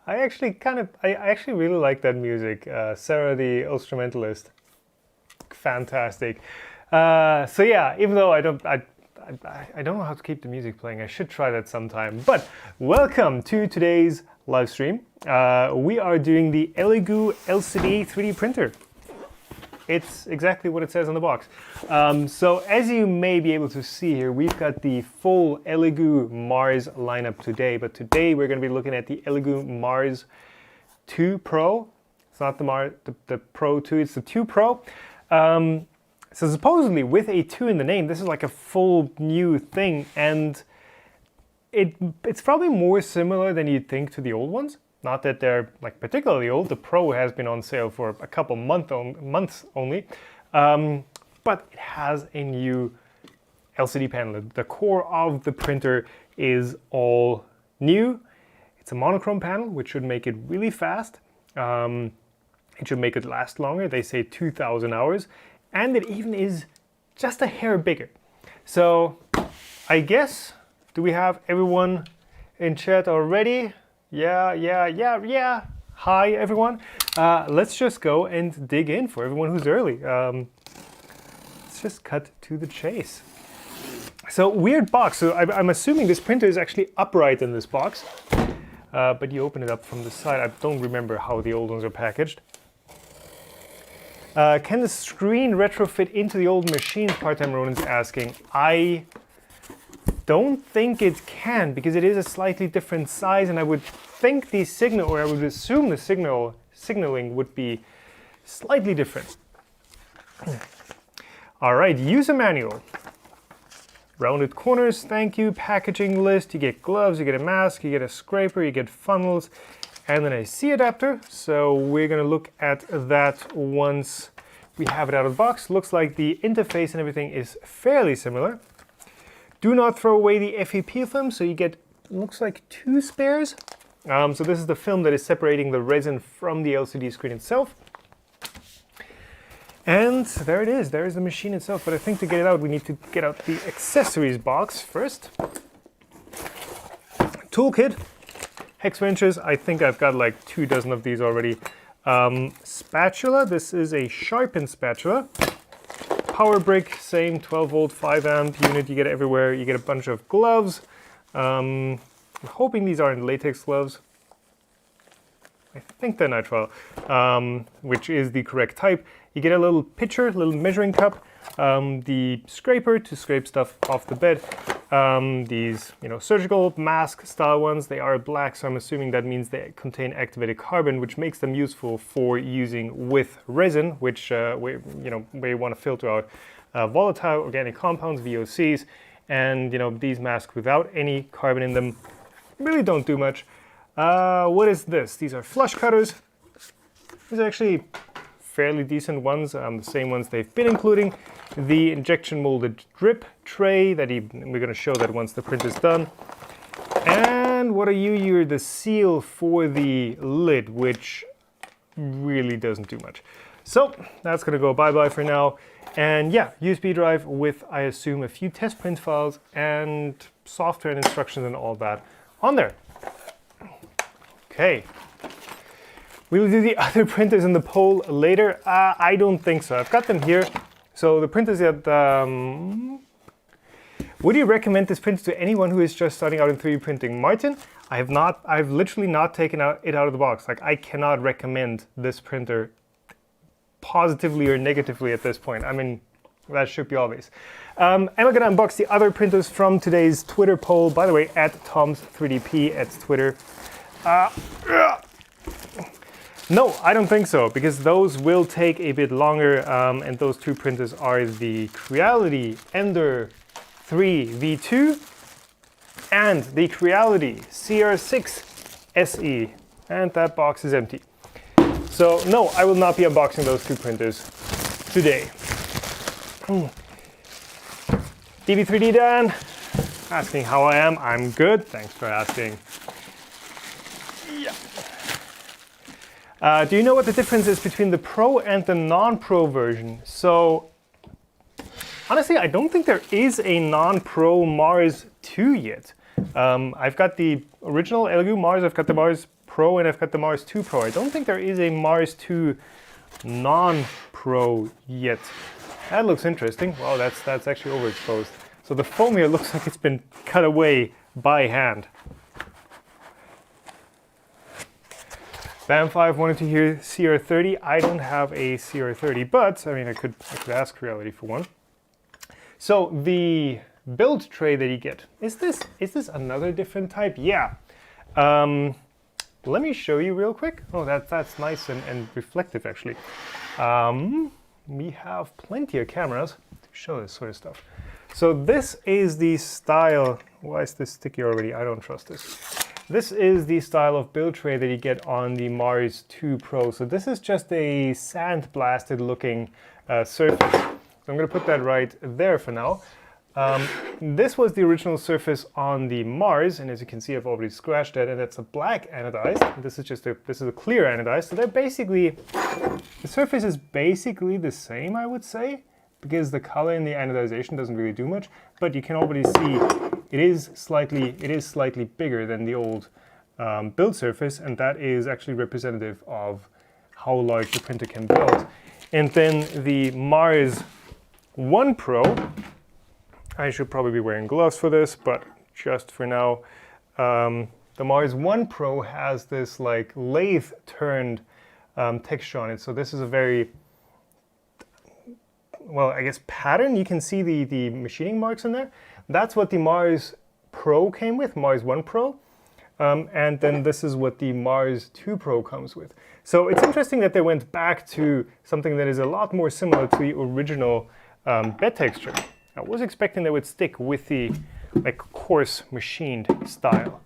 I actually really like that music. Sarah, the instrumentalist, fantastic. So yeah, even though I don't know how to keep the music playing. I should try that sometime. But welcome to today's live stream. We are doing the Elegoo LCD 3D printer. It's exactly what it says on the box. So as you may be able to see here, we've got the full Elegoo Mars lineup today. But today we're going to be looking at the Elegoo Mars 2 Pro. It's not the Pro 2, it's the 2 Pro. So supposedly with a 2 in the name, this is like a full new thing. And it's probably more similar than you'd think to the old ones. Not that they're like particularly old. The Pro has been on sale for a couple months only, but it has a new LCD panel. The core of the printer is all new. It's a monochrome panel, which should make it really fast. It should make it last longer. They say 2,000 hours, and it even is just a hair bigger. So I guess, do we have everyone in chat already? Yeah. Hi, everyone. Let's just go and dig in for everyone who's early. Let's just cut to the chase. So, weird box. So, I'm assuming this printer is actually upright in this box. But you open it up from the side. I don't remember how the old ones are packaged. Can the screen retrofit into the old machines? Part-time Ronan's asking. I don't think it can, because it is a slightly different size, and I would think the signal, or I would assume the signaling would be slightly different. All right, user manual. Rounded corners, thank you. Packaging list, you get gloves, you get a mask, you get a scraper, you get funnels, and then a C adapter. So we're gonna look at that once we have it out of the box. Looks like the interface and everything is fairly similar. Do not throw away the FEP film, so you get, looks like 2 spares. So this is the film that is separating the resin from the LCD screen itself. And there it is, there is the machine itself. But I think to get it out, we need to get out the accessories box first. Toolkit, hex wrenches, I think I've got like 24 of these already. Spatula, this is a sharpened spatula. Power brick, same 12 volt, 5 amp unit you get everywhere. You get a bunch of gloves. I'm hoping these aren't latex gloves. I think they're nitrile, which is the correct type. You get a little pitcher, little measuring cup, the scraper to scrape stuff off the bed. These, surgical mask style ones, they are black, so I'm assuming that means they contain activated carbon, which makes them useful for using with resin, which where you want to filter out volatile organic compounds, VOCs, and these masks without any carbon in them really don't do much. What is this? These are flush cutters. These are actually fairly decent ones, the same ones they've been including. The injection molded drip tray that we're going to show that once the print is done. And what are you? You're the seal for the lid, which really doesn't do much. So that's going to go bye-bye for now. And yeah, USB drive with, I assume, a few test print files and software and instructions and all that on there. Okay. We will do the other printers in the poll later. I don't think so. I've got them here. So the printers that, would you recommend this printer to anyone who is just starting out in 3D printing? Martin, I've literally not taken it out of the box. Like, I cannot recommend this printer positively or negatively at this point. I mean, that should be obvious. And we're gonna unbox the other printers from today's Twitter poll. By the way, at Tom's3DP at Twitter. No, I don't think so, because those will take a bit longer, and those 2 printers are the Creality Ender 3 V2 and the Creality CR6 SE, and that box is empty. So no, I will not be unboxing those 2 printers today. DB3D Dan asking how I am. I'm good, thanks for asking. Yeah. Do you know what the difference is between the Pro and the non-Pro version? So, honestly, I don't think there is a non-Pro Mars 2 yet. I've got the original Elegoo Mars, I've got the Mars Pro and I've got the Mars 2 Pro. I don't think there is a Mars 2 non-Pro yet. That looks interesting. Wow, that's actually overexposed. So the foam here looks like it's been cut away by hand. BAM5 wanted to hear CR30. I don't have a CR30, but I mean, I could ask Reality for one. So the build tray that you get, is this another different type? Yeah. Let me show you real quick. Oh, that's nice and reflective actually. We have plenty of cameras to show this sort of stuff. So this is the style. Why is this sticky already? I don't trust this. This is the style of build tray that you get on the Mars 2 Pro. So this is just a sandblasted looking surface. So I'm going to put that right there for now. This was the original surface on the Mars, and as you can see, I've already scratched it, and it's a black anodized. This is a clear anodized. So they're basically, the surface is basically the same, I would say, because the color in the anodization doesn't really do much. But you can already see it is slightly bigger than the old build surface, and that is actually representative of how large the printer can build. And then the Mars 1 Pro, I should probably be wearing gloves for this, but just for now, the Mars 1 Pro has this like lathe turned texture on it. So this is a very, well, I guess pattern. You can see the machining marks in there. That's what the Mars Pro came with, Mars 1 Pro. And then this is what the Mars 2 Pro comes with. So it's interesting that they went back to something that is a lot more similar to the original bed texture. I was expecting they would stick with the like coarse machined style.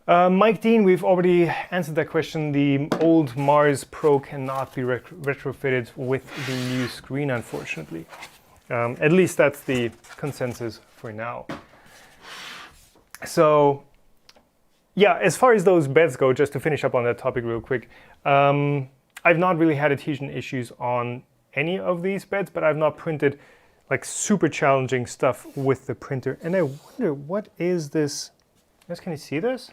Mike Dean, we've already answered that question. The old Mars Pro cannot be retrofitted with the new screen, unfortunately. At least that's the consensus for now. So yeah, as far as those beds go, just to finish up on that topic real quick, I've not really had adhesion issues on any of these beds, but I've not printed like super challenging stuff with the printer. And I wonder, what is this? Guys, can you see this?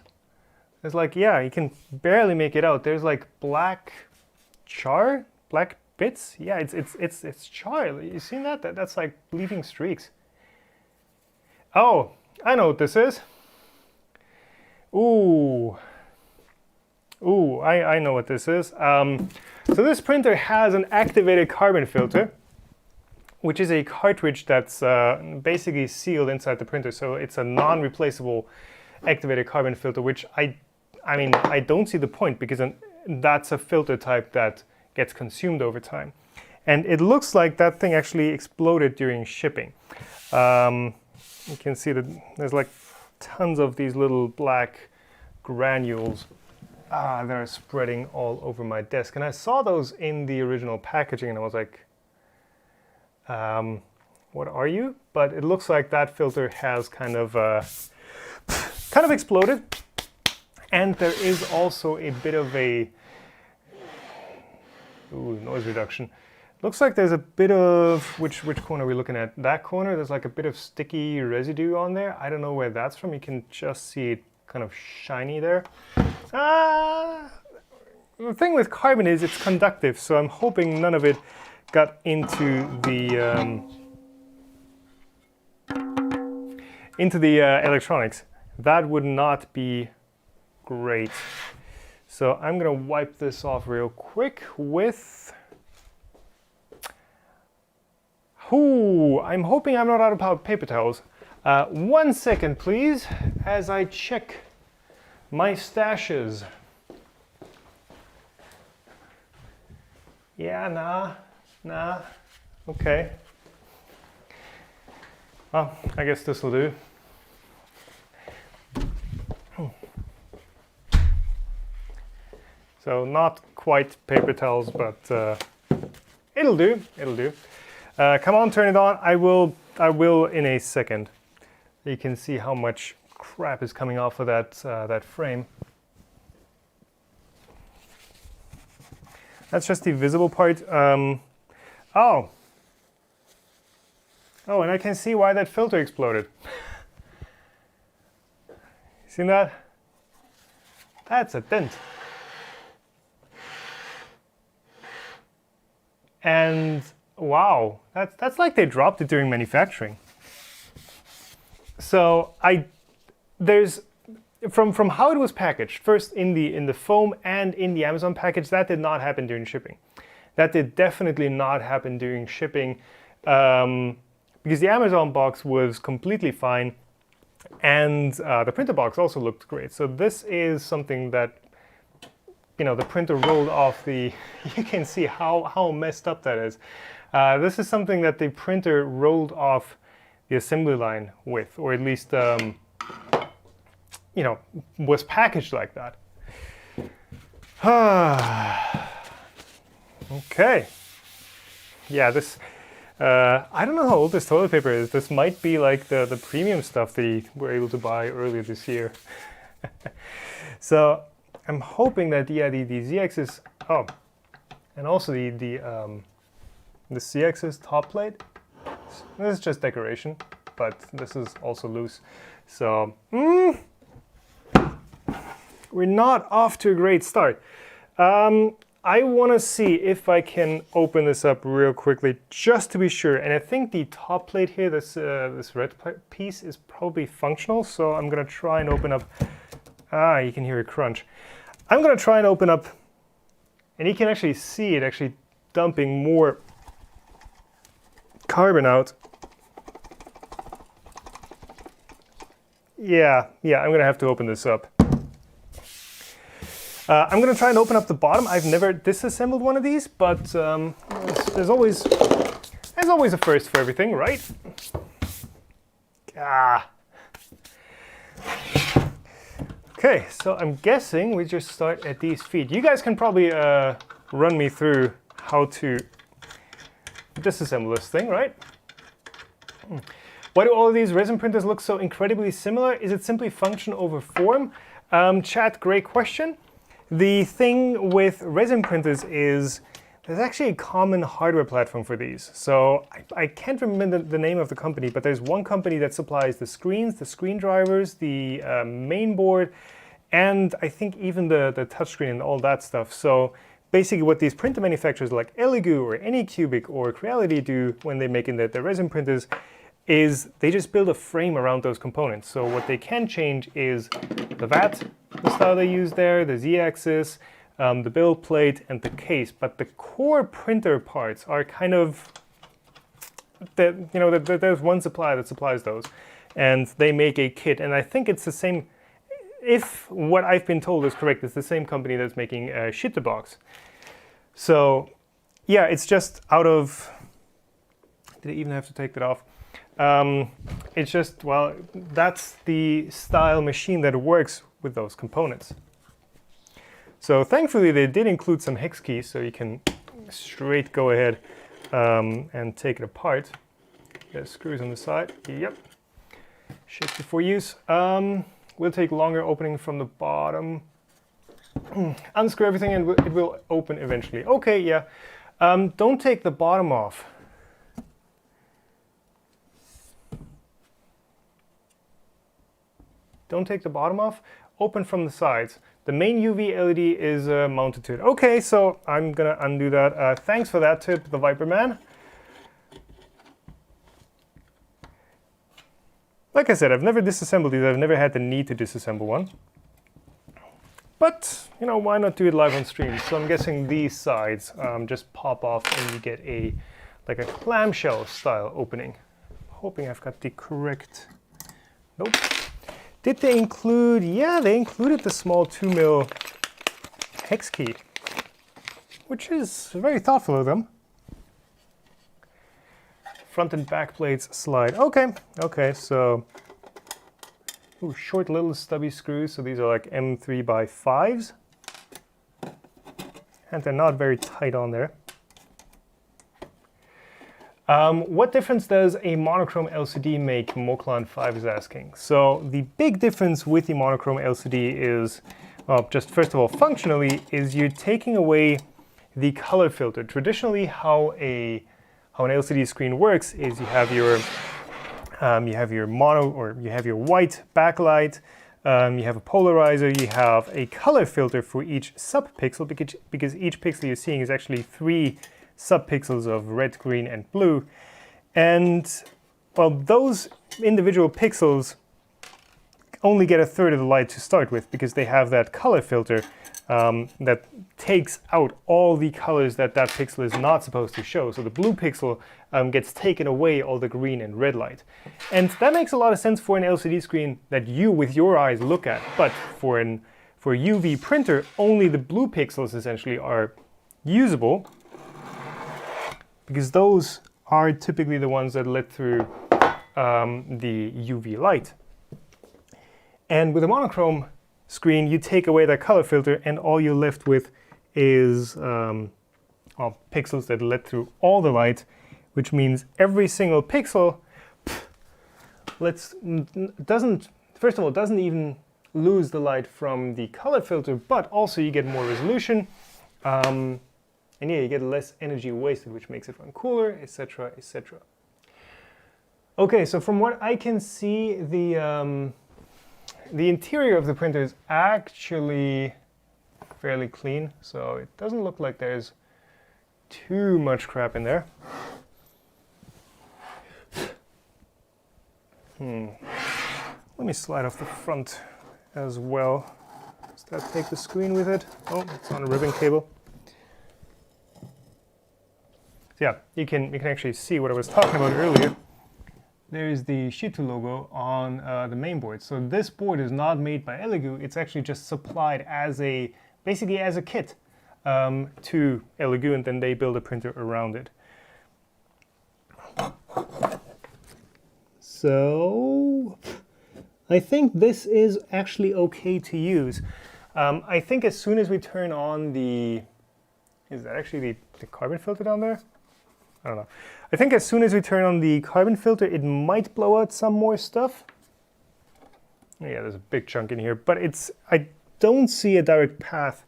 It's like, yeah, you can barely make it out. There's like black char, black bits. Yeah, it's char. You seen that? That's like bleeding streaks. Oh, I know what this is. Ooh, I know what this is. So this printer has an activated carbon filter, which is a cartridge that's basically sealed inside the printer. So it's a non-replaceable activated carbon filter, which I mean, I don't see the point, because that's a filter type that gets consumed over time. And it looks like that thing actually exploded during shipping. You can see that there's like tons of these little black granules that are spreading all over my desk. And I saw those in the original packaging, and I was like, what are you? But it looks like that filter has kind of exploded. And there is also a bit of a noise reduction. Looks like there's a bit of, which corner are we looking at? That corner, there's like a bit of sticky residue on there. I don't know where that's from. You can just see it kind of shiny there. The thing with carbon is it's conductive, so I'm hoping none of it got into the electronics. That would not be great. So I'm gonna wipe this off real quick with, I'm hoping I'm not out of paper towels. 1 second, please, as I check my stashes. Yeah, nah, okay. Well, I guess this will do. So not quite paper towels, but it'll do. Come on, turn it on. I will in a second. You can see how much crap is coming off of that frame. That's just the visible part. Oh, and I can see why that filter exploded. Seen that? That's a dent. And wow, that's like they dropped it during manufacturing. So there's from how it was packaged, first in the foam and in the Amazon package, that did not happen during shipping. That did definitely not happen during shipping, because the Amazon box was completely fine, and the printer box also looked great. So this is something that, you know, the printer rolled off the. You can see how messed up that is. This is something that the printer rolled off the assembly line with, or at least, you know, was packaged like that. Okay. Yeah, this. I don't know how old this toilet paper is. This might be like the premium stuff that you were able to buy earlier this year. So I'm hoping that the ZX's, oh, and also the CX's top plate. This is just decoration, but this is also loose. So we're not off to a great start. I want to see if I can open this up real quickly, just to be sure. And I think the top plate here, this red piece, is probably functional. So I'm going to try and open up. You can hear a crunch. I'm going to try and open up, and you can actually see it actually dumping more carbon out. Yeah, I'm going to have to open this up. I'm going to try and open up the bottom. I've never disassembled one of these, but there's always a first for everything, right? Okay, so I'm guessing we just start at these feet. You guys can probably run me through how to disassemble this thing, right? Why do all of these resin printers look so incredibly similar? Is it simply function over form? Chat, great question. The thing with resin printers is there's actually a common hardware platform for these. So I can't remember the name of the company, but there's one company that supplies the screens, the screen drivers, the main board, and I think even the touchscreen and all that stuff. So basically what these printer manufacturers like Elegoo or Anycubic or Creality do when they make in their resin printers is they just build a frame around those components. So what they can change is the VAT, the style they use there, the Z-axis, the build plate, and the case. But the core printer parts are kind of, there's one supplier that supplies those, and they make a kit. And I think it's the same, if what I've been told is correct, it's the same company that's making Shitterbox. So yeah, it's just out of, did I even have to take that off? It's just, well, that's the style machine that works with those components. So thankfully they did include some hex keys, so you can straight go ahead and take it apart. There's screws on the side. Yep. Shake before use. We'll take longer opening from the bottom. Unscrew everything and it will open eventually. Okay, yeah. Don't take the bottom off. Don't take the bottom off. Open from the sides. The main UV LED is mounted to it. Okay, so I'm gonna undo that. Thanks for that tip, the Viper Man. Like I said, I've never disassembled these. I've never had the need to disassemble one. But, you know, why not do it live on stream? So I'm guessing these sides just pop off and you get like a clamshell style opening. Hoping I've got the correct, nope. Did they include, yeah, they included the small 2mm hex key, which is very thoughtful of them. Front and back plates slide. Okay, so ooh, short little stubby screws. So these are like M3x5s, and they're not very tight on there. What difference does a monochrome LCD make? Moklan5 is asking. So the big difference with the monochrome LCD is, well, just first of all, functionally, is you're taking away the color filter. Traditionally, how an LCD screen works is you have your mono, or you have your white backlight, You have a polarizer, you have a color filter for each subpixel, because each pixel you're seeing is actually 3 subpixels of red, green, and blue. And, well, those individual pixels only get 1/3 of the light to start with, because they have that color filter that takes out all the colors that that pixel is not supposed to show. So the blue pixel gets taken away all the green and red light. And that makes a lot of sense for an LCD screen that you, with your eyes, look at. But for a UV printer, only the blue pixels essentially are usable, because those are typically the ones that let through the UV light. And with a monochrome screen, you take away that color filter, and all you're left with is pixels that let through all the light, which means every single pixel doesn't even lose the light from the color filter, but also you get more resolution, and yeah, you get less energy wasted, which makes it run cooler, etc., etc. Okay, so from what I can see, the interior of the printer is actually fairly clean, so it doesn't look like there's too much crap in there. Let me slide off the front as well. Does that take the screen with it? Oh, it's on a ribbon cable. So yeah, you can actually see what I was talking about earlier. There's the Shitu logo on the main board. So this board is not made by Elegoo. It's actually just supplied as basically as a kit to Elegoo, and then they build a printer around it. So I think this is actually okay to use. I think as soon as we turn on is that actually the carbon filter down there? I don't know. I think as soon as we turn on the carbon filter, it might blow out some more stuff. Yeah, there's a big chunk in here, but I don't see a direct path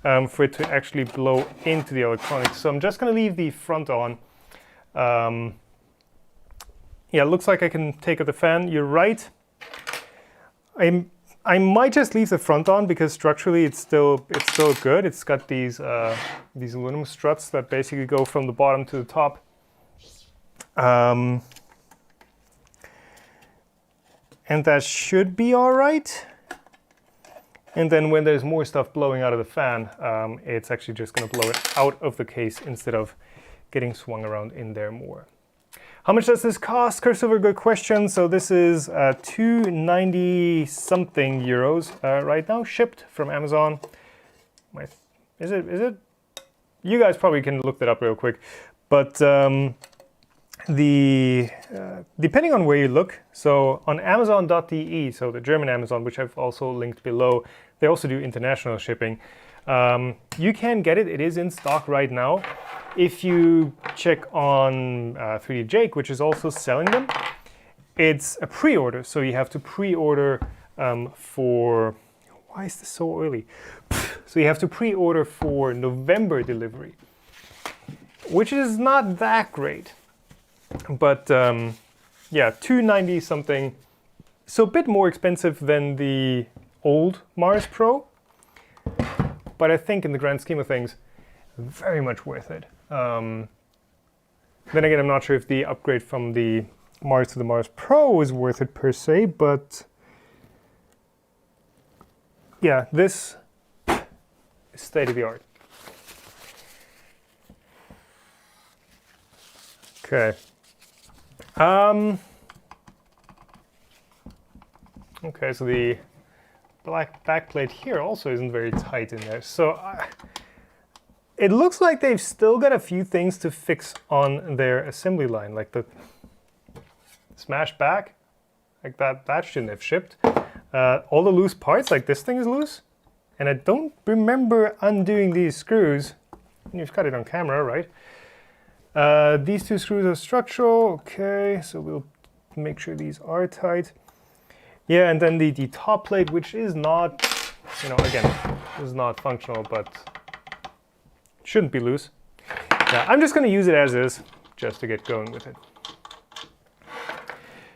for it to actually blow into the electronics. So I'm just going to leave the front on. Yeah, it looks like I can take out the fan. You're right. I might just leave the front on, because structurally it's still good. It's got these aluminum struts that basically go from the bottom to the top. And that should be all right. And then when there's more stuff blowing out of the fan, it's actually just going to blow it out of the case instead of getting swung around in there more. How much does this cost? Cursiver, good question. So this is 290 something euros right now, shipped from Amazon. Is it? You guys probably can look that up real quick. But depending on where you look, so on Amazon.de, so the German Amazon, which I've also linked below, they also do international shipping. You can get it. It is in stock right now. If you check on 3D Jake, which is also selling them, it's a pre-order. So you have to pre-order for... Why is this so early? So you have to pre-order for November delivery, which is not that great. But yeah, 290 something. So a bit more expensive than the old Mars Pro. But I think in the grand scheme of things, very much worth it. Then again, I'm not sure if the upgrade from the Mars to the Mars Pro is worth it per se, but yeah, this is state of the art. Okay. Okay, so the black backplate here also isn't very tight in there. So it looks like they've still got a few things to fix on their assembly line, like the smash back, like that shouldn't have shipped. All the loose parts, like this thing is loose, and I don't remember undoing these screws. You've got it on camera, right? These two screws are structural. Okay, so we'll make sure these are tight. Yeah, and then the top plate, which is not, again, is not functional, but shouldn't be loose. Yeah, I'm just going to use it as is, just to get going with it.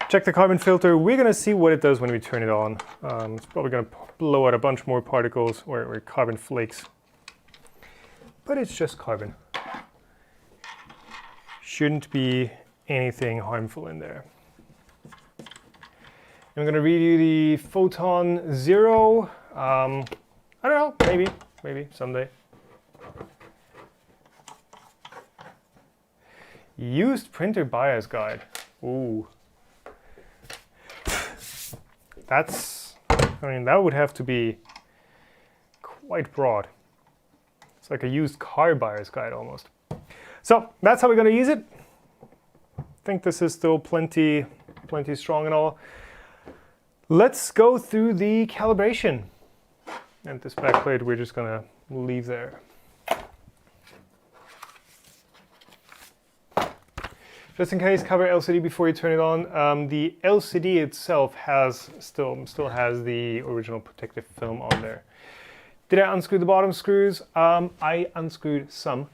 check the carbon filter. We're going to see what it does when we turn it on. It's probably going to blow out a bunch more particles or carbon flakes. But it's just carbon. Shouldn't be anything harmful in there. I'm going to read you the Photon Zero. I don't know, maybe someday. Used printer buyer's guide. Ooh. That would have to be quite broad. It's like a used car buyer's guide almost. So that's how we're going to use it. I think this is still plenty strong and all. Let's go through the calibration. And this backplate we're just going to leave there. Just in case, cover LCD before you turn it on. The LCD itself still has the original protective film on there. Did I unscrew the bottom screws? I unscrewed some,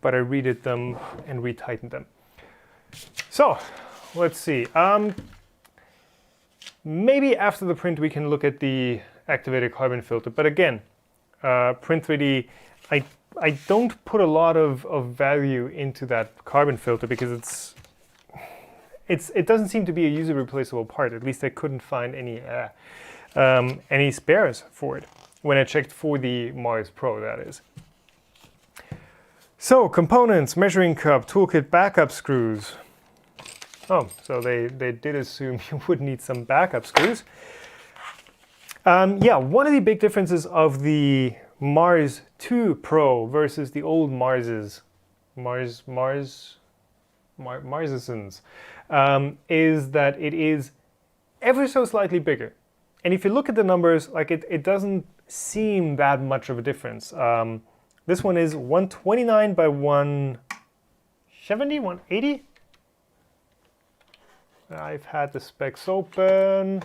but I redid them and retightened them. So let's see. Maybe after the print we can look at the activated carbon filter. But again, Print3D, I don't put a lot of value into that carbon filter because it doesn't seem to be a user replaceable part. At least I couldn't find any spares for it when I checked for the Mars Pro, that is. So components, measuring cup, toolkit, backup screws. Oh, so they did assume you would need some backup screws. Yeah, one of the big differences of the Mars 2 Pro versus the old Mars's Marsisons is that it is ever so slightly bigger. And if you look at the numbers, like it doesn't seem that much of a difference. This one is 129 by 170, 180. I've had the specs open.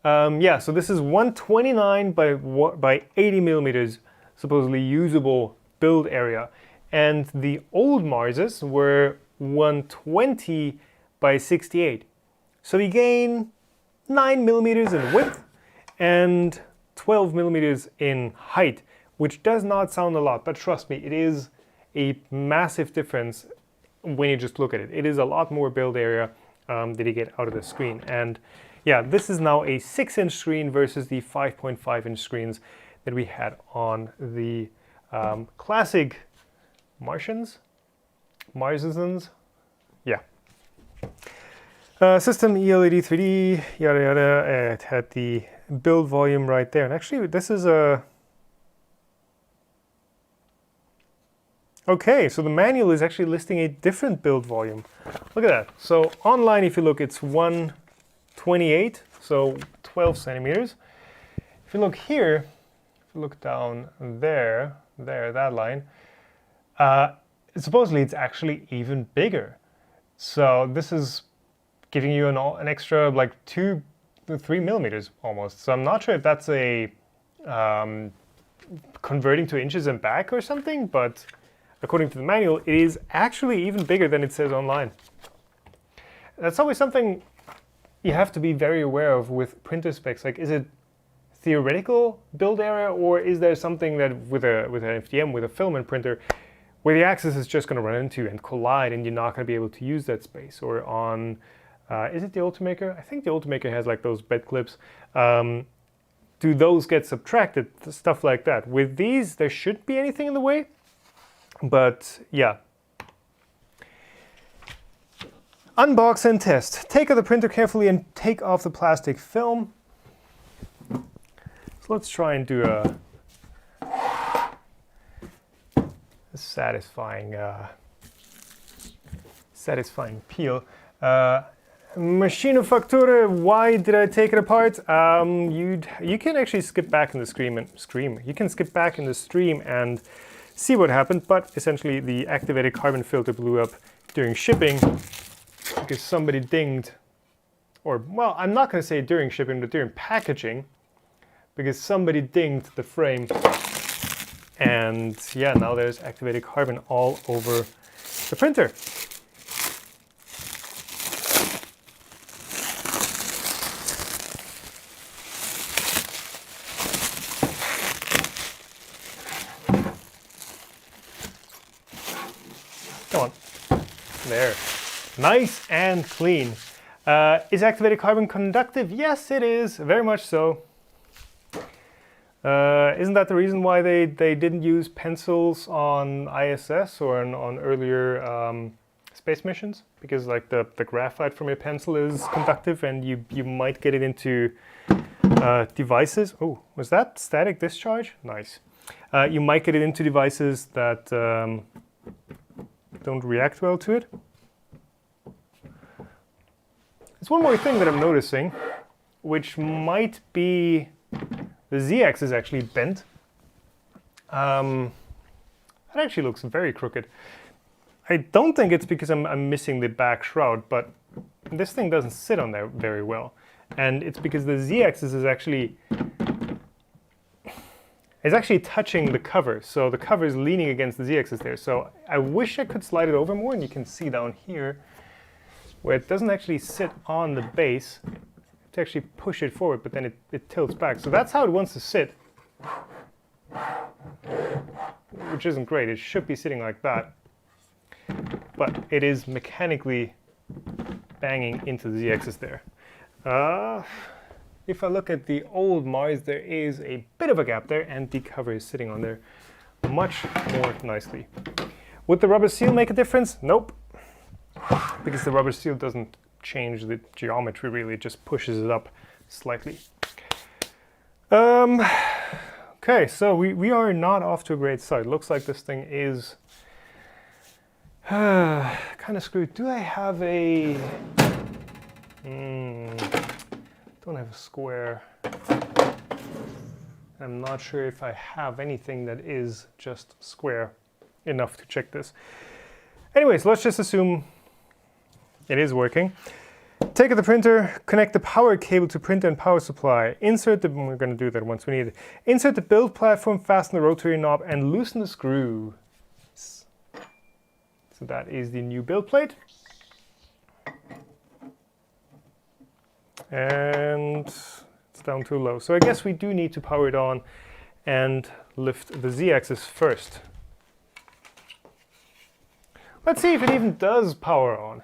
Yeah, so this is 129 by 80 millimeters, supposedly usable build area. And the old Marses were 120 by 68. So we gain 9 millimeters in width and 12 millimeters in height, which does not sound a lot, but trust me, it is a massive difference when you just look at it. It is a lot more build area that you get out of the screen. And yeah, this is now a 6-inch screen versus the 5.5-inch screens that we had on the classic Marsisons. Yeah. System ELED 3D, yada yada. It had the build volume right there. And actually, this is a... Okay, so the manual is actually listing a different build volume. Look at that. So online, if you look, it's 128, so 12 centimeters. If you look here, if you look down there, that line, supposedly it's actually even bigger. So this is giving you an extra like 2 to 3 millimeters almost. So I'm not sure if that's a converting to inches and back or something, but according to the manual, it is actually even bigger than it says online. That's always something you have to be very aware of with printer specs. Like, is it theoretical build area, or is there something that with an FDM, with a filament printer, where the axis is just going to run into and collide and you're not going to be able to use that space? Or on, is it the Ultimaker? I think the Ultimaker has like those bed clips. Do those get subtracted? Stuff like that. With these, there shouldn't be anything in the way. But yeah. Unbox and test. Take out the printer carefully and take off the plastic film. So let's try and do a satisfying peel. Maschinenfaktur, why did I take it apart? You can actually skip back in the stream. You can skip back in the stream and see what happened, but essentially the activated carbon filter blew up during shipping because somebody dinged, or well, I'm not going to say during shipping, but during packaging, because somebody dinged the frame. And yeah, now there's activated carbon all over the printer. There. Nice and clean. Is activated carbon conductive? Yes, it is. Very much so. Isn't that the reason why they didn't use pencils on ISS or on earlier space missions? Because like the graphite from your pencil is conductive, and you might get it into devices. Oh, was that static discharge? Nice. You might get it into devices that don't react well to it. There's one more thing that I'm noticing, which might be the z-axis actually bent. That actually looks very crooked. I don't think it's because I'm missing the back shroud, but this thing doesn't sit on there very well. And it's because the z-axis is actually touching the cover. So the cover is leaning against the z-axis there. So I wish I could slide it over more, and you can see down here where it doesn't actually sit on the base. To actually push it forward, but then it tilts back. So that's how it wants to sit, which isn't great. It should be sitting like that, but it is mechanically banging into the z-axis there. If I look at the old Mars, there is a bit of a gap there, and the cover is sitting on there much more nicely. Would the rubber seal make a difference? Nope, because the rubber seal doesn't change the geometry really, it just pushes it up slightly. Okay, so we are not off to a great start. Looks like this thing is kind of screwed. Do I have a... don't have a square. I'm not sure if I have anything that is just square enough to check this. Anyways, let's just assume it is working. Take out the printer, connect the power cable to printer and power supply. Insert the, we're going to do that once we need it. Insert the build platform, fasten the rotary knob, and loosen the screw. So that is the new build plate. And it's down too low. So I guess we do need to power it on and lift the z-axis first. Let's see if it even does power on.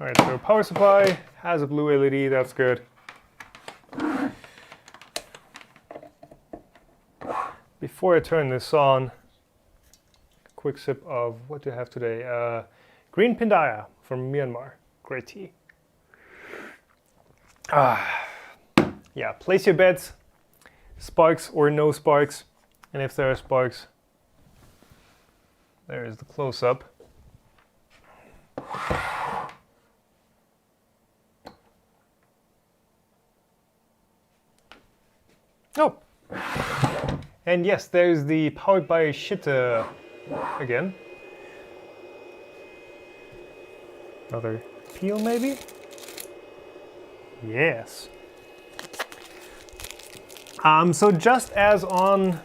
Alright, so power supply has a blue LED, that's good. Before I turn this on, a quick sip of, what do I have today? Green Pindaya from Myanmar. Great tea. Yeah, place your bets, sparks or no sparks. And if there are sparks, there is the close-up. Oh, and yes, there's the powered by shit again. Another peel maybe? Yes. So just as on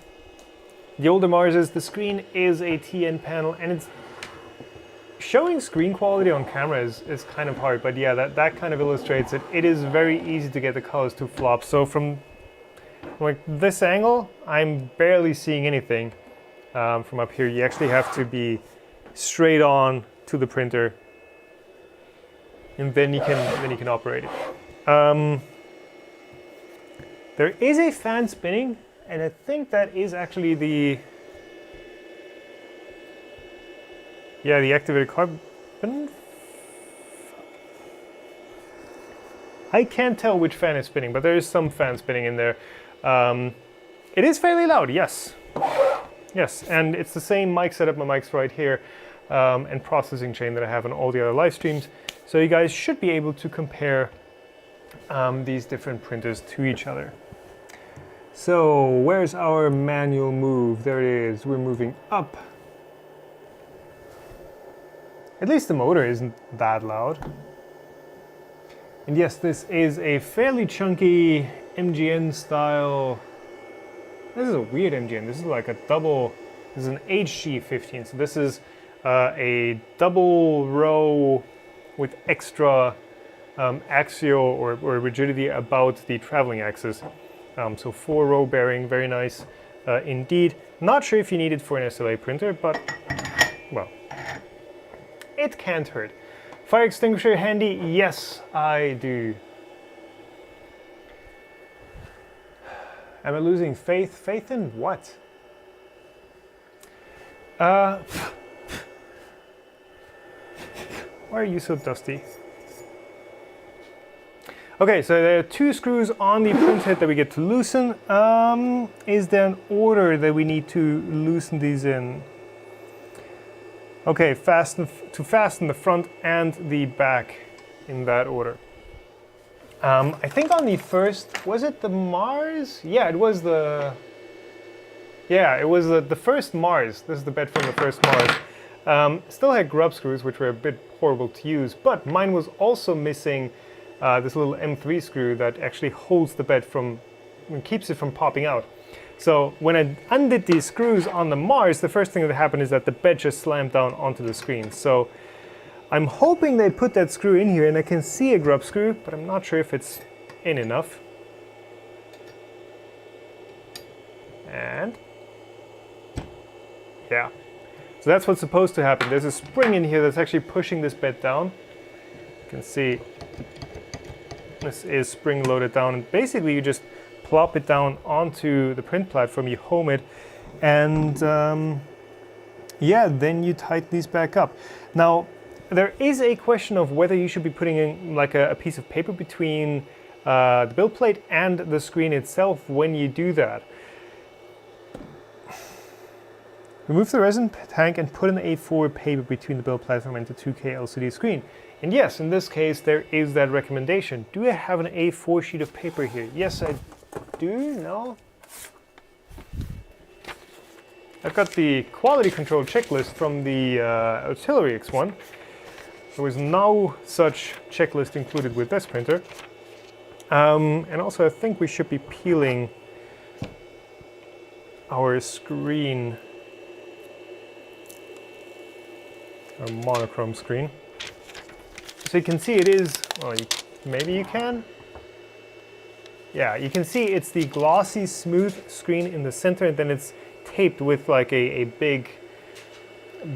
the older Marses, the screen is a TN panel, and it's showing screen quality on camera is kind of hard, but yeah, that kind of illustrates it. It is very easy to get the colors to flop. So from like this angle, I'm barely seeing anything. From up here, you actually have to be straight on to the printer, and then you can operate it. There is a fan spinning, and I think that is actually the activated carbon. I can't tell which fan is spinning, but there is some fan spinning in there. It is fairly loud, yes. Yes, and it's the same mic setup. My mic's right here, and processing chain that I have on all the other live streams. So you guys should be able to compare these different printers to each other. So where's our manual move? There it is. We're moving up. At least the motor isn't that loud. And yes, this is a fairly chunky MGN style. This is a weird MGN. This is like a double, this is an HG15. So this is a double row with extra axial or rigidity about the traveling axis. So 4-row bearing, very nice indeed. Not sure if you need it for an SLA printer, but well, it can't hurt. Fire extinguisher handy? Yes, I do. Am I losing faith? Faith in what? Why are you so dusty? Okay, so there are 2 screws on the print head that we get to loosen. Is there an order that we need to loosen these in? Okay, fasten the front and the back in that order. I think on the first, was it the Mars? Yeah, it was the first Mars. This is the bed from the first Mars. Still had grub screws, which were a bit horrible to use, but mine was also missing this little M3 screw that actually holds the bed from, and keeps it from popping out. So when I undid these screws on the Mars, the first thing that happened is that the bed just slammed down onto the screen. So I'm hoping they put that screw in here, and I can see a grub screw, but I'm not sure if it's in enough. And yeah, so that's what's supposed to happen. There's a spring in here that's actually pushing this bed down. You can see this is spring loaded down, and basically you just plop it down onto the print platform, you home it, and yeah, then you tighten these back up. Now, there is a question of whether you should be putting in like a piece of paper between the build plate and the screen itself when you do that. Remove the resin tank and put an A4 paper between the build platform and the 2K LCD screen. And yes, in this case, there is that recommendation. Do I have an A4 sheet of paper here? Yes, I do. No? I've got the quality control checklist from the Artillery X1. There was no such checklist included with this printer. And also, I think we should be peeling our screen, our monochrome screen. So you can see it is, well, maybe you can? Yeah, you can see it's the glossy, smooth screen in the center, and then it's taped with like a big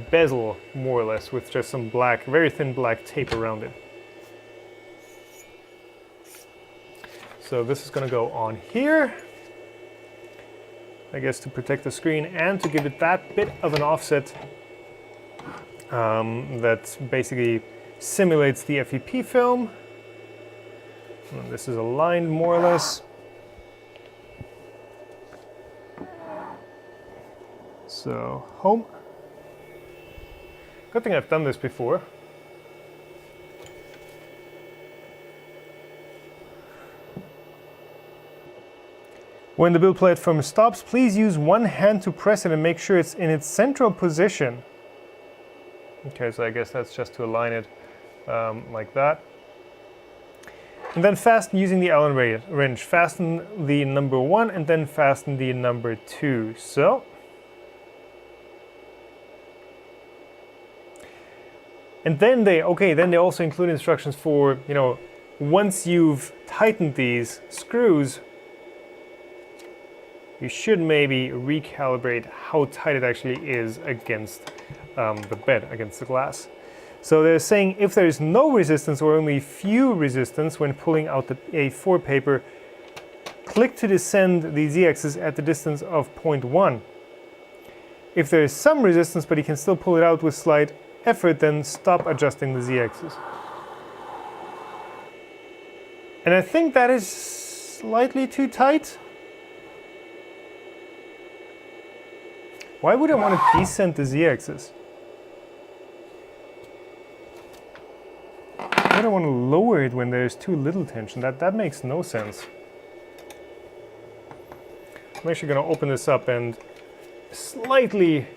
bezel, more or less, with just some black, very thin black tape around it. So this is going to go on here, I guess, to protect the screen and to give it that bit of an offset that basically simulates the FEP film. And this is aligned more or less. So, home. Good thing I've done this before. When the build platform stops, please use one hand to press it and make sure it's in its central position. Okay, so I guess that's just to align it like that. And then fasten using the Allen wrench. Fasten the number 1 and then fasten the number 2. So. And then they also include instructions for, you know, once you've tightened these screws, you should maybe recalibrate how tight it actually is against the bed, against the glass. So they're saying if there is no resistance or only few resistance when pulling out the A4 paper, click to descend the Z-axis at the distance of 0.1. If there is some resistance but you can still pull it out with slight effort, then stop adjusting the Z-axis. And I think that is slightly too tight. Why would I want to descend the Z-axis? I don't want to lower it when there's too little tension. That makes no sense. I'm actually going to open this up and slightly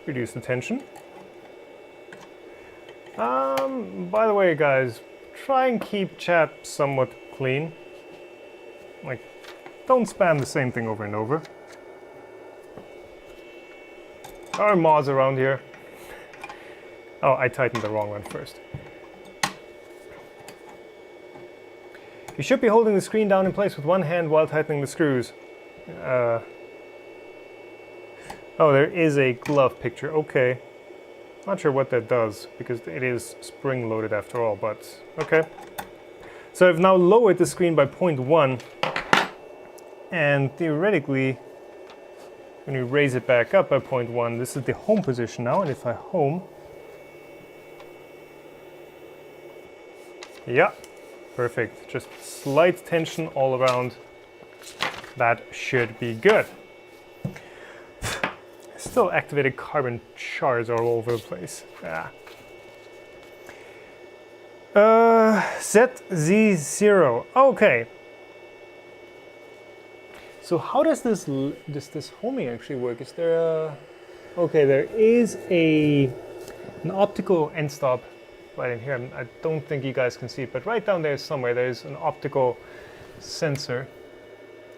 reduce the tension. By the way, guys, try and keep chat somewhat clean. Like, don't spam the same thing over and over. There are mods around here. Oh, I tightened the wrong one first. You should be holding the screen down in place with one hand while tightening the screws. Oh, there is a glove picture. Okay. Not sure what that does, because it is spring-loaded after all, but okay. So I've now lowered the screen by 0.1, and theoretically, when we raise it back up by 0.1, this is the home position now, and if I home, yeah, perfect. Just slight tension all around. That should be good. Still activated carbon shards all over the place. Yeah. ZZ0. Okay. So how does this homing actually work? Is there a... Okay, there is an optical end stop right in here. I don't think you guys can see it, but right down there somewhere there's an optical sensor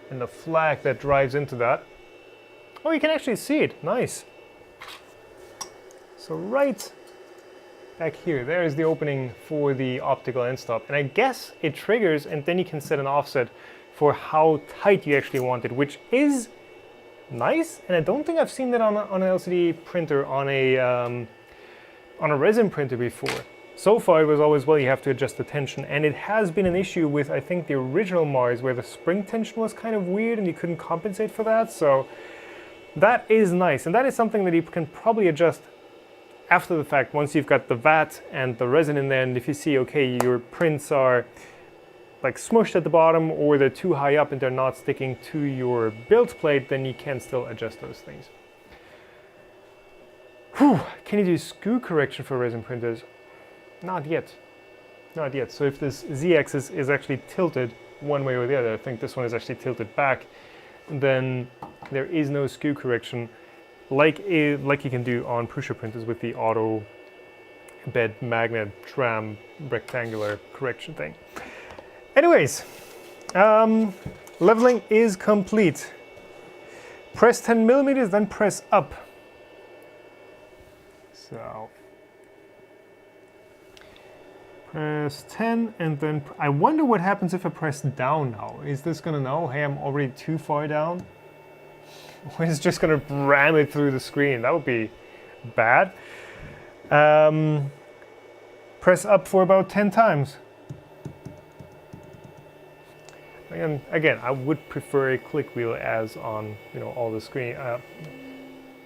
and the flag that drives into that. Oh, you can actually see it. Nice. So right back here, there is the opening for the optical end stop. And I guess it triggers, and then you can set an offset for how tight you actually want it, which is nice. And I don't think I've seen that on an LCD printer, on a resin printer before. So far, it was always, well, you have to adjust the tension. And it has been an issue with, I think, the original Mars, where the spring tension was kind of weird and you couldn't compensate for that. So that is nice, and that is something that you can probably adjust after the fact once you've got the vat and the resin in there, and if you see, okay, your prints are like smushed at the bottom or they're too high up and they're not sticking to your build plate, then you can still adjust those things. Whew. Can you do skew correction for resin printers? Not yet. Not yet. So if this Z-axis is actually tilted one way or the other, I think this one is actually tilted back, then there is no skew correction like you can do on pusher printers with the auto bed magnet tram rectangular correction thing. Anyways, leveling is complete. Press 10 millimeters, then press up. So press 10, and then I wonder what happens if I press down now. Is this gonna know, hey, I'm already too far down? Or is it just gonna ram it through the screen? That would be bad. Press up for about 10 times. And again, I would prefer a click wheel as on, you know, all the screen,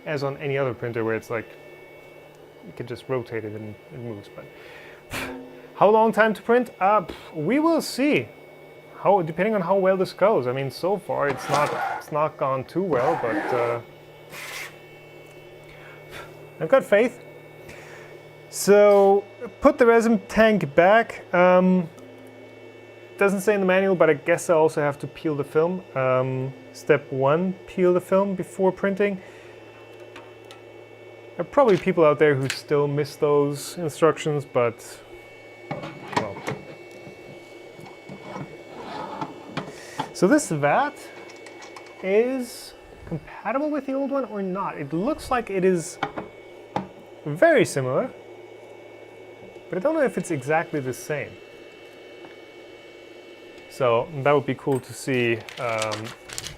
as on any other printer where it's like you can just rotate it and it moves. But how long time to print? We will see. How, depending on how well this goes. I mean, so far it's not gone too well, but I've got faith. So put the resin tank back. Doesn't say in the manual, but I guess I also have to peel the film. Step 1, peel the film before printing. There are probably people out there who still miss those instructions, but well. So this vat is compatible with the old one or not? It looks like it is very similar, but I don't know if it's exactly the same. So that would be cool to see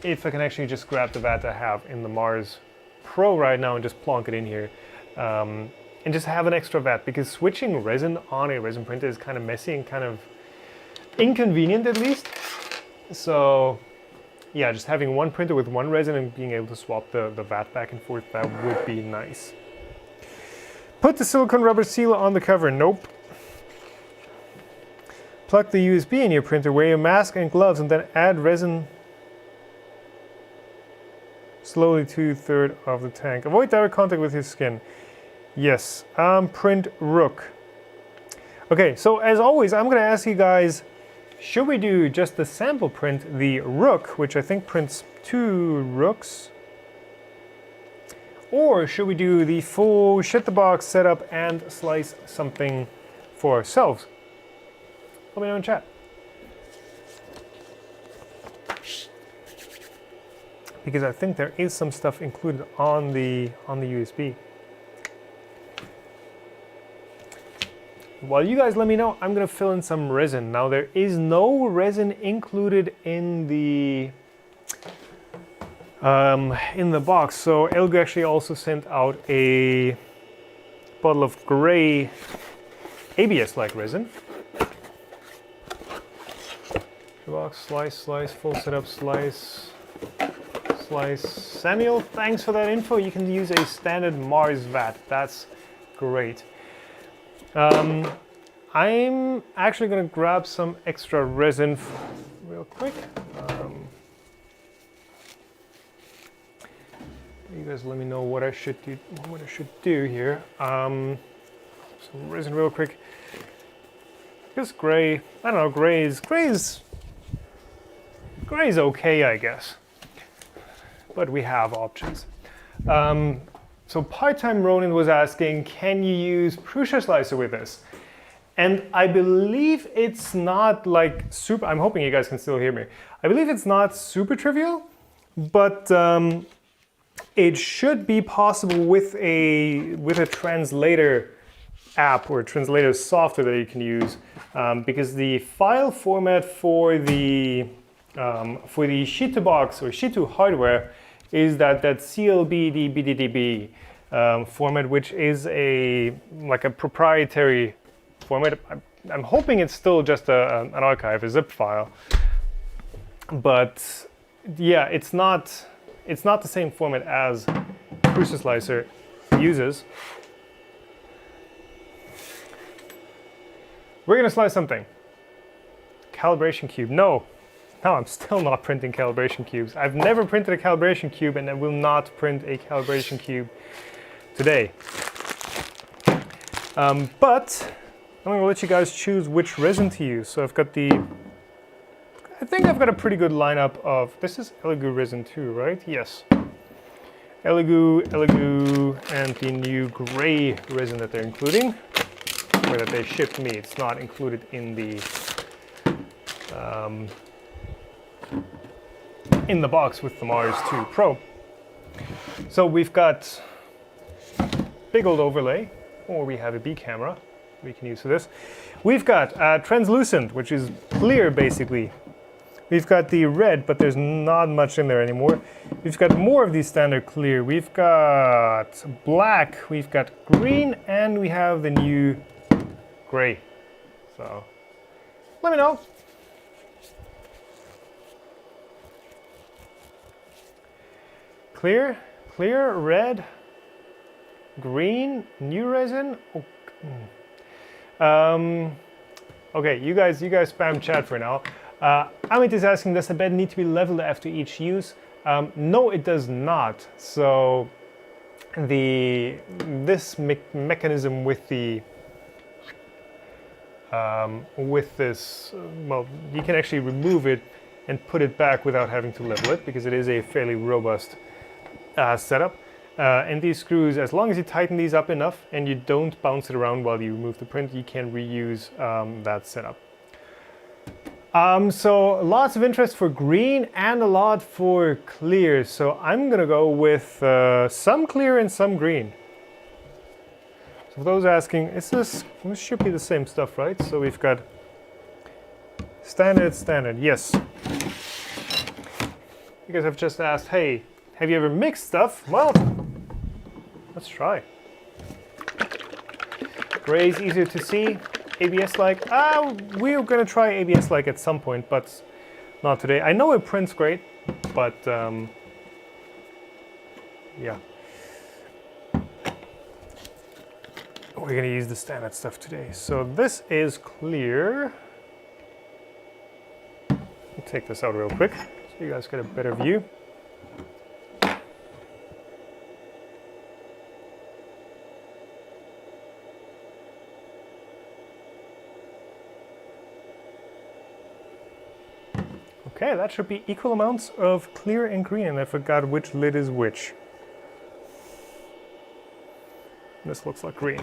if I can actually just grab the vat I have in the Mars Pro right now and just plonk it in here. And just have an extra vat, because switching resin on a resin printer is kind of messy and kind of inconvenient, at least. So yeah, just having one printer with one resin and being able to swap the vat back and forth, that would be nice. Put the silicone rubber sealer on the cover. Nope. Plug the USB in your printer, wear your mask and gloves, and then add resin slowly to a third of the tank. Avoid direct contact with your skin. Yes. Print Rook. Okay, so as always, I'm going to ask you guys, should we do just the sample print, the Rook, which I think prints 2 Rooks? Or should we do the full shit the box setup and slice something for ourselves? Let me know in chat. Because I think there is some stuff included on the USB. while you guys let me know, I'm gonna fill in some resin. Now there is no resin included in the box, so Elegoo actually also sent out a bottle of gray ABS-like resin. Box, slice, slice, full setup, slice, slice. Samuel, thanks for that info. You can use a standard Mars vat. That's great. I'm actually gonna grab some extra resin real quick. You guys let me know what I should do here. Some resin real quick. This gray, I don't know, gray is okay, I guess. But we have options. So Part-Time Ronin was asking, can you use Prusa Slicer with this? And I believe it's not like super, I'm hoping you guys can still hear me. I believe it's not super trivial, but it should be possible with a translator app or translator software that you can use, because the file format for the Shitu box or Shitu hardware is that CLBDBDDB format, which is like a proprietary format. I'm hoping it's still just an archive, a zip file, but yeah, it's not the same format as Prusa Slicer uses. We're gonna slice something. Calibration cube. No, I'm still not printing calibration cubes. I've never printed a calibration cube, and I will not print a calibration cube today. But I'm gonna let you guys choose which resin to use. So I've got I think I've got a pretty good lineup of, this is Elegoo resin too, right? Yes. Elegoo, and the new gray resin that they're including, or that they shipped me. It's not included in the box with the Mars 2 Pro. So we've got big old overlay, or we have a B camera we can use for this. We've got translucent, which is clear basically. We've got the red, but there's not much in there anymore. We've got more of these standard clear. We've got black, we've got green, and we have the new gray. So let me know. Clear, red, green, new resin. Okay, you guys spam chat for now. Amit is asking, does the bed need to be leveled after each use? No, it does not. So this mechanism with this, well, you can actually remove it and put it back without having to level it, because it is a fairly robust setup. And these screws, as long as you tighten these up enough and you don't bounce it around while you remove the print, you can reuse that setup. So lots of interest for green and a lot for clear. So I'm gonna go with some clear and some green. So for those asking, this should be the same stuff, right? So we've got standard, yes. You guys have just asked, hey, have you ever mixed stuff? Well, let's try. Gray is easier to see. ABS-like, we're gonna try ABS-like at some point, but not today. I know it prints great, but yeah. We're gonna use the standard stuff today. So this is clear. I'll take this out real quick so you guys get a better view. Okay, that should be equal amounts of clear and green, and I forgot which lid is which. This looks like green.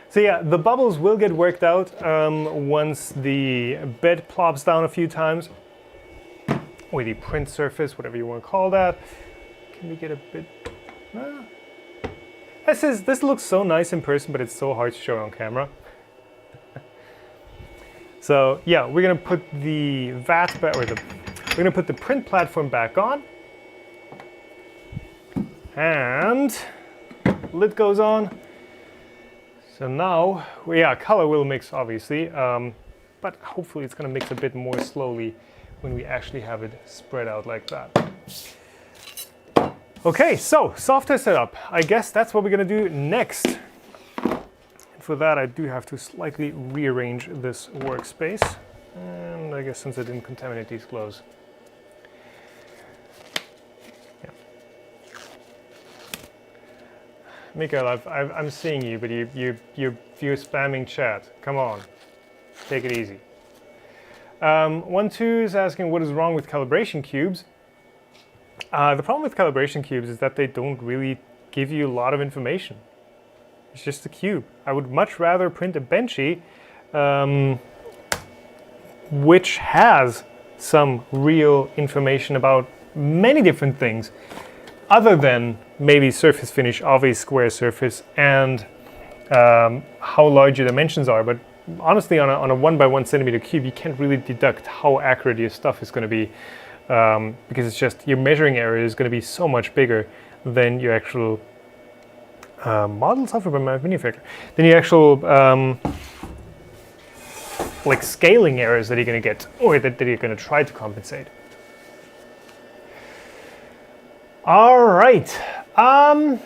So yeah, the bubbles will get worked out once the bed plops down a few times, or the print surface, whatever you want to call that. Can we get a bit? This looks so nice in person, but it's so hard to show on camera. So yeah, we're gonna put the we're gonna put the print platform back on, and lid goes on. So now, yeah, color will mix obviously, but hopefully it's gonna mix a bit more slowly when we actually have it spread out like that. Okay, so software setup. I guess that's what we're gonna do next. For that, I do have to slightly rearrange this workspace, and I guess since I didn't contaminate these gloves. Yeah. Mikael, I'm seeing you, but you're spamming chat. Come on, take it easy. 1-2 is asking what is wrong with calibration cubes. The problem with calibration cubes is that they don't really give you a lot of information. It's just a cube. I would much rather print a Benchy, which has some real information about many different things, other than maybe surface finish of a square surface and how large your dimensions are. But honestly, on a 1 by 1 centimeter cube, you can't really deduct how accurate your stuff is going to be, because it's just your measuring area is going to be so much bigger than your actual model software by manufacturer, than your actual like scaling errors that you're going to get, or that you're going to try to compensate. All right. Tom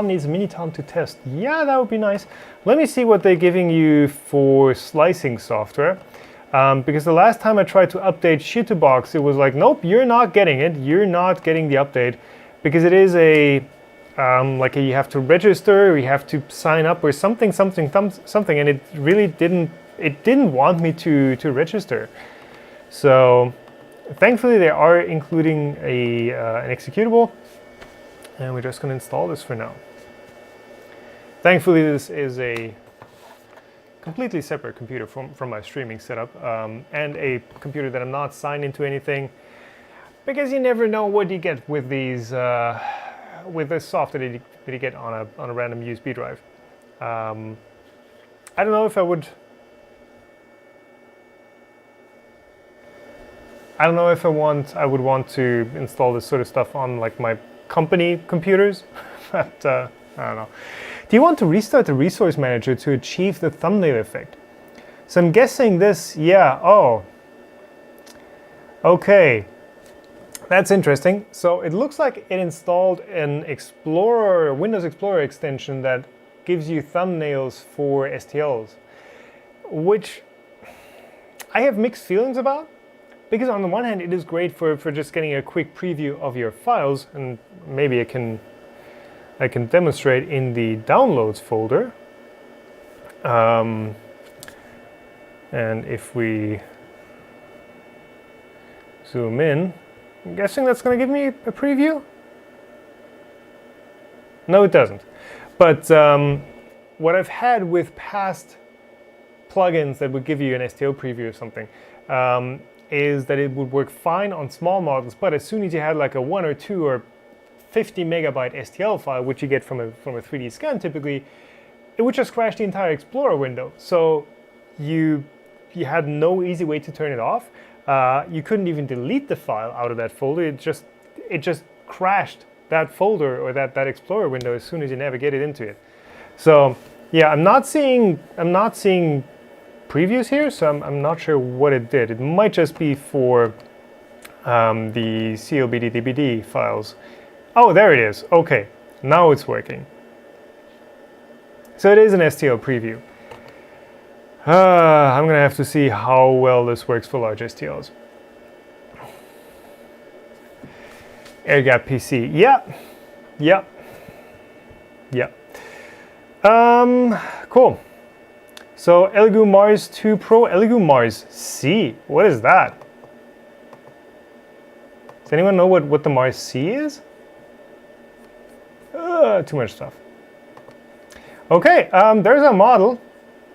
needs a mini Tom to test. Yeah, that would be nice. Let me see what they're giving you for slicing software. Because the last time I tried to update Shitterbox, it was like, nope, you're not getting it. You're not getting the update, because it is a like you have to register, or you have to sign up, or something, and it really didn't want me to register. So thankfully they are including an executable, and we're just going to install this for now. Thankfully this is a completely separate computer from my streaming setup, and a computer that I'm not signed into anything, because you never know what you get with these with this software that you get on a random USB drive. I don't know if I would would want to install this sort of stuff on like my company computers, but I don't know. Do you want to restart the resource manager to achieve the thumbnail effect? So I'm guessing this, yeah, oh. Okay, that's interesting. So it looks like it installed an Explorer, Windows Explorer extension that gives you thumbnails for STLs, which I have mixed feelings about. Because on the one hand, it is great for just getting a quick preview of your files, and maybe I can demonstrate in the downloads folder. And if we zoom in, I'm guessing that's going to give me a preview? No, it doesn't. But what I've had with past plugins that would give you an STL preview or something, is that it would work fine on small models, but as soon as you had like a 1 or 2 or 50 megabyte STL file, which you get from a 3D scan typically, it would just crash the entire Explorer window. So you had no easy way to turn it off. You couldn't even delete the file out of that folder. It just crashed that folder or that Explorer window as soon as you navigated into it. So yeah, I'm not seeing previews here, so I'm not sure what it did. It might just be for the CLBD-DBD files. Oh, there it is. Okay, now it's working. So it is an STL preview. I'm gonna have to see how well this works for large STLs. AirGap PC. Yeah. Cool. So Elegoo Mars 2 Pro, Elegoo Mars C. What is that? Does anyone know what the Mars C is? Too much stuff. Okay, there's our model.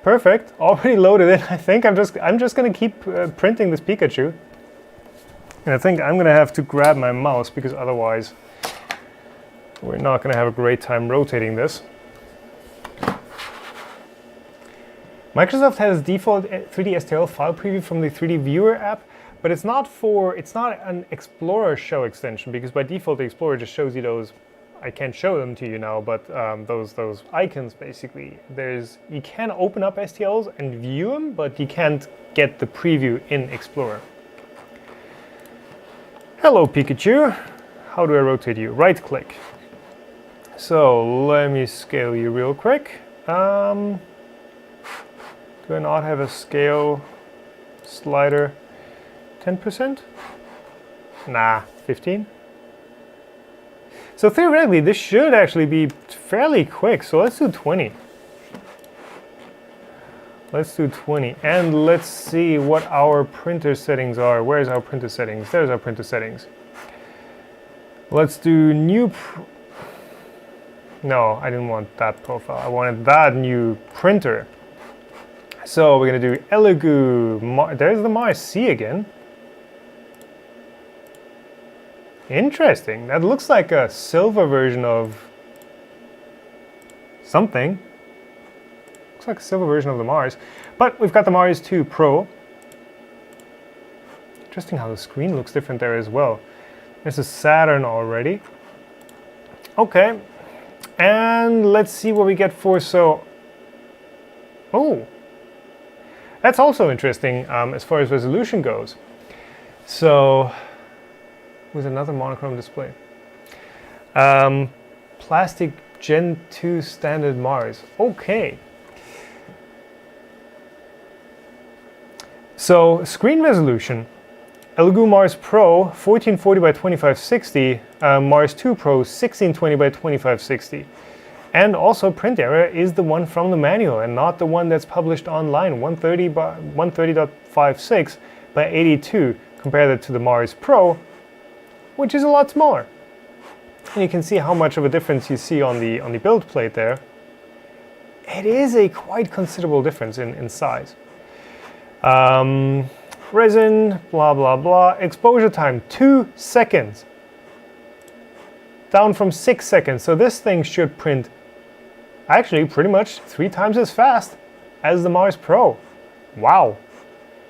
Perfect. Already loaded it. I think I'm just gonna keep printing this Pikachu. And I think I'm gonna have to grab my mouse, because otherwise So we're not going to have a great time rotating this. Microsoft has default 3D STL file preview from the 3D Viewer app, but it's not an Explorer show extension, because by default the Explorer just shows you those. I can't show them to you now, but those icons basically. You can open up STLs and view them, but you can't get the preview in Explorer. Hello Pikachu. How do I rotate you? Right click. So let me scale you real quick. Do I not have a scale slider? 10%? Nah, 15? So theoretically, this should actually be fairly quick. So let's do 20. Let's do 20. And let's see what our printer settings are. Where's our printer settings? There's our printer settings. Let's do new. No, I didn't want that profile. I wanted that new printer. So we're going to do Elegoo Mars. There's the Mars C again. Interesting. That looks like a silver version of something. Looks like a silver version of the Mars. But we've got the Mars 2 Pro. Interesting how the screen looks different there as well. There's a Saturn already. Okay. And let's see what we get for Oh. That's also interesting as far as resolution goes. So with another monochrome display. Plastic Gen 2 standard Mars. Okay. So screen resolution. Elegoo Mars Pro 1440 by 2560, Mars 2 Pro 1620 by 2560. And also print error is the one from the manual and not the one that's published online, 130.56 by 82. Compare that to the Mars Pro, which is a lot smaller. And you can see how much of a difference you see on the build plate there. It is a quite considerable difference in size. Resin, blah, blah, blah. Exposure time, 2 seconds. Down from 6 seconds. So this thing should print actually pretty much 3 times as fast as the Mars Pro. Wow.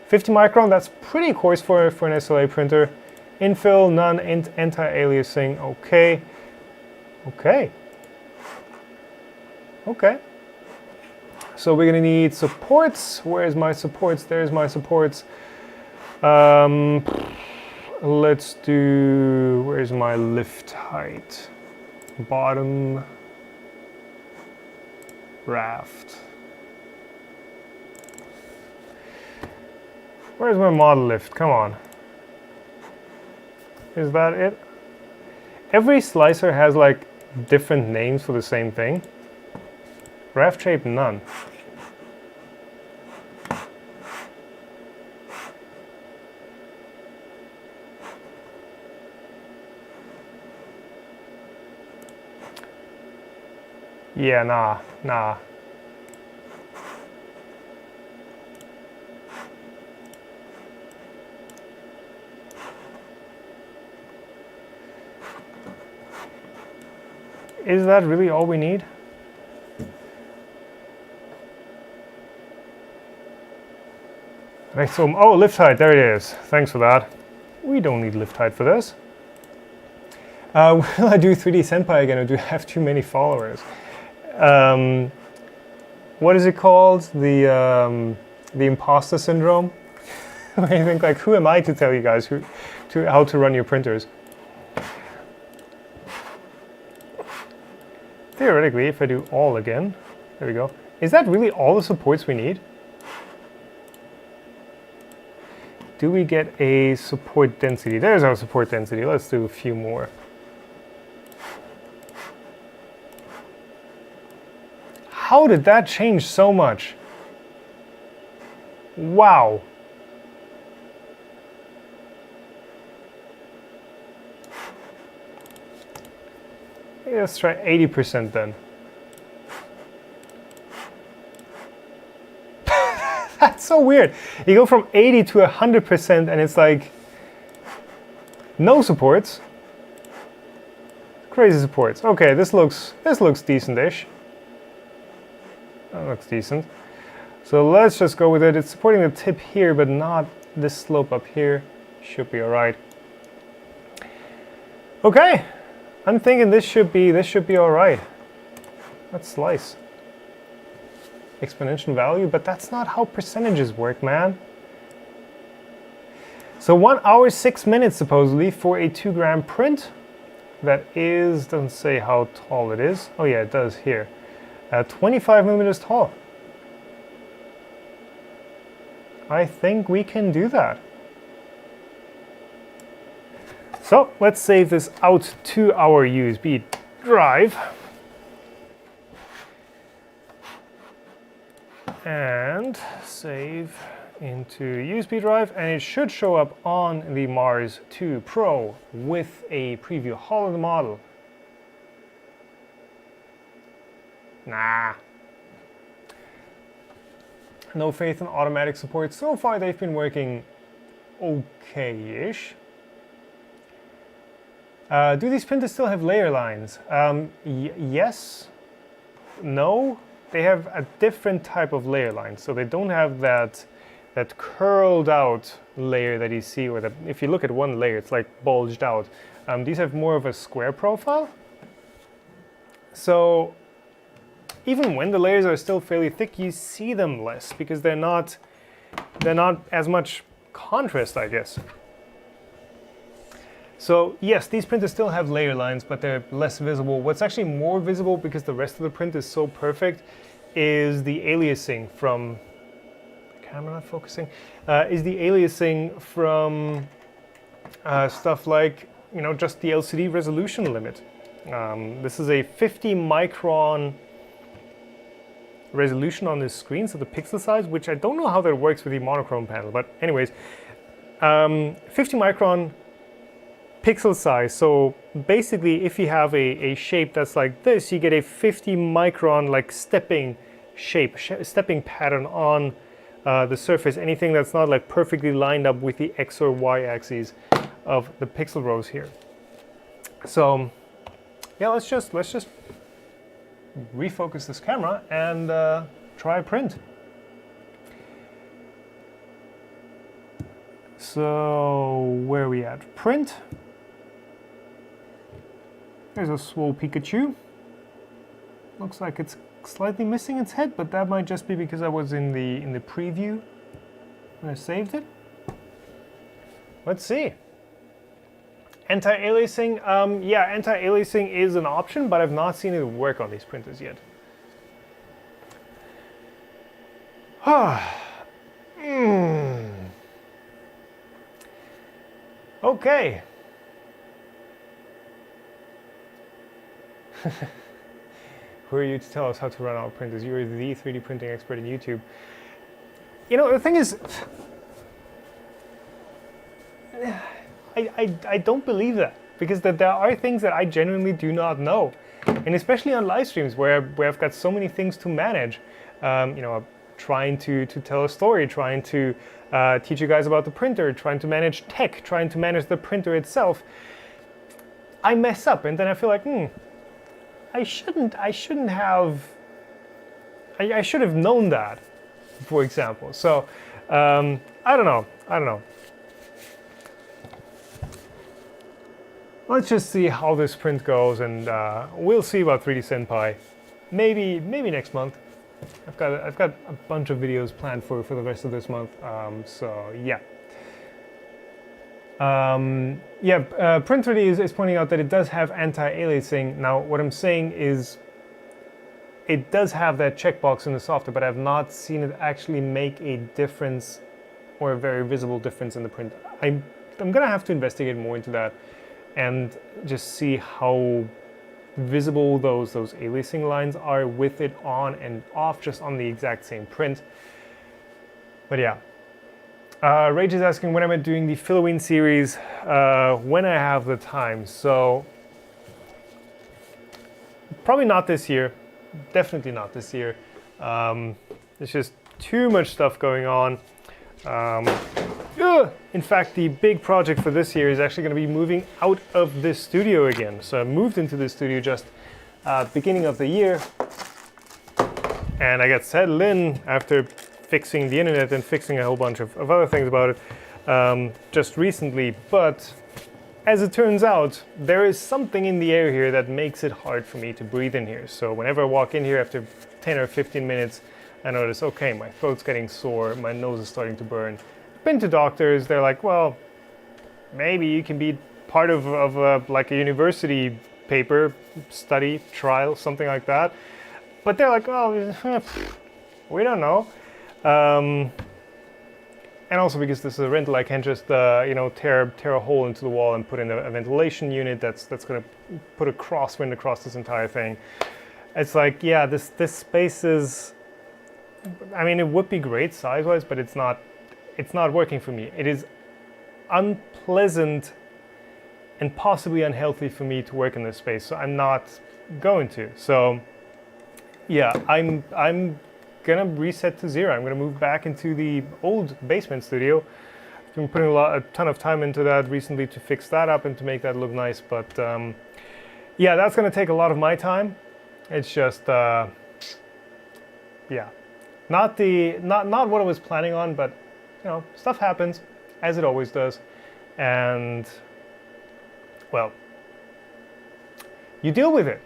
50 micron, that's pretty coarse for an SLA printer. Infill, none, anti-aliasing, okay. Okay. Okay. So we're gonna need supports. Where's my supports? There's my supports. Let's do, where's my lift height? Bottom raft. Where's my model lift? Come on. Is that it? Every slicer has like different names for the same thing. Raft shape, none. Yeah, nah. Is that really all we need? Right, so, oh, lift height, there it is. Thanks for that. We don't need lift height for this. Will I do 3D Senpai again, or do I have too many followers? What is it called? The imposter syndrome? Where you think like, who am I to tell you guys how to run your printers? Theoretically, if I do all again, there we go. Is that really all the supports we need? Do we get a support density? There's our support density. Let's do a few more. How did that change so much? Wow. Let's try 80% then. That's so weird. You go from 80 to 100% and it's like no supports. Crazy supports. Okay, this looks decent-ish. That looks decent. So let's just go with it. It's supporting the tip here, but not this slope up here. Should be all right. Okay, I'm thinking this should be all right. Let's slice. Exponential value, but that's not how percentages work, man. So 1 hour 6 minutes supposedly for a 2 gram print. That is, doesn't say how tall it is. Oh yeah, it does here. 25 millimeters tall. I think we can do that. So let's save this out to our USB drive. And save into USB drive, and it should show up on the Mars 2 Pro with a preview haul of the model. Nah. No faith in automatic support. So far they've been working okay-ish. Do these printers still have layer lines? Yes. No. They have a different type of layer line. So they don't have that curled out layer that you see, or if you look at one layer, it's like bulged out. These have more of a square profile. So even when the layers are still fairly thick, you see them less because they're not as much contrast, I guess. So yes, these printers still have layer lines, but they're less visible. What's actually more visible, because the rest of the print is so perfect, is the aliasing from, the camera not focusing, is the aliasing from stuff like, you know, just the LCD resolution limit. This is a 50 micron resolution on this screen, so the pixel size, which I don't know how that works with the monochrome panel, but anyways, 50 micron pixel size. So basically, if you have a shape that's like this, you get a 50 micron like stepping shape, stepping pattern on the surface. Anything that's not like perfectly lined up with the X or Y axes of the pixel rows here. So yeah, let's just refocus this camera and try print. So where are we at? Print. There's a swole Pikachu. Looks like it's slightly missing its head, but that might just be because I was in the preview when I saved it. Let's see. Anti-aliasing, yeah, anti-aliasing is an option, but I've not seen it work on these printers yet. Okay. Who are you to tell us how to run our printers? You're the 3D printing expert in YouTube. You know, the thing is, I don't believe that, because there are things that I genuinely do not know, and especially on live streams where I've got so many things to manage. You know, trying to tell a story, trying to teach you guys about the printer, trying to manage tech, trying to manage the printer itself. I mess up, and then I feel like, I should have known that, for example. So I don't know. Let's just see how this print goes, and we'll see about 3D Senpai maybe next month. I've got a bunch of videos planned for the rest of this month. So yeah. Print3D is pointing out that it does have anti-aliasing. Now, what I'm saying is it does have that checkbox in the software, but I've not seen it actually make a difference, or a very visible difference in the print. I'm gonna have to investigate more into that and just see how visible those aliasing lines are with it on and off, just on the exact same print. But yeah. Rage is asking when am I doing the Halloween series, when I have the time. So probably not this year, definitely not this year. There's just too much stuff going on. In fact, the big project for this year is actually going to be moving out of this studio again. So I moved into this studio just beginning of the year, and I got settled in after fixing the internet and fixing a whole bunch of other things about it just recently. But as it turns out, there is something in the air here that makes it hard for me to breathe in here. So whenever I walk in here after 10 or 15 minutes, I notice, okay, my throat's getting sore, my nose is starting to burn. Been to doctors, they're like, well, maybe you can be part of like a university paper, study, trial, something like that. But they're like, oh, we don't know. And also because this is a rental, I can't just tear a hole into the wall and put in a ventilation unit that's going to put a crosswind across this entire thing. It's like, yeah, this space is, I mean, it would be great size-wise, but it's not working for me. It is unpleasant and possibly unhealthy for me to work in this space, so I'm not going to. So yeah, I'm gonna reset to zero. I'm gonna move back into the old basement studio. I've been putting a ton of time into that recently to fix that up and to make that look nice, but yeah, that's gonna take a lot of my time. It's just yeah, not what I was planning on, but you know, stuff happens, as it always does, and well, you deal with it.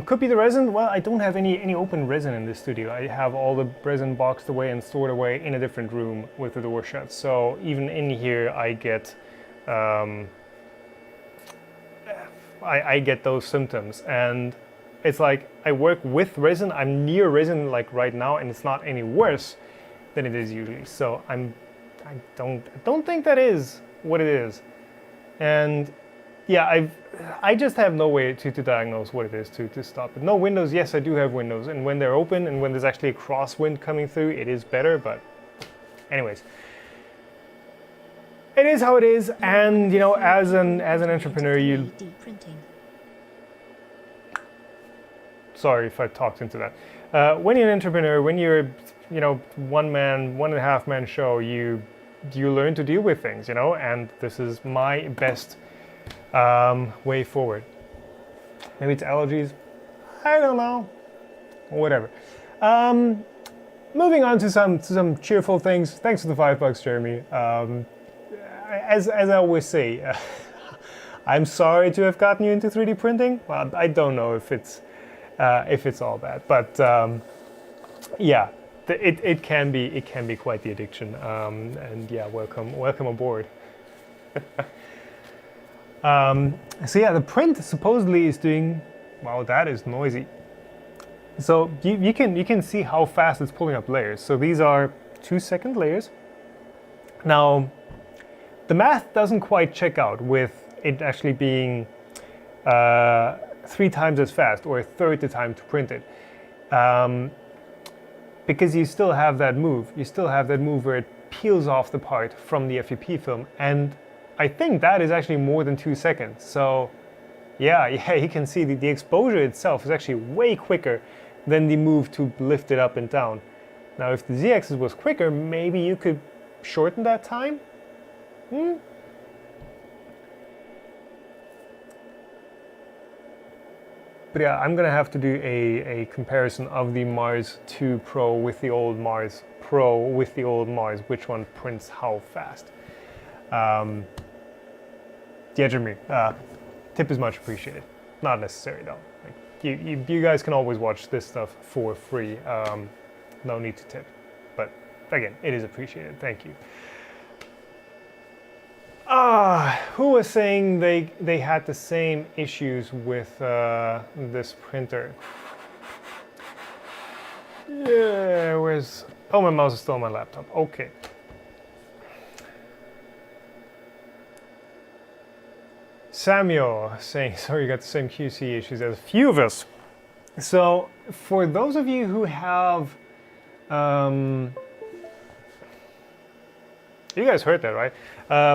Could be the resin. Well, I don't have any open resin in this studio. I have all the resin boxed away and stored away in a different room with the door shut. So even in here, I get I get those symptoms, and it's like I work with resin. I'm near resin like right now, and it's not any worse than it is usually. So I don't think that is what it is, and yeah, I just have no way to diagnose what it is to stop it. No windows. Yes, I do have windows, and when they're open and when there's actually a crosswind coming through, it is better. But anyways, it is how it is, and you know, as an entrepreneur, you. Sorry if I talked into that. When you're an entrepreneur, when you're, you know, one and a half man show, you learn to deal with things, you know, and this is my best way forward. Maybe it's allergies. I don't know. Whatever. Moving on to some cheerful things. Thanks for the $5, Jeremy. As I always say, I'm sorry to have gotten you into 3D printing. Well, I don't know if it's all bad, but yeah, it can be quite the addiction. And yeah, welcome aboard. So yeah, the print supposedly is doing, wow, that is noisy. So you can see how fast it's pulling up layers. So these are 2-second layers. Now, the math doesn't quite check out with it actually being 3 times as fast or a third the time to print it. Because you still have that move. You still have that move where it peels off the part from the FEP film, and I think that is actually more than 2 seconds. So yeah, you can see the exposure itself is actually way quicker than the move to lift it up and down. Now, if the Z-axis was quicker, maybe you could shorten that time? But yeah, I'm gonna have to do a comparison of the Mars 2 Pro with the old Mars Pro with the old Mars, which one prints how fast. Yeah, Jeremy, tip is much appreciated. Not necessary though. Like, you guys can always watch this stuff for free. No need to tip. But again, it is appreciated. Thank you. Who was saying they had the same issues with this printer? Yeah, where's... Oh, my mouse is still on my laptop. Okay. Samuel saying, sorry, you got the same QC issues as a few of us. So, for those of you who have... you guys heard that, right?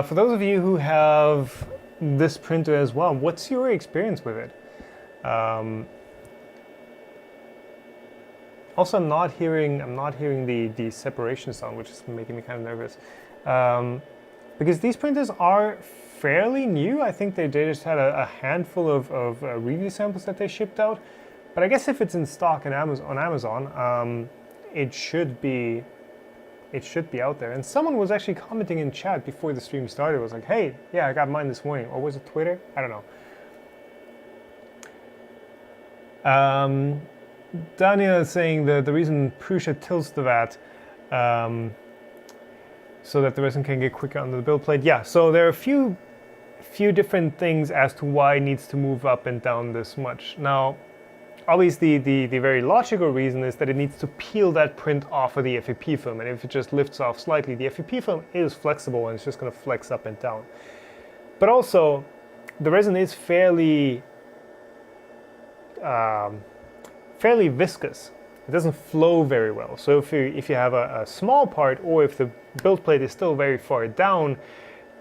For those of you who have this printer as well, what's your experience with it? Also, I'm not hearing the separation sound, which is making me kind of nervous. Because these printers are fairly new. I think they just had a handful of review samples that they shipped out. But I guess if it's in stock on Amazon, it should be out there. And someone was actually commenting in chat before the stream started. It was like, hey, yeah, I got mine this morning. Or was it Twitter? I don't know. Daniel is saying the reason Prusa tilts the vat so that the resin can get quicker under the build plate. Yeah, so there are a few different things as to why it needs to move up and down this much. Now, obviously, the very logical reason is that it needs to peel that print off of the FEP film, and if it just lifts off slightly, the FEP film is flexible and it's just going to flex up and down. But also, the resin is fairly viscous. It doesn't flow very well. So if you have a small part, or if the build plate is still very far down,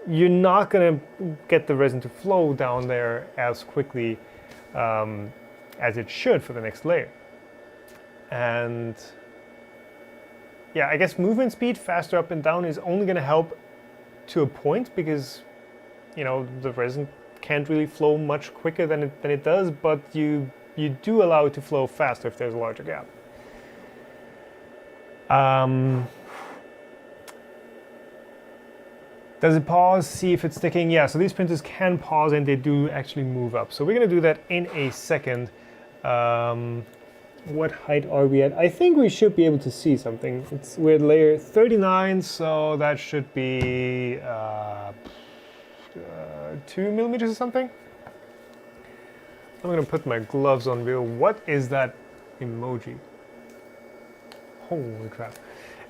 you're not going to get the resin to flow down there as quickly as it should for the next layer. And yeah, I guess movement speed faster up and down is only going to help to a point, because the resin can't really flow much quicker than it does, but you do allow it to flow faster if there's a larger gap. Does it pause? See if it's sticking? Yeah, so these printers can pause and they do actually move up. So we're going to do that in a second. What height are we at? I think we should be able to see something. We're at layer 39, so that should be 2 millimeters or something. I'm going to put my gloves on real. What is that emoji? Holy crap.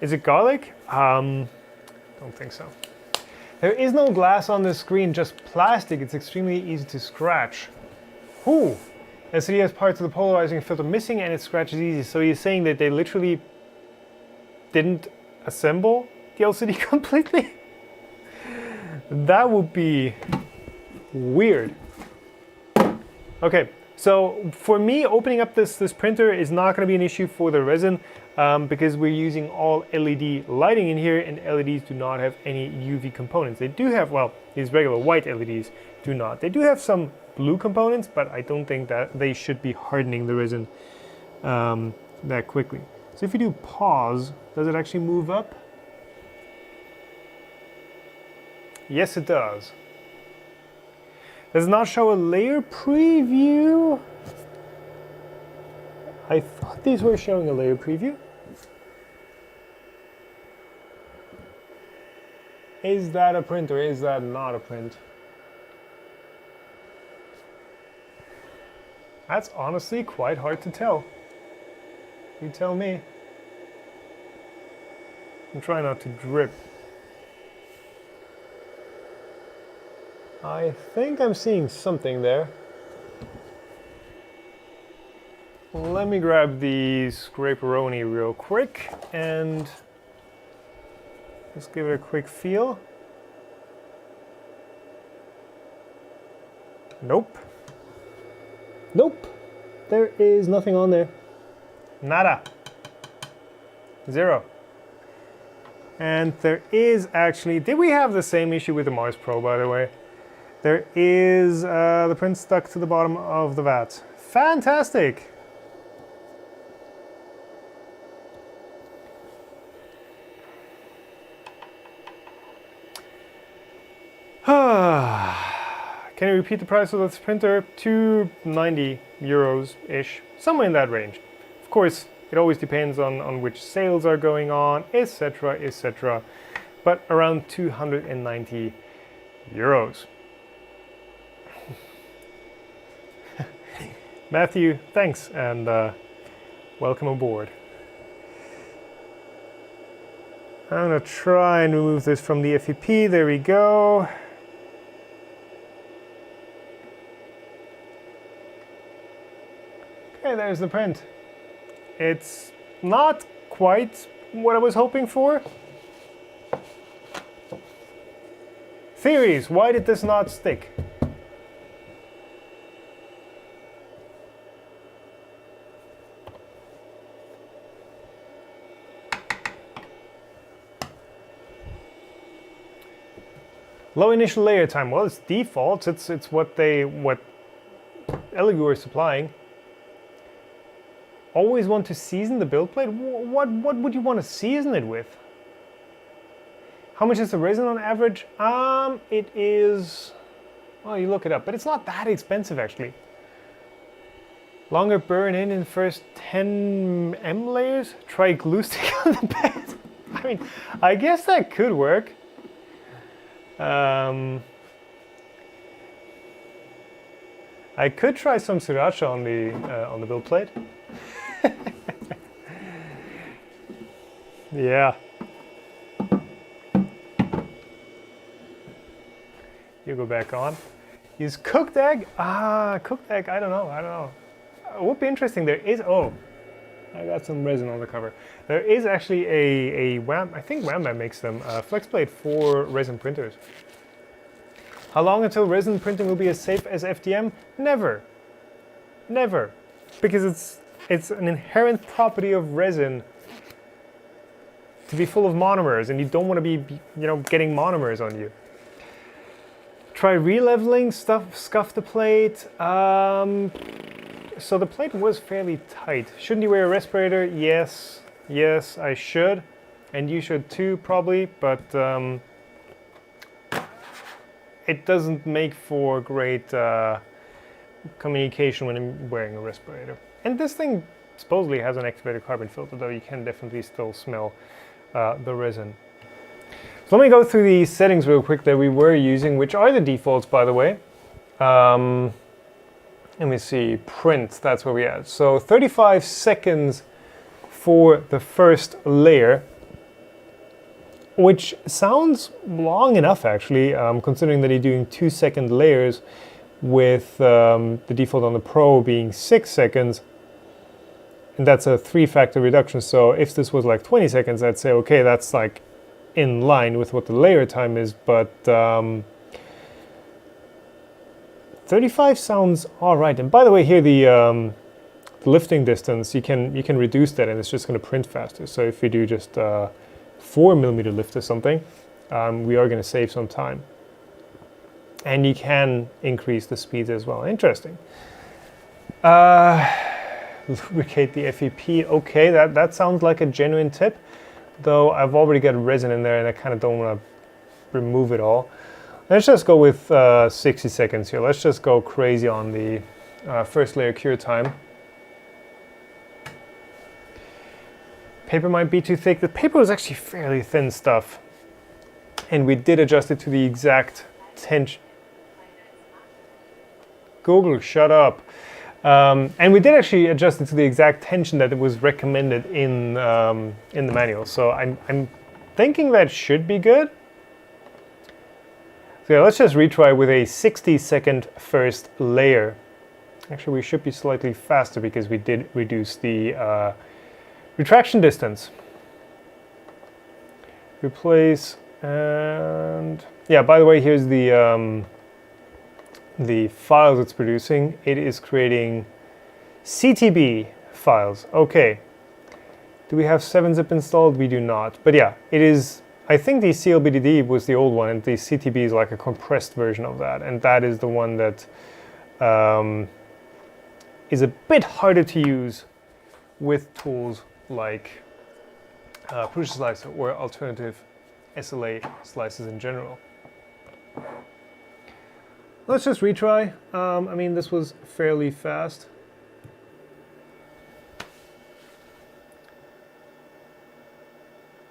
Is it garlic? Don't think so. There is no glass on the screen, just plastic. It's extremely easy to scratch. Ooh. LCD has parts of the polarizing filter missing and it scratches easy. So you're saying that they literally didn't assemble the LCD completely? That would be weird. Okay, so for me, opening up this printer is not going to be an issue for the resin because we're using all LED lighting in here, and LEDs do not have any UV components. They do have, well, these regular white LEDs do not. They do have some blue components, but I don't think that they should be hardening the resin that quickly. So if you do pause, does it actually move up? Yes, it does. Does not show a layer preview. I thought these were showing a layer preview. Is that a print or is that not a print? That's honestly quite hard to tell. You tell me. I'm trying not to drip. I think I'm seeing something there. Let me grab the scraperoni real quick and just give it a quick feel. Nope. Nope. There is nothing on there. Nada. Zero. And there is actually, did we have the same issue with the Mars Pro, by the way? There is the print stuck to the bottom of the vat. Fantastic! Can you repeat the price of this printer? 290 euros-ish, somewhere in that range. Of course, it always depends on which sales are going on, etc., etc. But around 290 euros. Matthew, thanks, and welcome aboard. I'm going to try and remove this from the FEP. There we go. Okay, there's the print. It's not quite what I was hoping for. Theories, why did this not stick? Low initial layer time. Well, it's default. It's what Elegoo are supplying. Always want to season the build plate? What would you want to season it with? How much is the resin on average? It is, well, you look it up, but it's not that expensive actually. Longer burn in the first 10 M layers? Try glue stick on the bed? I mean, I guess that could work. I could try some sriracha on the build plate. Yeah. You go back on. Use cooked egg. Cooked egg. I don't know. It would be interesting. There is. Oh, I got some resin on the cover. There is actually a Wham. I think Wham makes them flex plate for resin printers. How long until resin printing will be as safe as FDM? Never. Never, because it's an inherent property of resin to be full of monomers, and you don't want to be getting monomers on you. Try re-leveling, scuff the plate. So the plate was fairly tight. Shouldn't you wear a respirator? Yes, I should, and you should too probably, but it doesn't make for great communication when I'm wearing a respirator. And this thing supposedly has an activated carbon filter, though you can definitely still smell the resin. So let me go through the settings real quick that we were using, which are the defaults, by the way. Let me see, print, that's where we at. So 35 seconds for the first layer, which sounds long enough actually, considering that you're doing 2-second layers with the default on the Pro being 6 seconds. And that's a 3-factor reduction. So if this was like 20 seconds, I'd say, okay, that's like in line with what the layer time is, but 35 sounds all right. And by the way, here the lifting distance, you can reduce that, and it's just going to print faster. So if we do just 4mm lift or something, we are going to save some time. And you can increase the speeds as well. Interesting. Lubricate the FEP. Okay, that sounds like a genuine tip, though I've already got resin in there and I kind of don't want to remove it all. Let's just go with 60 seconds here. Let's just go crazy on the first layer cure time. Paper might be too thick. The paper was actually fairly thin stuff, and we did adjust it to the exact tension. Google, shut up. And we did actually adjust it to the exact tension that it was recommended in the manual. So I'm thinking that should be good. So yeah, let's just retry with a 60-second first layer. Actually, we should be slightly faster because we did reduce the retraction distance. Replace, and yeah, by the way, here's the files it's producing. It is creating CTB files. Okay. Do we have 7-zip installed? We do not. But yeah, it is, I think the CLBDD was the old one, and the CTB is like a compressed version of that. And that is the one that is a bit harder to use with tools like Prusa Slicer or alternative SLA slices in general. Let's just retry. I mean, this was fairly fast.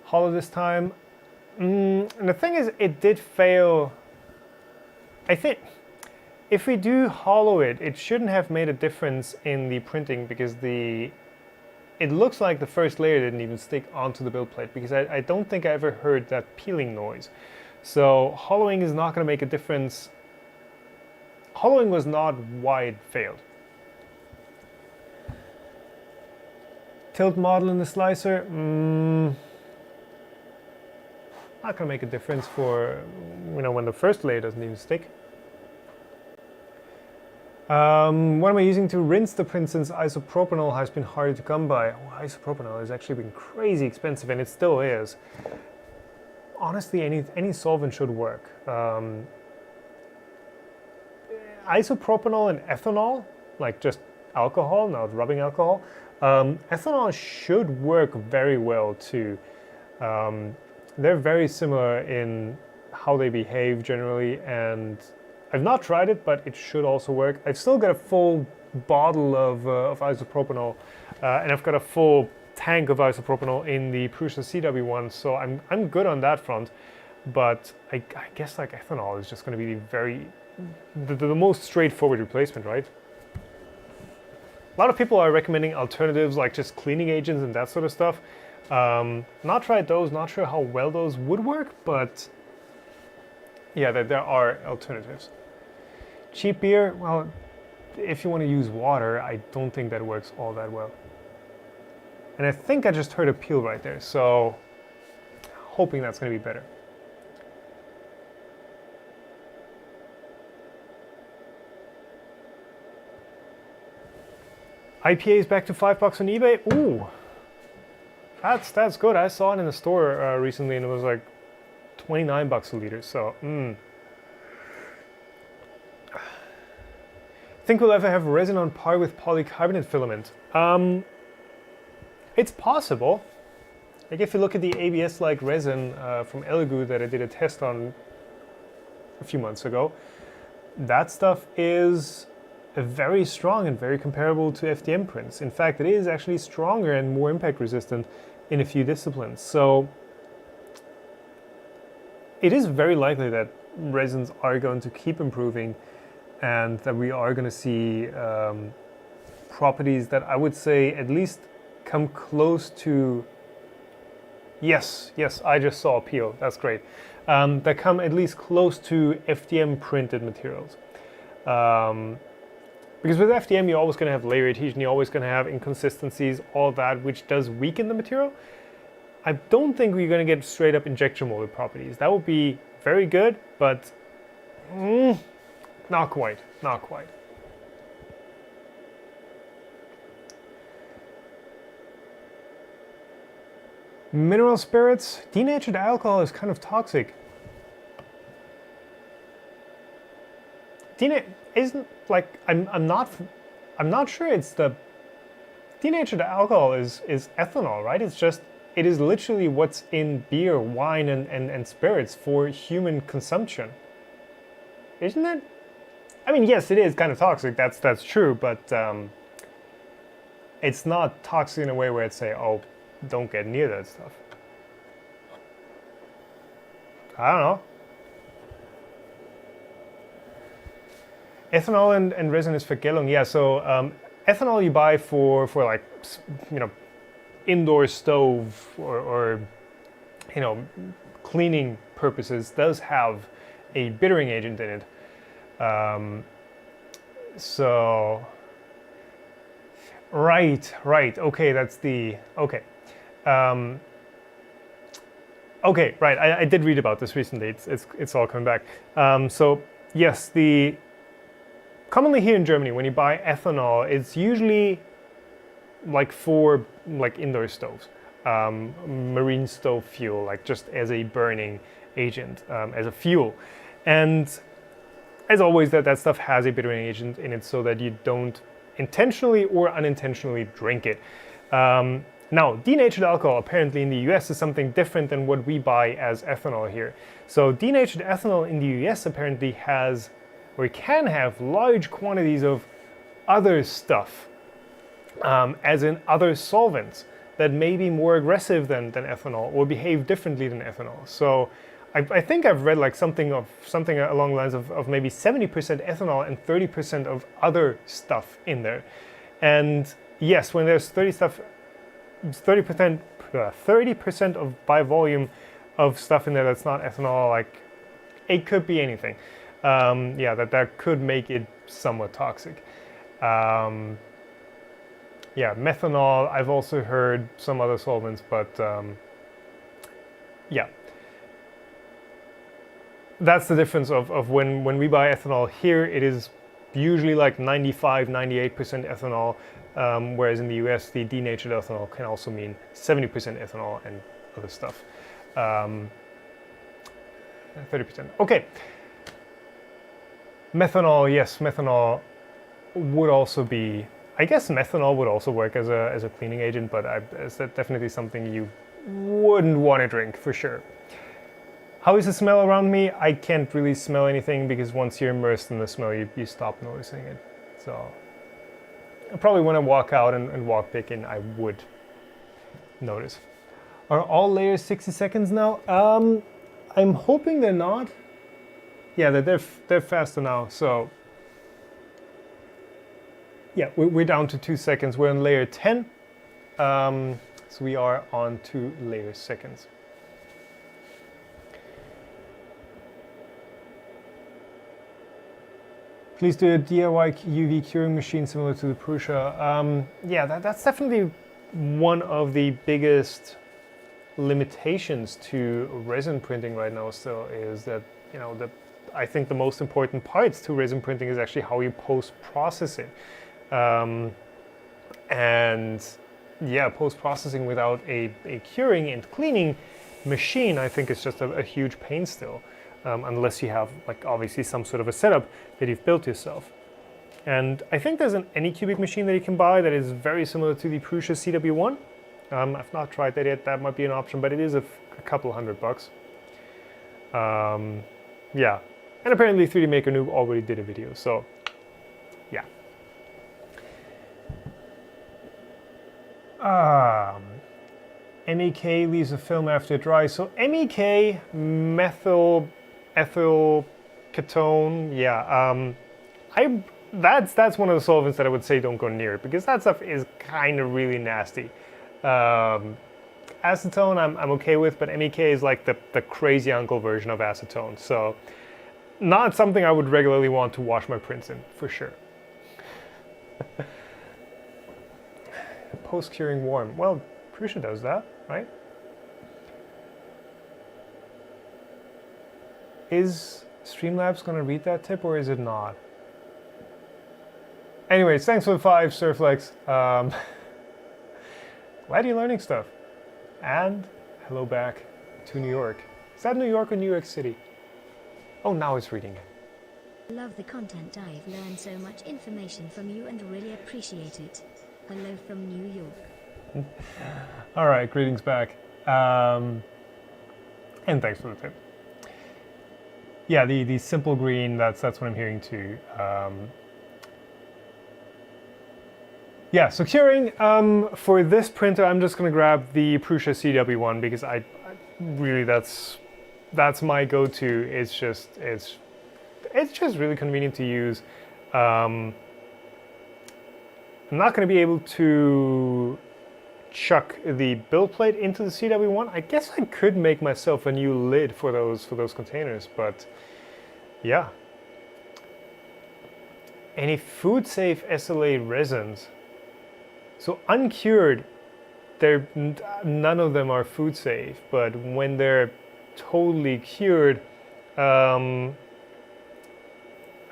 Hollow this time. And the thing is, it did fail. I think if we do hollow it, it shouldn't have made a difference in the printing, because it looks like the first layer didn't even stick onto the build plate, because I don't think I ever heard that peeling noise. So hollowing is not going to make a difference. Hollowing was not why it failed. Tilt model in the slicer. Not going to make a difference for, when the first layer doesn't even stick. What am I using to rinse the print, since isopropanol has been harder to come by? Oh, isopropanol has actually been crazy expensive, and it still is. honestly, any solvent should work. Isopropanol and ethanol, like just alcohol, not rubbing alcohol, ethanol should work very well too. They're very similar in how they behave generally, and I've not tried it, but it should also work. I've still got a full bottle of isopropanol, and I've got a full tank of isopropanol in the Prusa CW1, so I'm good on that front. But I guess like ethanol is just going to be the most straightforward replacement, right? A lot of people are recommending alternatives like just cleaning agents and that sort of stuff. Not tried those, not sure how well those would work, but yeah, there are alternatives. Cheap beer, well, if you want to use water, I don't think that works all that well. And I think I just heard a peel right there, so hoping that's going to be better. IPA is back to $5 on eBay. Ooh, that's good. I saw it in the store recently, and it was like $29 a liter. So, Think we'll ever have resin on par with polycarbonate filament? It's possible. Like if you look at the ABS-like resin from Elegoo that I did a test on a few months ago, that stuff is very strong and very comparable to FDM prints. In fact, it is actually stronger and more impact resistant in a few disciplines. So it is very likely that resins are going to keep improving and that we are going to see properties that I would say at least come close to, yes, I just saw a peel, that's great, that come at least close to FDM printed materials. Because with FDM, you're always going to have layer adhesion, you're always going to have inconsistencies, all that, which does weaken the material. I don't think we're going to get straight up injection molded properties. That would be very good, but not quite. Mineral spirits, denatured alcohol is kind of toxic. Isn't like I'm not sure it's the denatured alcohol is ethanol, right? It is literally what's in beer, wine, and spirits for human consumption, isn't it? I mean, yes, it is kind of toxic. That's true, but it's not toxic in a way where it's say, oh, don't get near that stuff. I don't know. Ethanol and resin is Vergällung. Yeah, so ethanol you buy for like, indoor stove or cleaning purposes does have a bittering agent in it. So right. Okay, that's the okay. Okay, right. I did read about this recently. It's all coming back. So yes, commonly here in Germany, when you buy ethanol, it's usually like for like indoor stoves, marine stove fuel, like just as a burning agent, as a fuel. And as always, that stuff has a bittering agent in it so that you don't intentionally or unintentionally drink it. Now, denatured alcohol apparently in the US is something different than what we buy as ethanol here. So denatured ethanol in the US apparently has, or can have, large quantities of other stuff, as in other solvents that may be more aggressive than ethanol or behave differently than ethanol. So I think I've read like something along the lines of maybe 70% ethanol and 30% of other stuff in there. And yes, when there's 30% of by volume of stuff in there that's not ethanol, like it could be anything. Yeah, that could make it somewhat toxic. Yeah, methanol, I've also heard some other solvents, but yeah. That's the difference of when we buy ethanol here, it is usually like 95-98% ethanol, whereas in the US, the denatured ethanol can also mean 70% ethanol and other stuff. 30%. Okay. Methanol, yes, methanol would also be, I guess methanol would also work as a cleaning agent, but it's definitely something you wouldn't want to drink for sure. How is the smell around me? I can't really smell anything because once you're immersed in the smell, you stop noticing it. So probably when I walk out and walk back in, I would notice. Are all layers 60 seconds now? I'm hoping they're not. Yeah, they're faster now. So yeah, we're down to 2 seconds. We're on layer 10. So we are on 2 layer seconds. Please do a DIY UV curing machine similar to the Prusa. Yeah, that's definitely one of the biggest limitations to resin printing right now still is that, you know, I think the most important parts to resin printing is actually how you post-process it. And yeah, post-processing without a curing and cleaning machine, I think is just a huge pain still. Unless you have, like, obviously some sort of a setup that you've built yourself. And I think there's an Anycubic machine that you can buy that is very similar to the Prusa CW1. I've not tried that yet. That might be an option, but it is a couple $100. Yeah, and apparently 3D Maker Noob already did a video, so yeah. MEK leaves a film after it dries. So MEK, methyl ethyl ketone, yeah. That's one of the solvents that I would say don't go near it because that stuff is kind of really nasty. Acetone I'm okay with, but MEK is like the crazy uncle version of acetone. So not something I would regularly want to wash my prints in, for sure. Post-curing warm. Well, Prusa does that, right? Is Streamlabs going to read that tip or is it not? Anyways, thanks for the 5, Surflex. Glad you're learning stuff. And hello back to New York. Is that New York or New York City? Oh, now it's reading it. Love the content. I've learned so much information from you and really appreciate it. Hello from New York. All right, greetings back. And thanks for the tip. Yeah, the simple green, that's what I'm hearing too. Yeah, so curing, for this printer, I'm just gonna grab the Prusa CW1 because I really, that's my go-to. It's just really convenient to use. I'm not gonna be able to chuck the build plate into the CW1. I guess I could make myself a new lid for those containers, but yeah. Any food safe SLA resins? So uncured, none of them are food safe, but when they're totally cured, I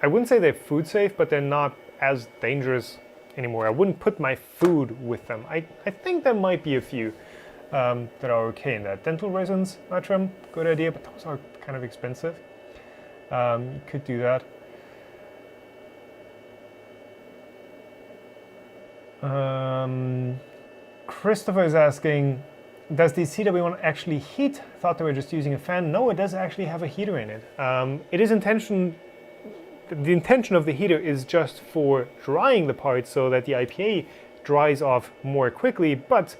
wouldn't say they're food safe, but they're not as dangerous anymore. I wouldn't put my food with them. I think there might be a few that are okay in that. Dental resins, Natrum, good idea, but those are kind of expensive. You could do that. Christopher is asking, does the CW1 actually heat? Thought they were just using a fan. No, it does actually have a heater in it. It is the intention of the heater is just for drying the parts so that the IPA dries off more quickly, but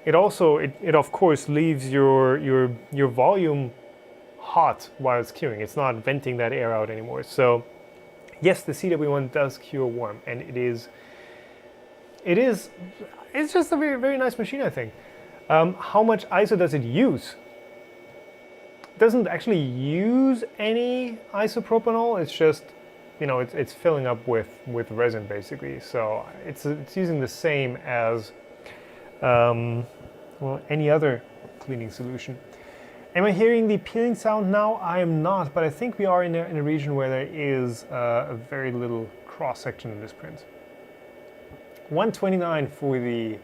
it also, it of course leaves your volume hot while it's curing. It's not venting that air out anymore. So yes, the CW1 does cure warm, and it's just a very, very nice machine, I think. How much ISO does it use? It doesn't actually use any isopropanol. It's just, you know, it's filling up with resin basically. So it's using the same as well, any other cleaning solution. Am I hearing the peeling sound now? I am not, but I think we are in a region where there is a very little cross section in this print. 129 for the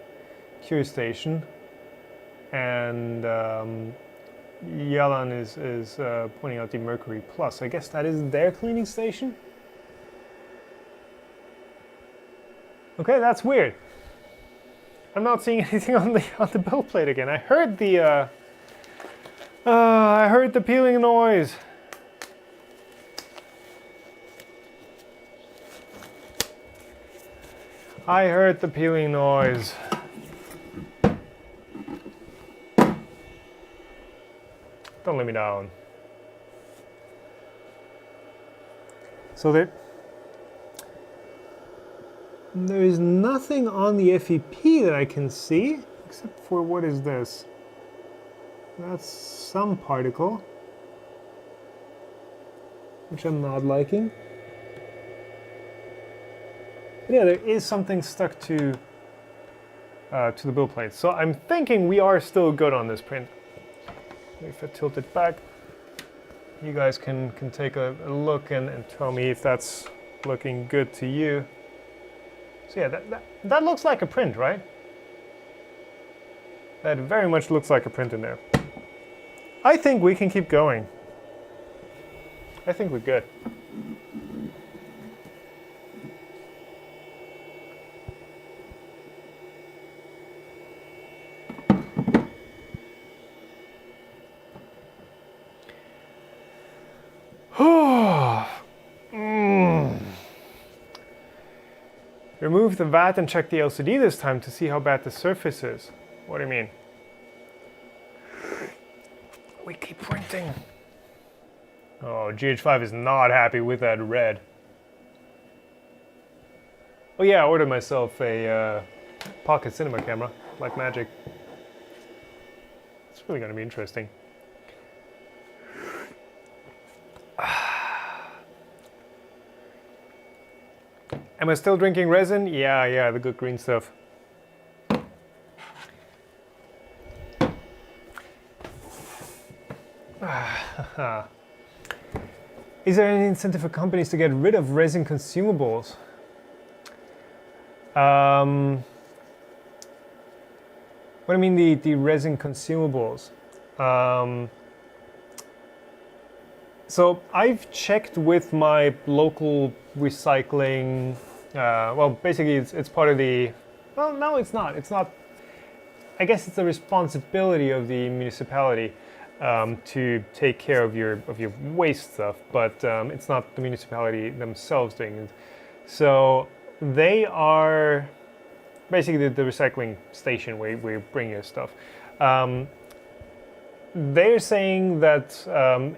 cure station, and Yalan is pointing out the Mercury Plus. I guess that is their cleaning station. Okay, that's weird. I'm not seeing anything on the build plate again. I heard the peeling noise. I heard the peeling noise. Don't let me down. So there is nothing on the FEP that I can see, except for what is this? That's some particle, which I'm not liking. But yeah, there is something stuck to the build plate. So I'm thinking we are still good on this print. If I tilt it back, you guys can take a look and tell me if that's looking good to you. So yeah, that looks like a print, right? That very much looks like a print in there. I think we can keep going. I think we're good. Remove the VAT and check the LCD this time to see how bad the surface is. What do you mean? We keep printing. Oh, GH5 is not happy with that red. Oh yeah, I ordered myself a pocket cinema camera, like magic. It's really gonna be interesting. Am I still drinking resin? Yeah, the good green stuff. Is there any incentive for companies to get rid of resin consumables? What do you mean the resin consumables? So I've checked with my local recycling. Well, basically, it's part of the. Well, no, it's not. It's not. I guess it's the responsibility of the municipality to take care of your waste stuff, but it's not the municipality themselves doing it. So they are basically the recycling station where you bring your stuff. They're saying that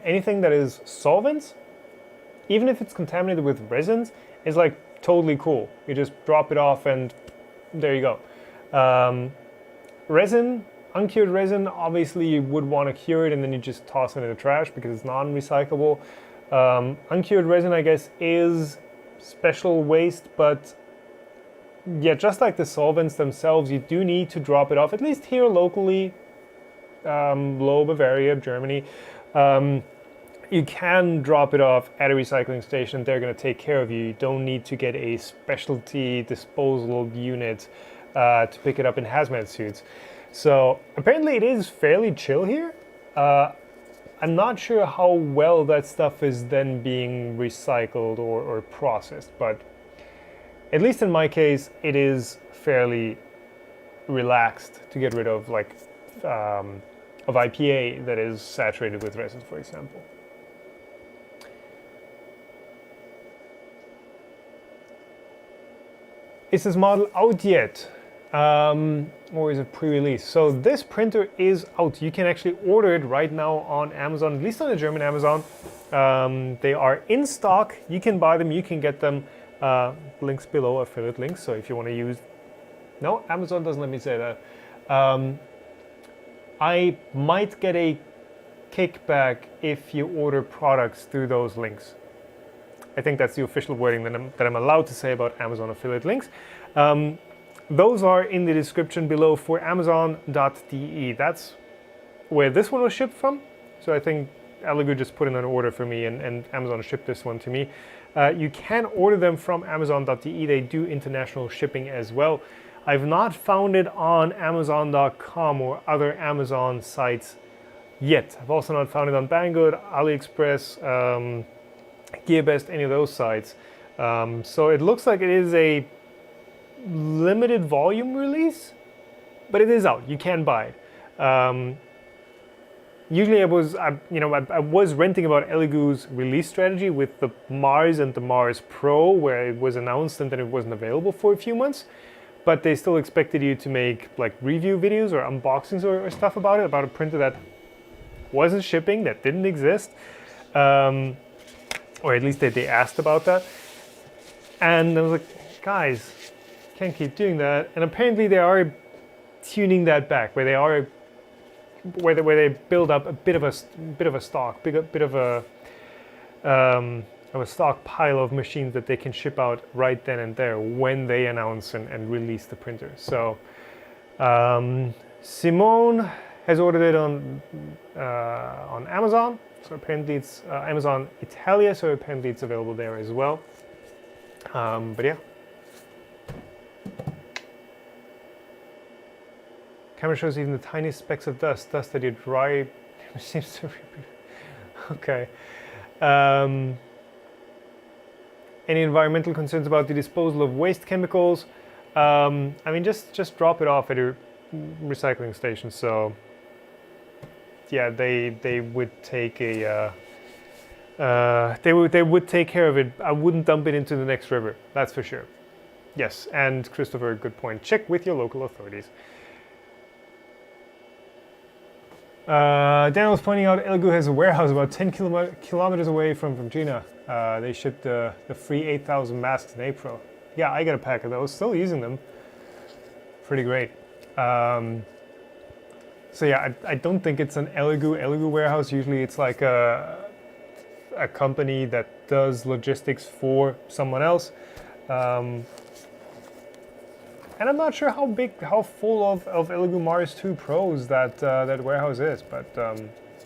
anything that is solvents, even if it's contaminated with resins, is like totally cool. You just drop it off and there you go. Resin, uncured resin, obviously you would want to cure it and then you just toss it in the trash because it's non-recyclable. Uncured resin, I guess, is special waste, but yeah, just like the solvents themselves, you do need to drop it off, at least here locally. Low Bavaria, Germany, you can drop it off at a recycling station. They're going to take care of you. You don't need to get a specialty disposal unit to pick it up in hazmat suits. So apparently it is fairly chill here. I'm not sure how well that stuff is then being recycled or processed, but at least in my case, it is fairly relaxed to get rid of like of IPA that is saturated with resins, for example. Is this model out yet? Or is it pre-release? So this printer is out. You can actually order it right now on Amazon, at least on the German Amazon. They are in stock. You can buy them. You can get them. Links below, affiliate links. So if you want to use... No, Amazon doesn't let me say that. I might get a kickback if you order products through those links. I think that's the official wording that I'm allowed to say about Amazon affiliate links. Those are in the description below for Amazon.de. That's where this one was shipped from. So I think Elegoo just put in an order for me and Amazon shipped this one to me. You can order them from Amazon.de. They do international shipping as well. I've not found it on Amazon.com or other Amazon sites yet. I've also not found it on Banggood, AliExpress, GearBest, any of those sites. So it looks like it is a limited volume release, but it is out. You can buy it. Usually I was renting about Elegoo's release strategy with the Mars and the Mars Pro, where it was announced and then it wasn't available for a few months. But they still expected you to make like review videos or unboxings or stuff about a printer that wasn't shipping, that didn't exist. Or at least they asked about that. And I was like, guys, can't keep doing that. And apparently they are tuning that back, where they build up a bit of a stock, bit of a stockpile of machines that they can ship out right then and there when they announce and release the printer. So Simone has ordered it on Amazon. So apparently it's Amazon Italia. So apparently it's available there as well. But yeah. Camera shows even the tiniest specks of dust that you dry seems to repeat. Okay. Any environmental concerns about the disposal of waste chemicals? I mean, just drop it off at your recycling station. So yeah, they would take they would take care of it. I wouldn't dump it into the next river. That's for sure. Yes, and Christopher, good point. Check with your local authorities. Daniel was pointing out Elegoo has a warehouse about 10 kilometers away from China. They shipped the free 8,000 masks in April. Yeah, I got a pack of those, still using them. Pretty great. So yeah, I don't think it's an Elegoo warehouse. Usually it's like a company that does logistics for someone else. And I'm not sure how full of Elegoo Mars 2 Pros that warehouse is, but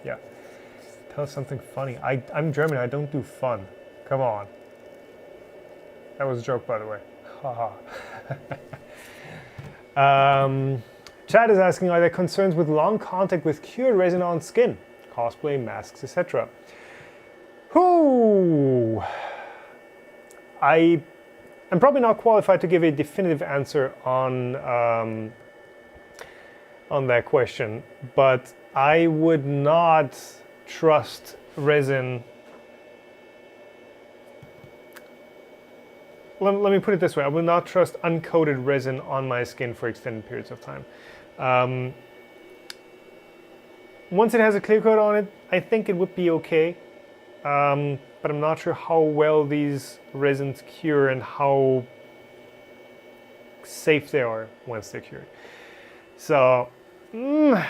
yeah. Tell us something funny. I'm German, I don't do fun. Come on. That was a joke, by the way. Haha. Chad is asking, are there concerns with long contact with cured resin on skin? Cosplay, masks, etc. Whoo! I'm probably not qualified to give a definitive answer on that question, but I would not trust resin. Let me put it this way: I would not trust uncoated resin on my skin for extended periods of time. Once it has a clear coat on it, I think it would be okay. But I'm not sure how well these resins cure and how safe they are once they're cured. So, yeah.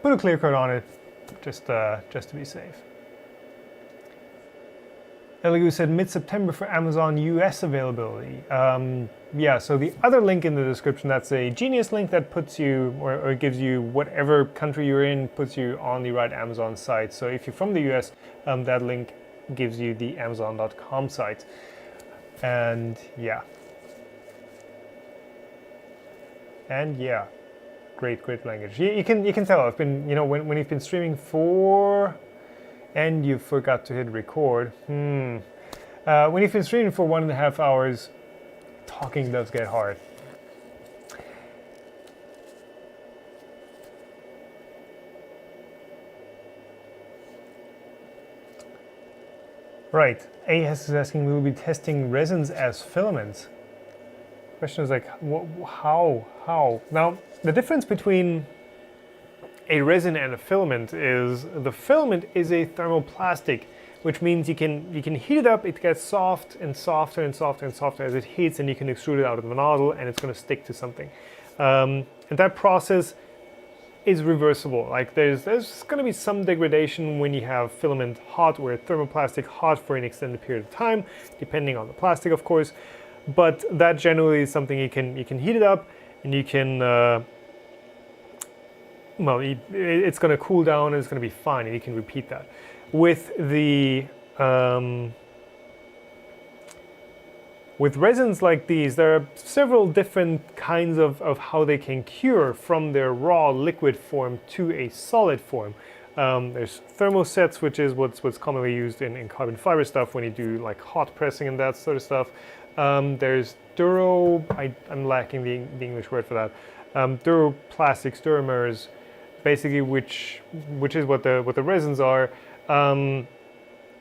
Put a clear coat on it, just to be safe. Elegoo said mid-September for Amazon US availability. Yeah, so the other link in the description, that's a Genius link that puts you, or gives you whatever country you're in, puts you on the right Amazon site. So if you're from the US, that link gives you the Amazon.com site. And yeah. Great language. You can tell I've been, when you've been streaming for, and you forgot to hit record. When you've been streaming for 1.5 hours, talking does get hard. Right. AS is asking, we will be testing resins as filaments. Question is like, how? Now, the difference between a resin and a filament is the filament is a thermoplastic, which means you can heat it up, it gets soft and softer and softer and softer as it heats, and you can extrude it out of the nozzle and it's going to stick to something. And that process is reversible. Like there's going to be some degradation when you have filament hot or thermoplastic hot for an extended period of time, depending on the plastic, of course. But that generally is something you can heat it up and you can it's going to cool down and it's going to be fine, and you can repeat that. With the With resins like these, there are several different kinds of how they can cure from their raw liquid form to a solid form. There's thermosets, which is what's commonly used in carbon fiber stuff when you do like hot pressing and that sort of stuff. There's duro, I'm lacking the English word for that. Duroplastics, duromers, basically which is what the resins are,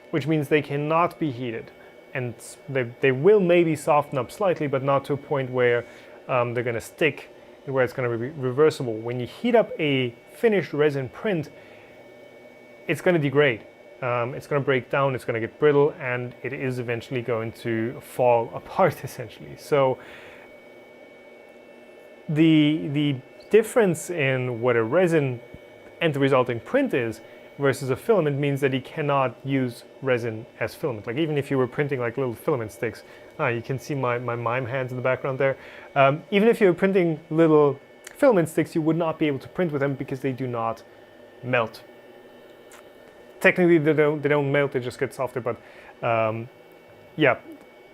which means they cannot be heated. And they will maybe soften up slightly, but not to a point where they're going to stick and where it's going to be reversible. When you heat up a finished resin print, it's going to degrade. It's going to break down, it's going to get brittle, and it is eventually going to fall apart, essentially. So the difference in what a resin and the resulting print is versus a filament means that you cannot use resin as filament. Like even if you were printing like little filament sticks, you can see my mime hands in the background there. Even if you were printing little filament sticks, you would not be able to print with them because they do not melt. Technically they don't melt, they just get softer, but yeah,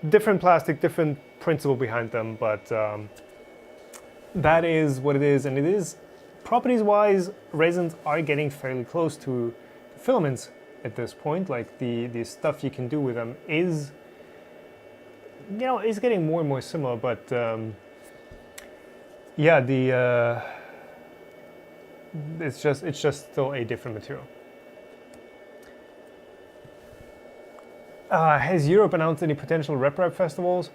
different plastic, different principle behind them, but that is what it is, and it is properties-wise, resins are getting fairly close to filaments at this point. Like the stuff you can do with them is, is getting more and more similar. But yeah, it's just still a different material. Has Europe announced any potential RepRap festivals?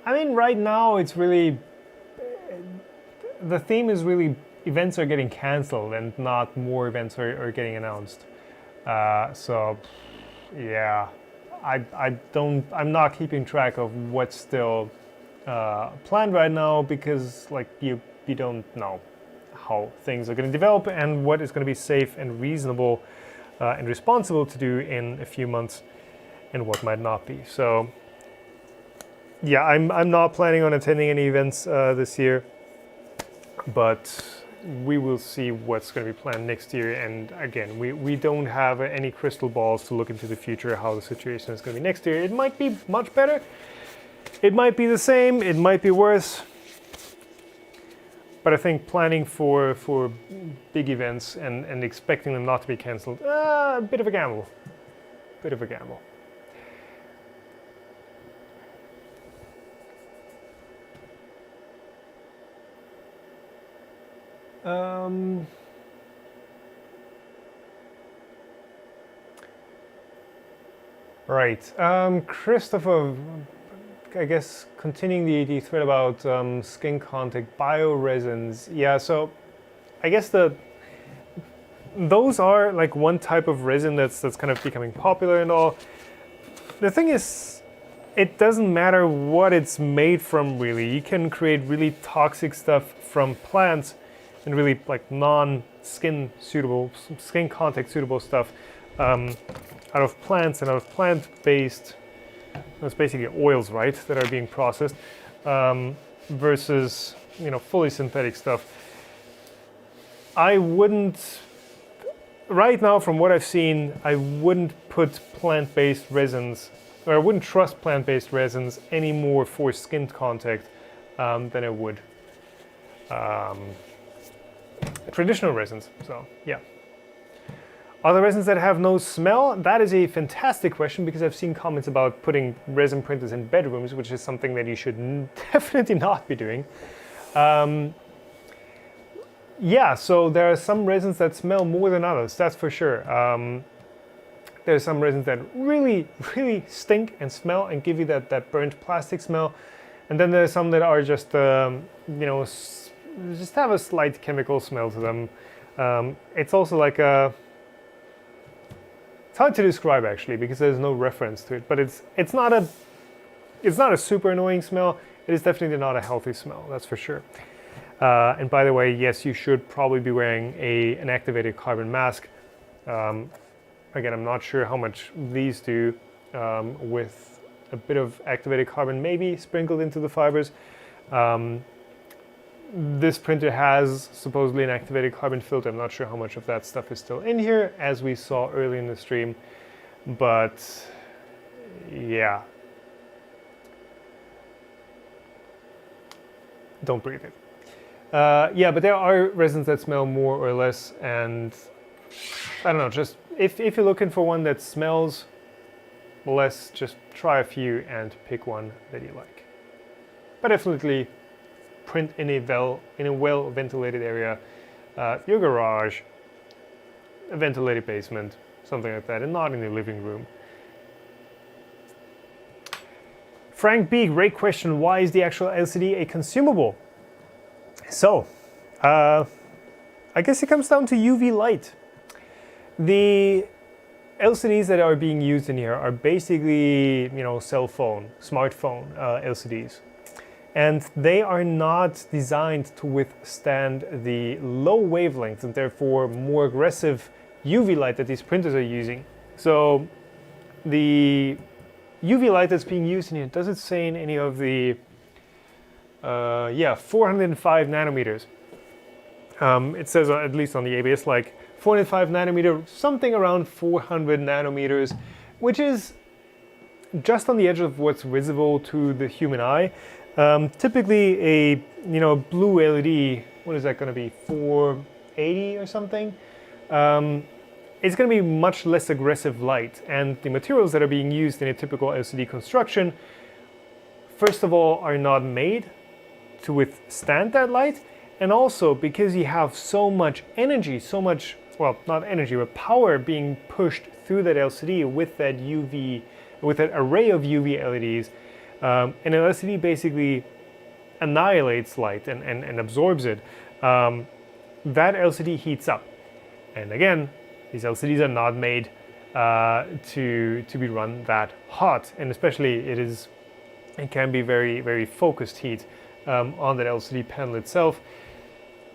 I mean, right now it's really, the theme is really events are getting cancelled and not more events are getting announced. So yeah, I'm not keeping track of what's still planned right now because like you don't know how things are going to develop and what is going to be safe and reasonable and responsible to do in a few months and what might not be. So yeah, I'm not planning on attending any events this year, but we will see what's going to be planned next year. And again, we don't have any crystal balls to look into the future, how the situation is going to be next year. It might be much better. It might be the same. It might be worse. But I think planning for big events and expecting them not to be cancelled, a bit of a gamble. Bit of a gamble. Right, Christopher, I guess continuing the thread about skin contact bioresins. Yeah, so I guess those are like one type of resin that's kind of becoming popular and all. The thing is, it doesn't matter what it's made from really. You can create really toxic stuff from plants and really like non-skin suitable, skin contact suitable stuff out of plants and out of plant-based, it's basically oils, right, that are being processed, versus fully synthetic stuff. I wouldn't, right now from what I've seen, I wouldn't put plant-based resins, or I wouldn't trust plant-based resins any more for skin contact than I would traditional resins. So yeah. Are there resins that have no smell? That is a fantastic question because I've seen comments about putting resin printers in bedrooms, which is something that you should definitely not be doing. Yeah, so there are some resins that smell more than others, that's for sure. There are some resins that really, really stink and smell and give you that burnt plastic smell. And then there are some that are just, just have a slight chemical smell to them. It's also like it's hard to describe actually because there's no reference to it, but it's not a super annoying smell. It is definitely not a healthy smell, that's for sure. And by the way, yes, you should probably be wearing an activated carbon mask. Again, I'm not sure how much these do with a bit of activated carbon maybe sprinkled into the fibers. This printer has supposedly an activated carbon filter. I'm not sure how much of that stuff is still in here, as we saw early in the stream. But yeah, don't breathe it. Yeah, but there are resins that smell more or less, and I don't know, just if you're looking for one that smells less, just try a few and pick one that you like. But definitely print in a well ventilated area, your garage, a ventilated basement, something like that, and not in the living room. Frank B, great question. Why is the actual LCD a consumable? So, I guess it comes down to UV light. The LCDs that are being used in here are basically, cell phone, smartphone LCDs. And they are not designed to withstand the low wavelengths and therefore more aggressive UV light that these printers are using. So the UV light that's being used in here, does it say in any of the, 405 nanometers. It says, at least on the ABS, like 405 nanometer, something around 400 nanometers, which is just on the edge of what's visible to the human eye. Typically a blue LED, what is that going to be, 480 or something? It's going to be much less aggressive light, and the materials that are being used in a typical LCD construction, first of all, are not made to withstand that light, and also because you have so much energy, well, not energy, but power being pushed through that LCD with that array of UV LEDs. And an LCD basically annihilates light and absorbs it. That LCD heats up. And again, these LCDs are not made to be run that hot. And especially it can be very, very focused heat on that LCD panel itself.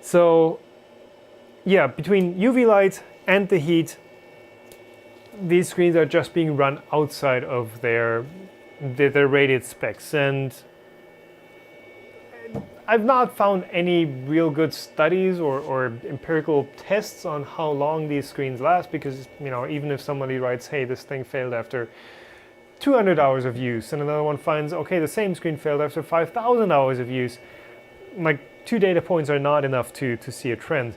So yeah, between UV light and the heat, these screens are just being run outside of their rated specs, and I've not found any real good studies or empirical tests on how long these screens last, because even if somebody writes, hey, this thing failed after 200 hours of use, and another one finds, okay, the same screen failed after 5,000 hours of use, like 2 data points are not enough to see a trend.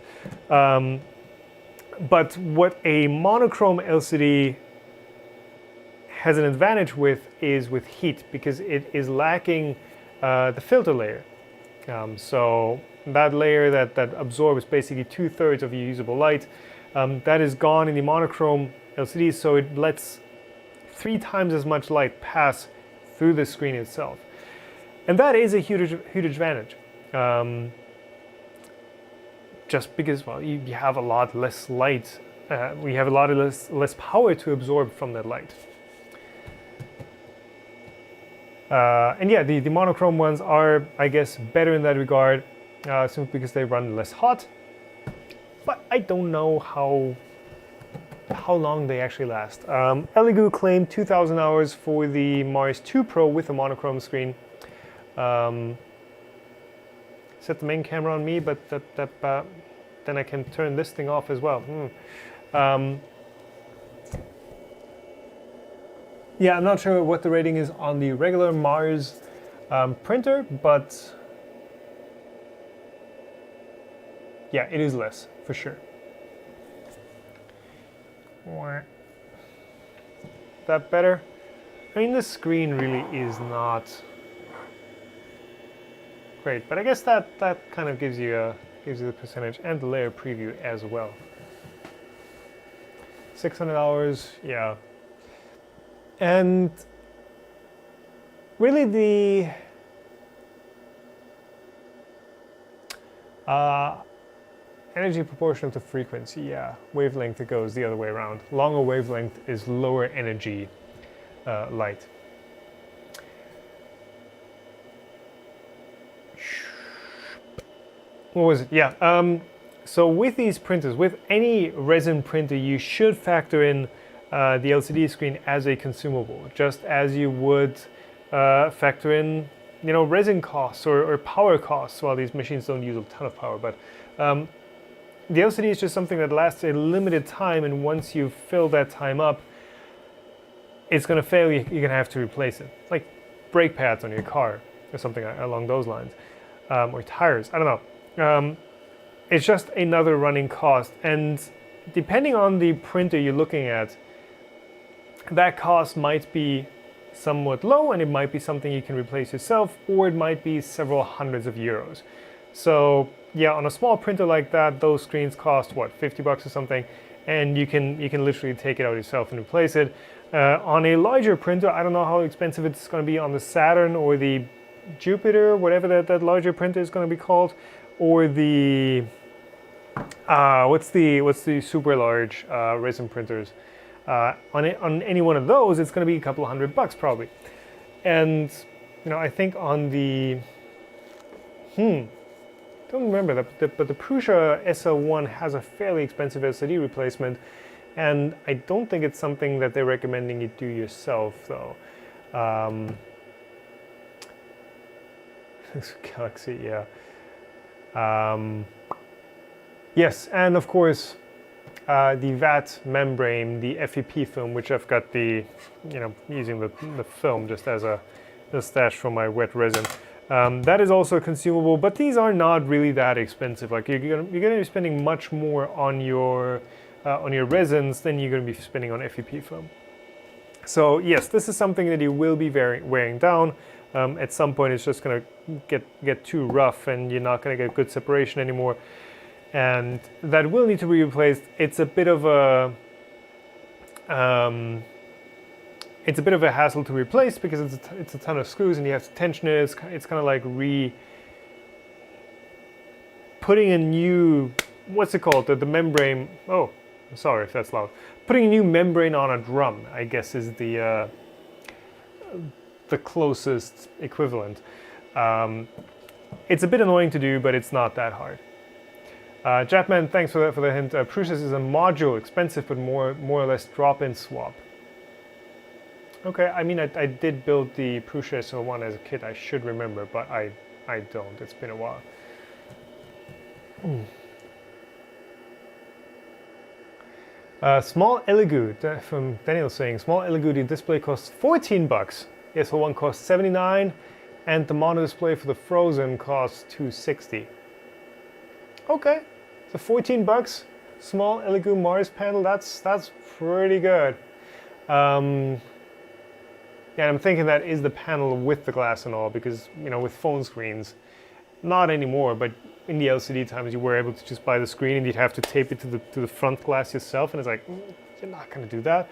But what a monochrome LCD has an advantage with is with heat, because it is lacking the filter layer. So that layer that absorbs basically 2/3 of your usable light, that is gone in the monochrome LCD, so it lets 3 times as much light pass through the screen itself. And that is a huge advantage. Just because, well, you have a lot less light, we have a lot less power to absorb from that light. And yeah, the monochrome ones are, I guess, better in that regard, simply because they run less hot. But I don't know how long they actually last. Elegoo claimed 2,000 hours for the Mars 2 Pro with a monochrome screen. Set the main camera on me, but then I can turn this thing off as well. Yeah, I'm not sure what the rating is on the regular Mars printer, but yeah, it is less, for sure. That better? I mean, the screen really is not great, but I guess that kind of gives you the percentage and the layer preview as well. 600 hours, yeah. And really the energy proportional to frequency, yeah. Wavelength, it goes the other way around. Longer wavelength is lower energy light. What was it? Yeah. So with these printers, with any resin printer, you should factor in the LCD screen as a consumable, just as you would factor in, resin costs or power costs. Well, these machines don't use a ton of power, but the LCD is just something that lasts a limited time, and once you fill that time up, it's going to fail. You're going to have to replace it, like brake pads on your car or something along those lines. or tires. I don't know. It's just another running cost, and depending on the printer you're looking at, that cost might be somewhat low, and it might be something you can replace yourself, or it might be several hundreds of euros. So yeah, on a small printer like that, those screens cost what, 50 bucks or something, and you can literally take it out yourself and replace it. On a larger printer, I don't know how expensive it's going to be on the Saturn or the Jupiter, whatever that larger printer is going to be called, or the what's the super large resin printers. On any one of those, it's going to be a couple of $100 probably. And I think on the don't remember that, but the Prusa SL1 has a fairly expensive LCD replacement, and I don't think it's something that they're recommending you do yourself though. Galaxy, yeah. Yes, and of course the VAT membrane, the FEP film, which I've got using the film just as a stash for my wet resin. That is also consumable, but these are not really that expensive. Like you're gonna be spending much more on your resins than you're gonna be spending on FEP film. So yes, this is something that you will be wearing down. At some point, it's just gonna get too rough, and you're not gonna get good separation anymore. And that will need to be replaced. It's a bit of a hassle to replace because it's a ton of screws, and you have to tension it. It's kind of like putting a new, what's it called? The membrane. Oh, sorry if that's loud. Putting a new membrane on a drum, I guess, is the closest equivalent. It's a bit annoying to do, but it's not that hard. Japman, thanks for the hint. Prusa is a module, expensive, but more or less drop-in swap. Okay, I mean, I did build the Prusa SL1 as a kit. I should remember, but I don't. It's been a while. Small Elegoo, from Daniel saying, small Elegoo, the display costs 14 bucks. The SL1 costs 79, and the mono display for the Frozen costs 260. Okay, so 14 bucks, small Elegoo Mars panel, that's pretty good. Yeah, I'm thinking that is the panel with the glass and all, because with phone screens, not anymore, but in the LCD times you were able to just buy the screen and you'd have to tape it to the front glass yourself, and it's like, you're not going to do that.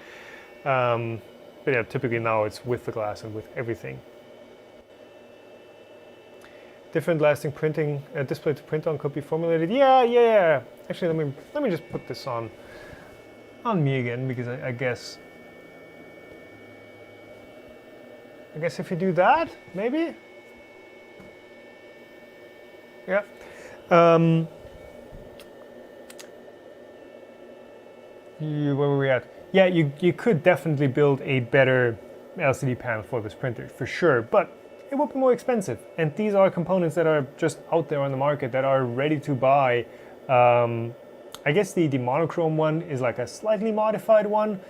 But yeah, typically now it's with the glass and with everything. Different lasting printing display to print on could be formulated. Yeah. Actually, let me just put this on me again, because I guess if you do that, maybe. Yeah. Where were we at? Yeah, you could definitely build a better LCD panel for this printer for sure, but it will be more expensive. And these are components that are just out there on the market that are ready to buy. I guess the monochrome one is like a slightly modified one,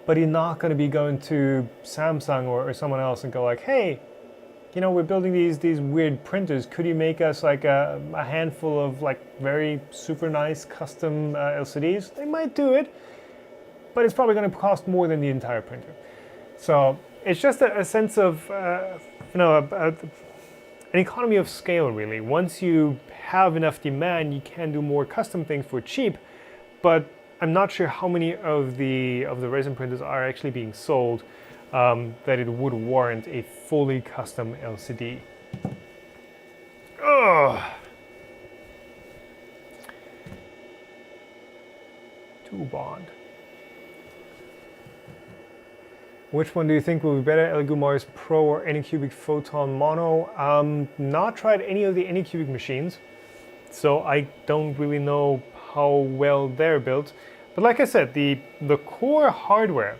but you're not going to be going to Samsung or someone else and go like, hey, we're building these weird printers. Could you make us like a handful of like very super nice custom LCDs? They might do it, but it's probably going to cost more than the entire printer. So it's just a sense of, an economy of scale, really. Once you have enough demand, you can do more custom things for cheap, but I'm not sure how many of the resin printers are actually being sold that it would warrant a fully custom LCD. Ugh. Two bond. Which one do you think will be better, Elegoo Mars Pro or Anycubic Photon Mono? Not tried any of the Anycubic machines, so I don't really know how well they're built. But like I said, the core hardware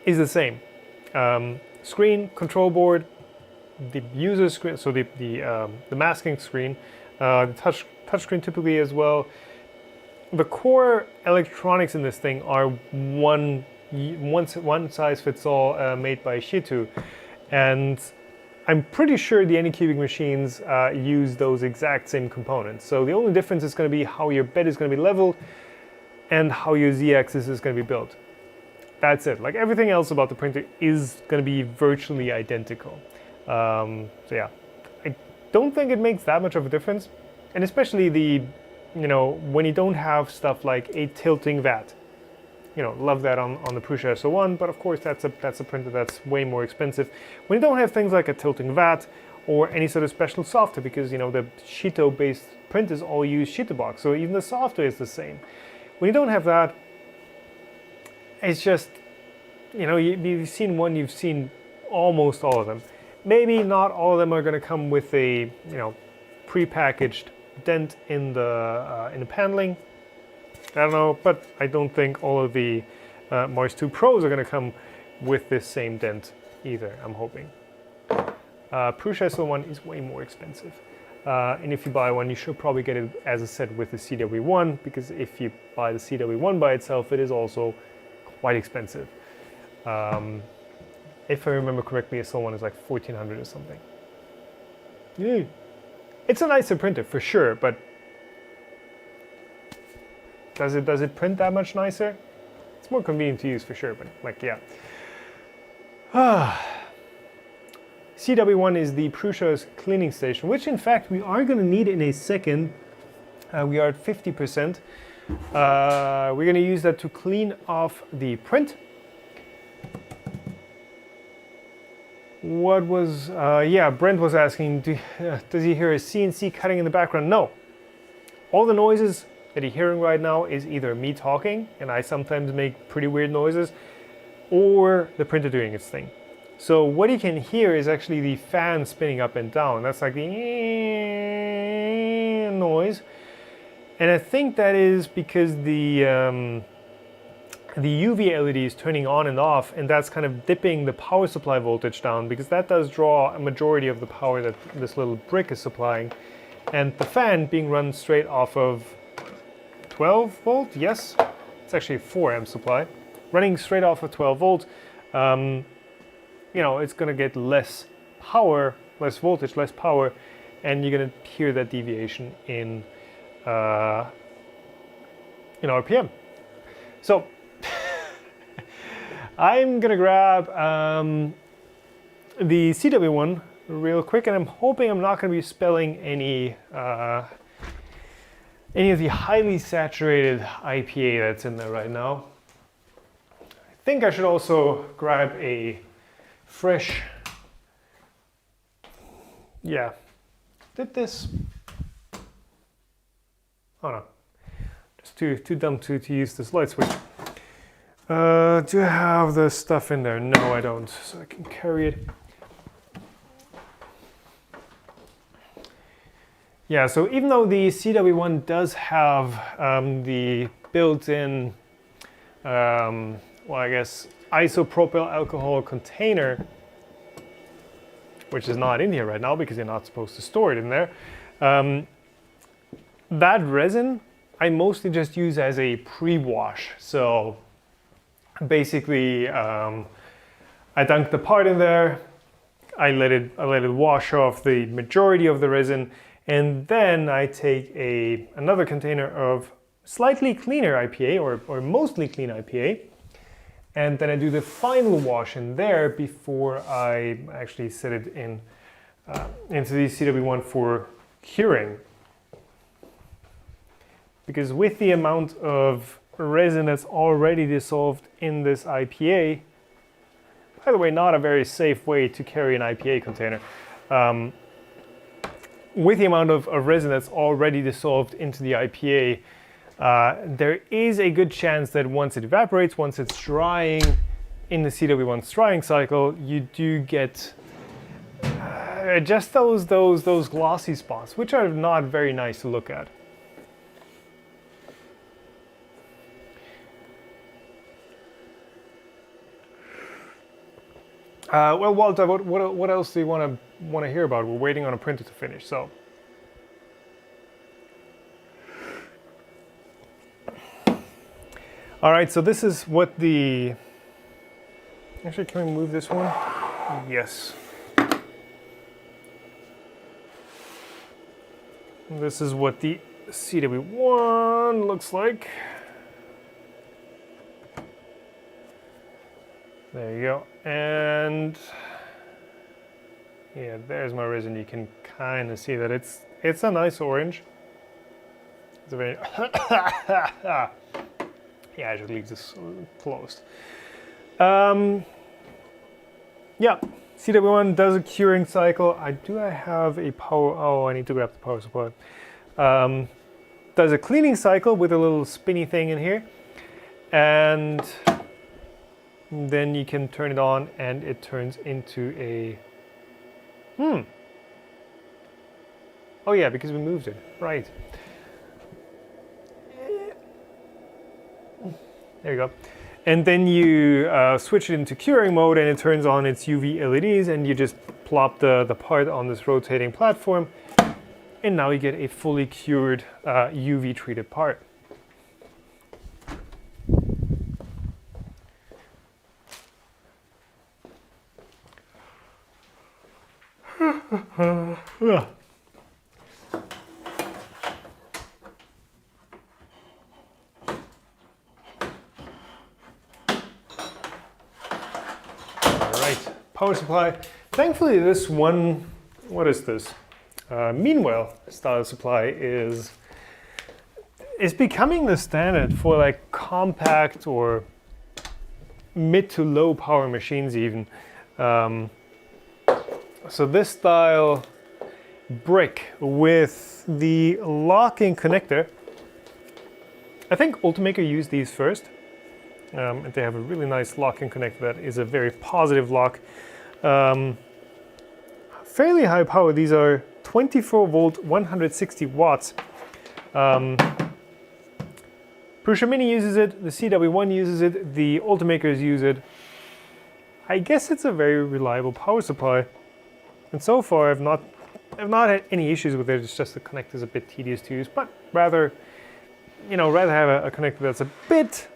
is the same. Screen, control board, the user screen, so the masking screen, the touch screen typically as well. The core electronics in this thing are one size fits all made by Shitu, and I'm pretty sure the Anycubic machines use those exact same components. So the only difference is going to be how your bed is going to be leveled and how your z-axis is going to be built. That's it. Like everything else about the printer is going to be virtually identical. So yeah, I don't think it makes that much of a difference. And especially the, when you don't have stuff like a tilting vat. Love that on the Prusa SO1, but of course that's a printer that's way more expensive. When you don't have things like a tilting vat or any sort of special software, because the Shito-based printers all use Shitobox, so even the software is the same. When you don't have that, it's just, you've seen one, you've seen almost all of them. Maybe not all of them are going to come with a, pre-packaged dent in the paneling. I don't know, but I don't think all of the Mars 2 Pros are going to come with this same dent either, I'm hoping. Prusa SO1 is way more expensive. And if you buy one, you should probably get it as a set with the CW1, because if you buy the CW1 by itself, it is also quite expensive. If I remember correctly, SO1 is like 1400 or something. Yeah. It's a nicer printer for sure, but does it print that much nicer? It's more convenient to use for sure, but like, yeah. CW1 is the Prusa's cleaning station, which in fact we are going to need in a second. We are at 50%. We're going to use that to clean off the print. What was, yeah, Brent was asking, does he hear a CNC cutting in the background? No. All the noises that you're hearing right now is either me talking, and I sometimes make pretty weird noises, or the printer doing its thing. So what you can hear is actually the fan spinning up and down. That's like the noise. And I think that is because the UV LED is turning on and off, and that's kind of dipping the power supply voltage down, because that does draw a majority of the power that this little brick is supplying. And the fan being run straight off of 12 volt, yes, it's actually a 4 amp supply. Running straight off of 12 volt, it's going to get less power, less voltage, less power, and you're going to hear that deviation in RPM. So I'm going to grab the CW1 real quick, and I'm hoping I'm not going to be spelling any of the highly saturated IPA that's in there right now. I think I should also grab a fresh, yeah, did this, oh no, just too dumb to use this light switch. Do I have the stuff in there? No, I don't, so I can carry it. Yeah, so even though the CW1 does have the built-in, well, I guess, isopropyl alcohol container, which is not in here right now because you're not supposed to store it in there, that resin I mostly just use as a pre-wash. So basically, I dunk the part in there, I let it wash off the majority of the resin, and then I take another container of slightly cleaner IPA or mostly clean IPA, and then I do the final wash in there before I actually set it in into the CW1 for curing. Because with the amount of resin that's already dissolved in this IPA, by the way, not a very safe way to carry an IPA container. With the amount of resin that's already dissolved into the IPA, there is a good chance that once it evaporates, once it's drying in the CW1's drying cycle, you do get just those glossy spots, which are not very nice to look at. Well, Walter, what else do you want to hear about? We're waiting on a printer to finish, so. All right, so this is what the. Actually, can we move this one? Yes. This is what the CW1 looks like. There you go. And yeah, there's my resin. You can kind of see that it's a nice orange. It's a very yeah, I should leave this closed. Yeah, CW1 does a curing cycle. I have a power. Oh, I need to grab the power supply. Does a cleaning cycle with a little spinny thing in here, and then you can turn it on, and it turns into a. Oh yeah, because we moved it. Right. There you go. And then you switch it into curing mode, and it turns on its UV LEDs, and you just plop the part on this rotating platform, and now you get a fully cured UV treated part. Power supply. Thankfully, this one, what is this? Meanwhile style supply is becoming the standard for like compact or mid to low power machines even. So this style brick with the locking connector, I think Ultimaker used these first. And they have a really nice locking connector that is a very positive lock. Fairly high power. These are 24 volt, 160 watts. Prusa Mini uses it, the CW1 uses it, the Ultimakers use it. I guess it's a very reliable power supply. And so far I've not had any issues with it. It's just the connector is a bit tedious to use, but rather have a connector that's a bit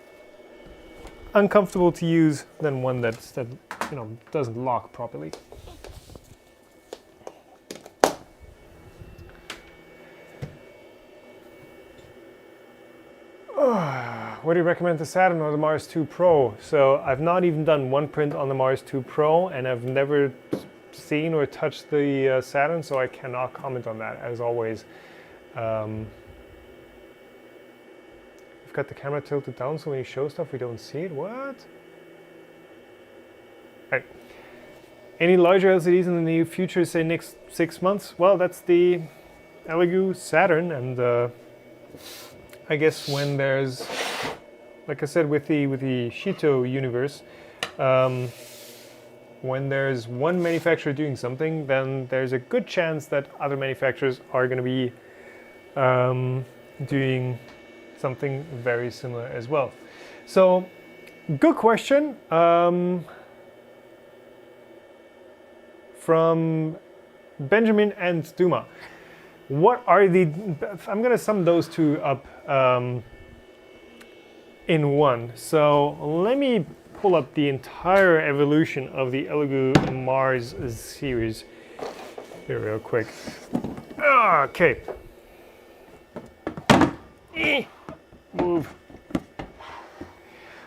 uncomfortable to use than one that doesn't lock properly. What do you recommend, the Saturn or the Mars 2 Pro? So I've not even done one print on the Mars 2 Pro, and I've never seen or touched the Saturn, so I cannot comment on that, as always. We've got the camera tilted down so when you show stuff we don't see it. What? Right. Any larger LCDs in the near future, say next 6 months? Well, that's the Elegoo Saturn, and I guess when there's, like I said, with the Shito universe, when there's one manufacturer doing something, then there's a good chance that other manufacturers are going to be doing something very similar as well. So, good question from Benjamin and Duma. What are the? I'm going to sum those two up in one. So let me pull up the entire evolution of the Elegoo Mars series here real quick. Okay. Move.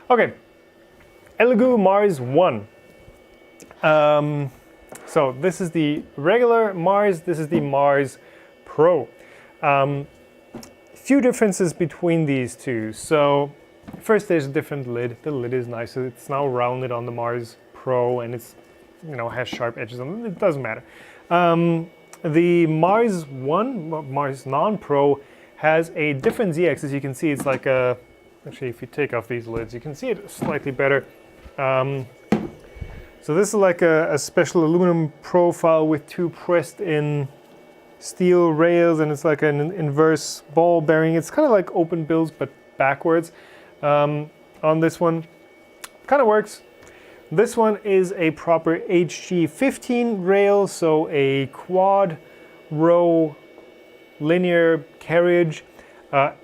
Okay. Elegoo Mars 1. So this is the regular Mars, this is the Mars Pro. Few differences between these two. So first, there's a different lid. The lid is nicer. It's now rounded on the Mars Pro, and it's has sharp edges on it. It doesn't matter. The Mars 1, Mars Non-Pro, has a different Z-axis. You can see it's like a. Actually, if you take off these lids, you can see it slightly better. So this is like a special aluminum profile with two pressed-in steel rails, and it's like an inverse ball bearing. It's kind of like open bills, but backwards. On this one, kind of works. This one is a proper HG15 rail, so a quad row linear carriage,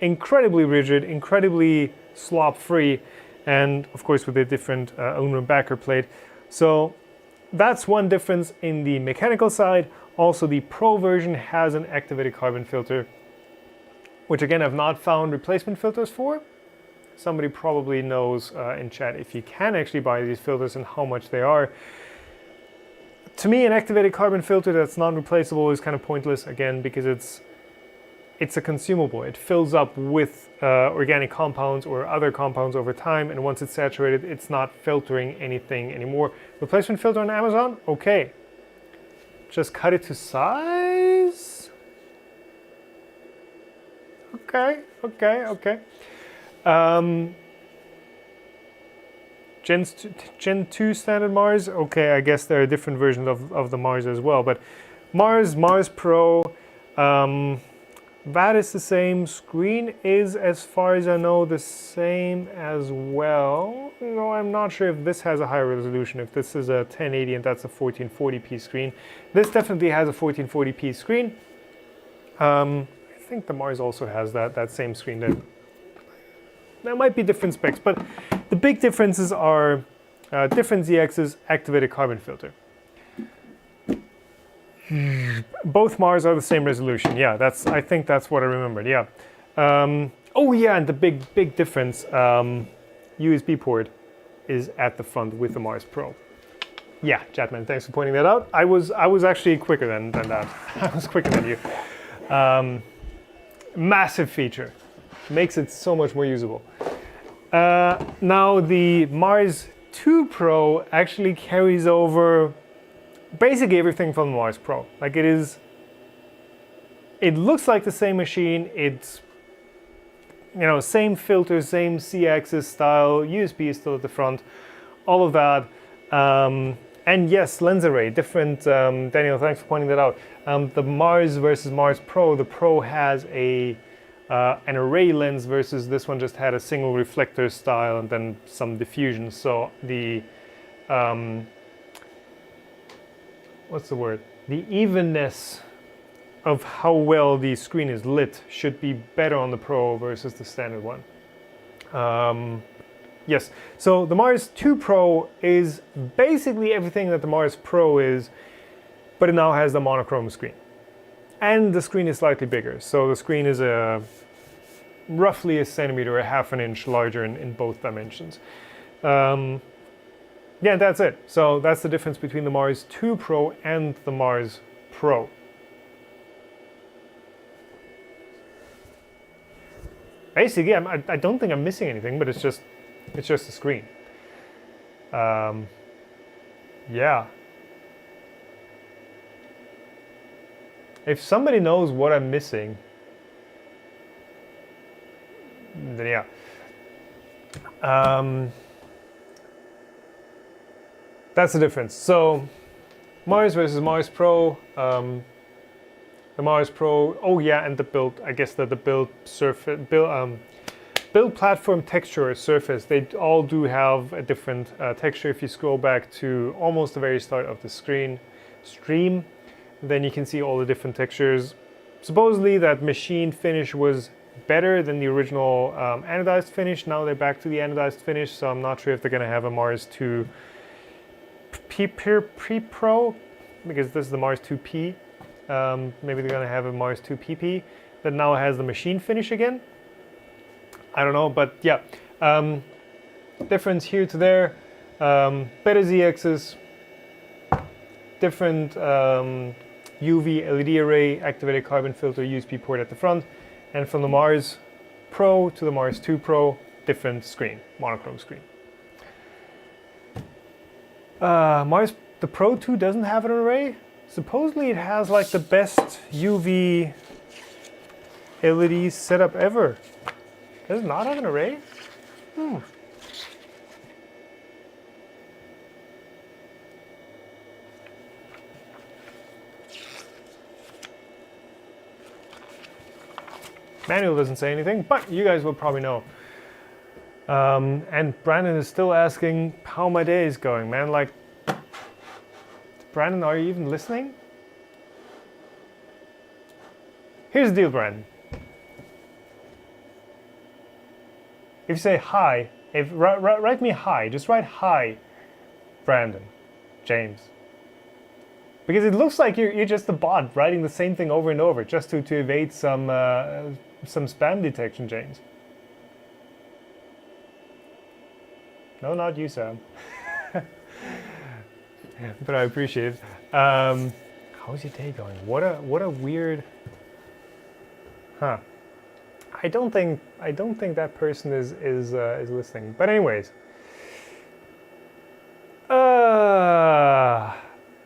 incredibly rigid, incredibly slop free, and of course with a different aluminum backer plate. So that's one difference in the mechanical side. Also, the Pro version has an activated carbon filter, which again I've not found replacement filters for. Somebody probably knows in chat if you can actually buy these filters and how much they are. To me, an activated carbon filter that's non-replaceable is kind of pointless, again, because it's a consumable. It fills up with organic compounds or other compounds over time, and once it's saturated, it's not filtering anything anymore. Replacement filter on Amazon? Okay. Just cut it to size? Okay. Gen 2 standard Mars? Okay, I guess there are different versions of the Mars as well, but Mars Pro, that is the same. Screen is, as far as I know, the same as well. No, I'm not sure if this has a higher resolution, if this is a 1080 and that's a 1440p screen. This definitely has a 1440p screen. I think the Mars also has that same screen. There might be different specs, but the big differences are different ZX's activated carbon filter. Both Mars are the same resolution. Yeah, I think that's what I remembered. Yeah. Oh yeah, and the big difference, USB port is at the front with the Mars Pro. Yeah, Chatman, thanks for pointing that out. I was actually quicker than that. I was quicker than you. Massive feature, makes it so much more usable. Now the Mars 2 Pro actually carries over basically everything from the Mars Pro. Like it looks like the same machine. It's, same filter, same C-axis style, USB is still at the front, all of that. And yes, lens array, different. Daniel, thanks for pointing that out. The Mars versus Mars Pro, the Pro has an array lens versus this one just had a single reflector style and then some diffusion. So the what's the word? The evenness of how well the screen is lit should be better on the Pro versus the standard one. Yes, so the Mars 2 Pro is basically everything that the Mars Pro is, but it now has the monochrome screen. And the screen is slightly bigger. So the screen is roughly a centimeter, a half an inch larger in both dimensions. Yeah, that's it. So that's the difference between the Mars 2 Pro and the Mars Pro. Basically, I don't think I'm missing anything, but it's just a screen. Yeah. If somebody knows what I'm missing, then yeah. That's the difference. So Mars versus Mars Pro. The Mars Pro. Oh yeah, and the build. I guess that the build surface, build platform texture surface. They all do have a different texture. If you scroll back to almost the very start of the stream, then you can see all the different textures. Supposedly that machine finish was better than the original anodized finish. Now they're back to the anodized finish, so I'm not sure if they're gonna have a Mars 2 Pro, because this is the Mars 2P. Maybe they're gonna have a Mars 2 PP that now has the machine finish again. I don't know, but yeah. Difference here to there. Better ZXs, different UV LED array, activated carbon filter, USB port at the front, and from the Mars Pro to the Mars 2 Pro, different screen, monochrome screen. The Pro 2 doesn't have an array. Supposedly it has like the best UV LED setup ever. Does it not have an array? Manual doesn't say anything, but you guys will probably know. And Brandon is still asking how my day is going, man. Like, Brandon, are you even listening? Here's the deal, Brandon. If you say hi, write me hi, just write hi, Brandon, James, Because it looks like you're just a bot writing the same thing over and over just to evade some spam detection chains. No, not you, Sam. But I appreciate it. How's your day going? What a weird. Huh. I don't think that person is listening. But anyways.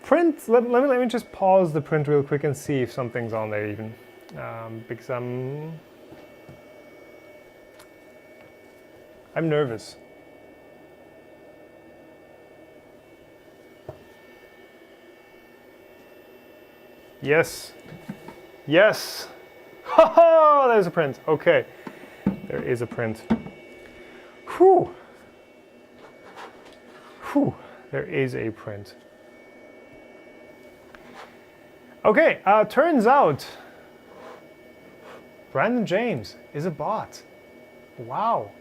Print. Let me just pause the print real quick and see if something's on there even, because I'm nervous. Yes. Yes. Ha ha! There's a print. Okay. There is a print. Whew. Whew. There is a print. Okay, turns out Brandon James is a bot. Wow.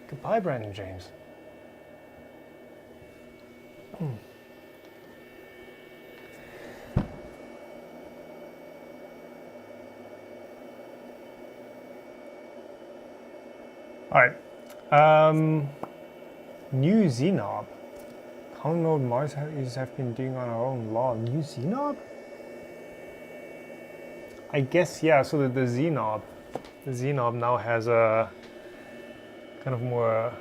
Goodbye, Brandon James. All right. New Znob. How long Mars users have been doing on our own law? New Znob? I guess, yeah, so the Znob now has a kind of more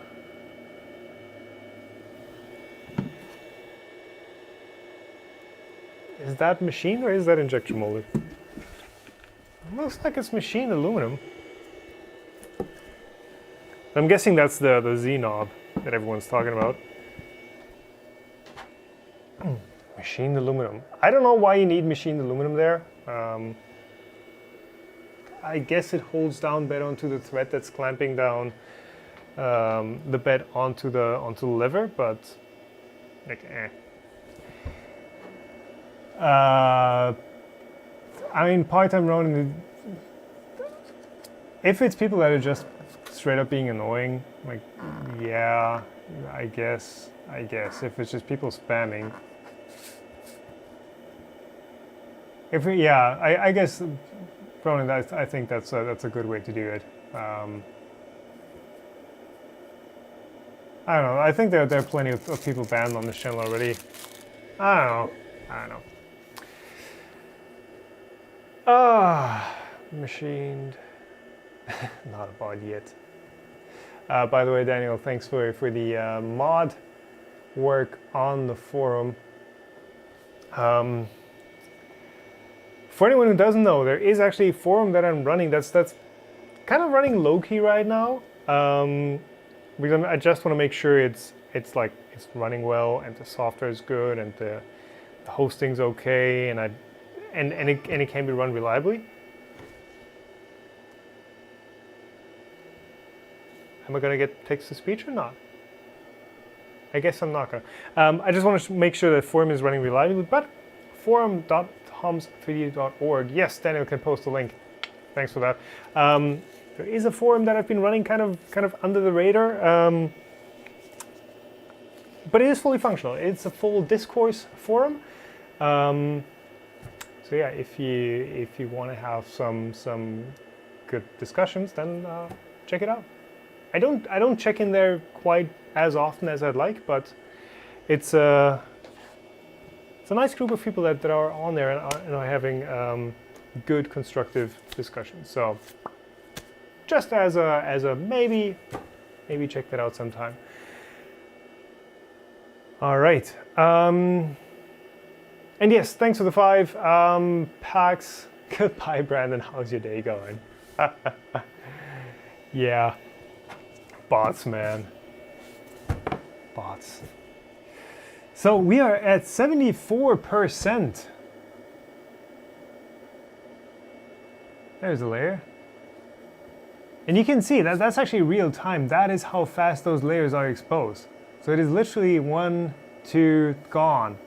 is that machined or is that injection molded? Looks like it's machined aluminum. I'm guessing that's the Znob that everyone's talking about. Machined aluminum. I don't know why you need machined aluminum there. I guess it holds down better onto the thread that's clamping down the bed onto the lever, but like I mean, part-time running. If it's people that are just straight up being annoying, like yeah, I guess if it's just people spamming. I guess, Ronan, I think that's a good way to do it. I don't know. I think there are plenty of people banned on this channel already. I don't know. Machined. Not a bot yet. By the way, Daniel, thanks for the mod work on the forum. For anyone who doesn't know, there is actually a forum that I'm running that's kind of running low-key right now. Because I just want to make sure it's running well and the software is good and the hosting's okay and it can be run reliably. Am I gonna get text-to-speech or not? I guess I'm not gonna. I just want to make sure that forum is running reliably, but forum.toms3d.org. Yes, Daniel can post a link. Thanks for that. There is a forum that I've been running kind of under the radar, but it is fully functional. It's a full discourse forum. So yeah, if you want to have some good discussions, then check it out. I don't check in there quite as often as I'd like, but it's a nice group of people that are on there and are having good constructive discussions. So just as a maybe check that out sometime. All right. And yes, thanks for the 5 packs. Goodbye, Brandon. How's your day going? Yeah. Bots, man. Bots. So we are at 74%. There's a layer. And you can see that's actually real time. That is how fast those layers are exposed. So it is literally 1, 2, gone.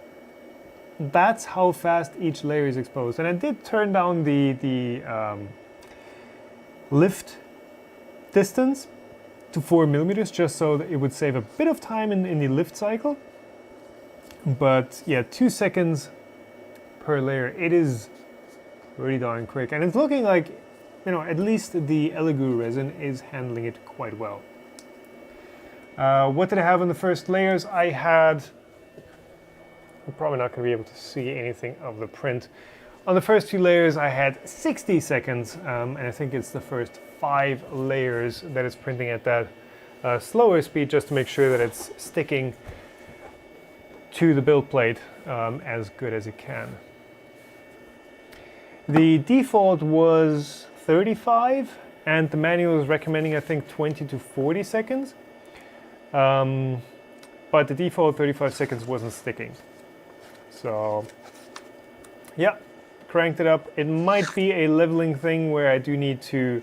That's how fast each layer is exposed. And I did turn down the lift distance to 4 millimeters, just so that it would save a bit of time in the lift cycle. But yeah, 2 seconds per layer. It is really darn quick, and it's looking like, you know, at least the Elegoo resin is handling it quite well. What did I have on the first layers? I had, I'm probably not going to be able to see anything of the print. On the first 2 layers I had 60 seconds, and I think it's the first 5 layers that it's printing at that slower speed, just to make sure that it's sticking to the build plate as good as it can. The default was 35, and the manual is recommending, I think, 20 to 40 seconds. But the default 35 seconds wasn't sticking. So, yeah, cranked it up. It might be a leveling thing where I do need to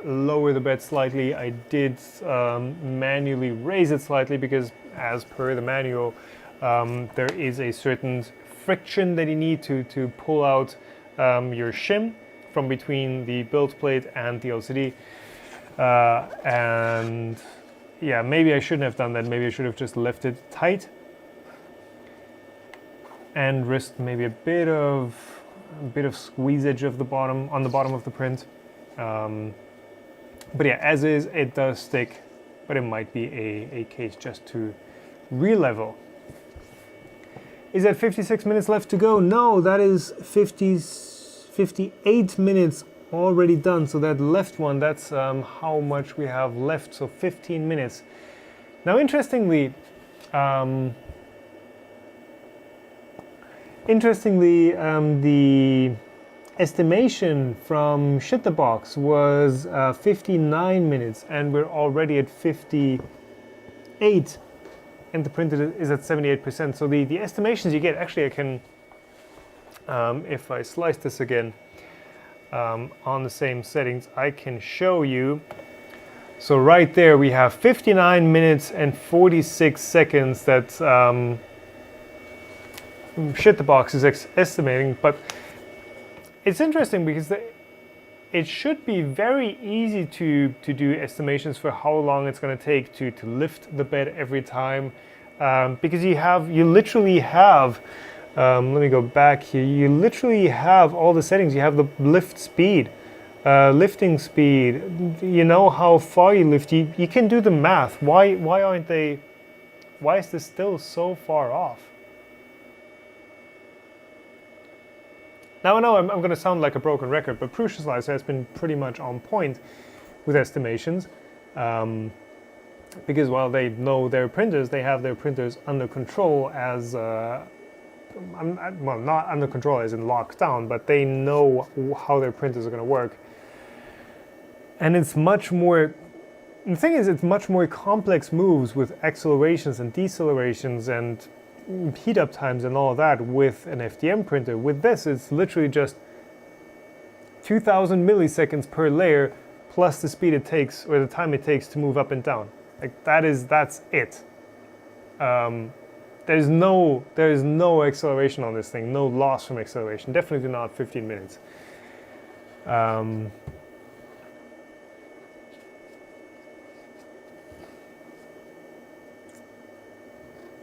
lower the bed slightly. I did manually raise it slightly because, as per the manual, there is a certain friction that you need to pull out your shim from between the build plate and the LCD. And yeah, maybe I shouldn't have done that. Maybe I should have just left it tight and risked maybe a bit of squeezage of the bottom on the bottom of the print. But yeah, as is, it does stick, but it might be a case just to re-level. Is that 56 minutes left to go? No, that is 58 minutes already done. So that left one, that's how much we have left. So 15 minutes. Now, interestingly, the estimation from Shit the Box was 59 minutes, and we're already at 58, and the printer is at 78%. So the estimations you get, actually I can, if I slice this again on the same settings, I can show you. So right there we have 59 minutes and 46 seconds that Shit the Box is estimating, but it's interesting because it should be very easy to do estimations for how long it's going to take to lift the bed every time, because you literally have, let me go back here, you literally have all the settings. You have the lift speed, lifting speed, you know how far you lift, you can do the math. Why is this still so far off? Now I know I'm going to sound like a broken record, but Prusa Slicer has been pretty much on point with estimations, because while they know their printers, they have their printers under control as, well, not under control as in locked down, but they know how their printers are going to work. And it's much more, the thing is, it's much more complex moves with accelerations and decelerations and heat up times and all of that with an FDM printer. With this, it's literally just 2000 milliseconds per layer plus the speed it takes, or the time it takes to move up and down. Like that's it. There is no acceleration on this thing, no loss from acceleration. Definitely not 15 minutes.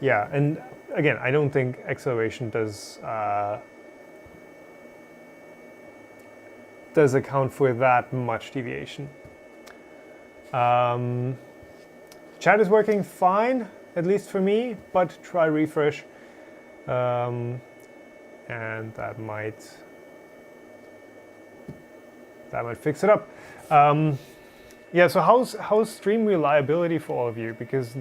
Yeah, and again, I don't think acceleration does account for that much deviation. Chat is working fine, at least for me, but try refresh, and that might fix it up. Yeah. So how's stream reliability for all of you? Because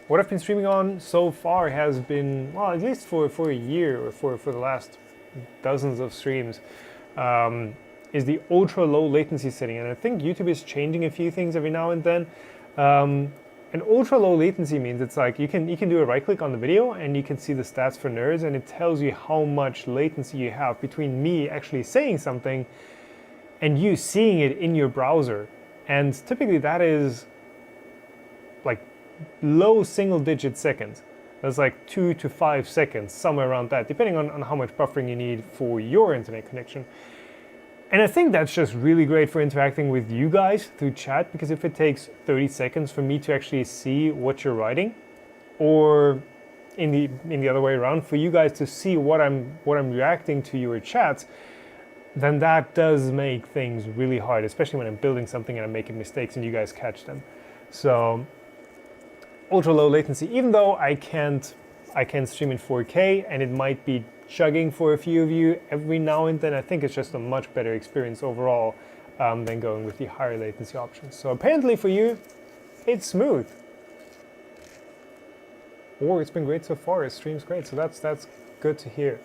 what I've been streaming on so far has been, well, at least for a year, or for the last dozens of streams, is the ultra low latency setting. And I think YouTube is changing a few things every now and then. And ultra low latency means it's like you can do a right click on the video and you can see the stats for nerds, and it tells you how much latency you have between me actually saying something and you seeing it in your browser. And typically that is like low single digit seconds. That's like 2 to 5 seconds, somewhere around that, depending on how much buffering you need for your internet connection. And I think that's just really great for interacting with you guys through chat, because if it takes 30 seconds for me to actually see what you're writing, or in the other way around, for you guys to see what I'm reacting to your chats, then that does make things really hard, especially when I'm building something and I'm making mistakes and you guys catch them. So ultra low latency, even though I can't stream in 4K and it might be chugging for a few of you every now and then, I think it's just a much better experience overall than going with the higher latency options. So apparently for you, it's smooth. Or it's been great so far, it streams great, so that's good to hear.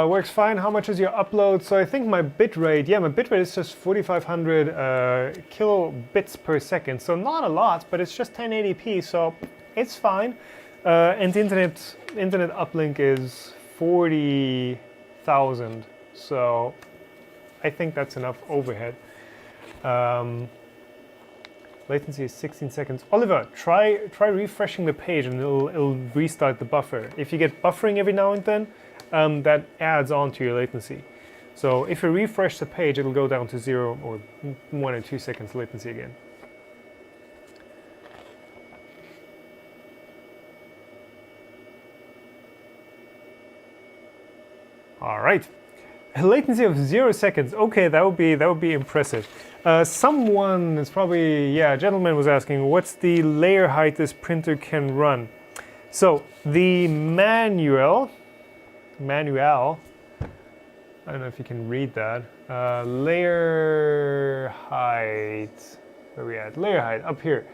Works fine. How much is your upload? So I think my bitrate, my bitrate is just 4,500 kilobits per second. So not a lot, but it's just 1080p, so it's fine. And the internet uplink is 40,000. So I think that's enough overhead. Latency is 16 seconds. Oliver, try refreshing the page and it'll restart the buffer. If you get buffering every now and then, that adds on to your latency. So if you refresh the page, it'll go down to 0 or 1 or 2 seconds latency again. All right, a latency of 0 seconds. Okay, that would be impressive. Someone is probably, a gentleman was asking, what's the layer height this printer can run? So the manual, I don't know if you can read that. Layer height, where are we at? Layer height, up here.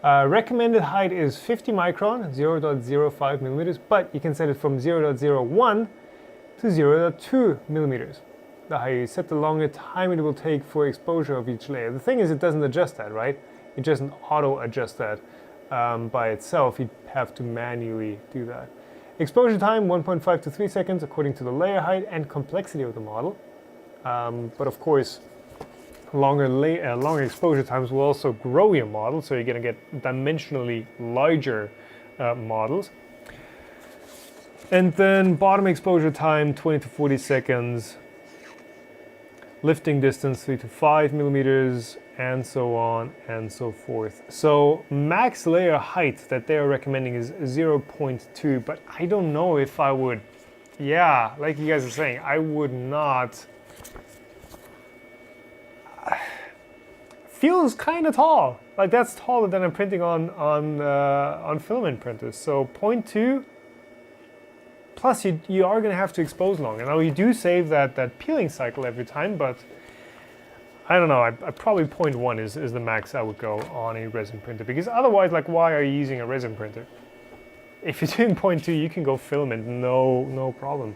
Recommended height is 50 micron, 0.05 millimeters, but you can set it from 0.01 to 0.2 millimeters. The higher you set, the longer time it will take for exposure of each layer. The thing is, it doesn't adjust that, right? It doesn't auto-adjust that by itself. You have to manually do that. Exposure time, 1.5 to 3 seconds, according to the layer height and complexity of the model. But of course, longer exposure times will also grow your model, so you're going to get dimensionally larger models. And then bottom exposure time, 20 to 40 seconds. Lifting distance, 3 to 5 millimeters, and so on and so forth. So max layer height that they are recommending is 0.2, but I don't know if I would, like you guys are saying, I would not. Feels kind of tall. Like that's taller than I'm printing on filament printers. So 0.2. Plus, you are going to have to expose longer. Now, you do save that peeling cycle every time, but I don't know. I probably 0.1 is the max I would go on a resin printer, because otherwise, like, why are you using a resin printer? If you're doing 0.2, you can go filament, no problem.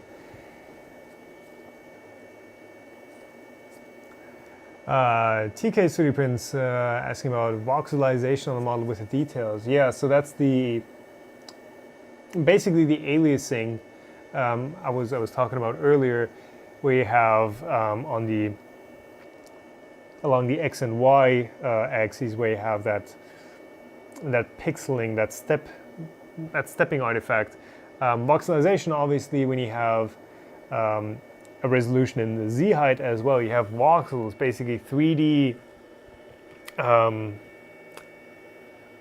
TK Studio Prints asking about voxelization on the model with the details. Yeah, so that's basically the aliasing I was talking about earlier, where you have along the X and Y axes, where you have that pixeling, that stepping artifact. Voxelization, obviously, when you have a resolution in the Z height as well, you have voxels, basically 3D.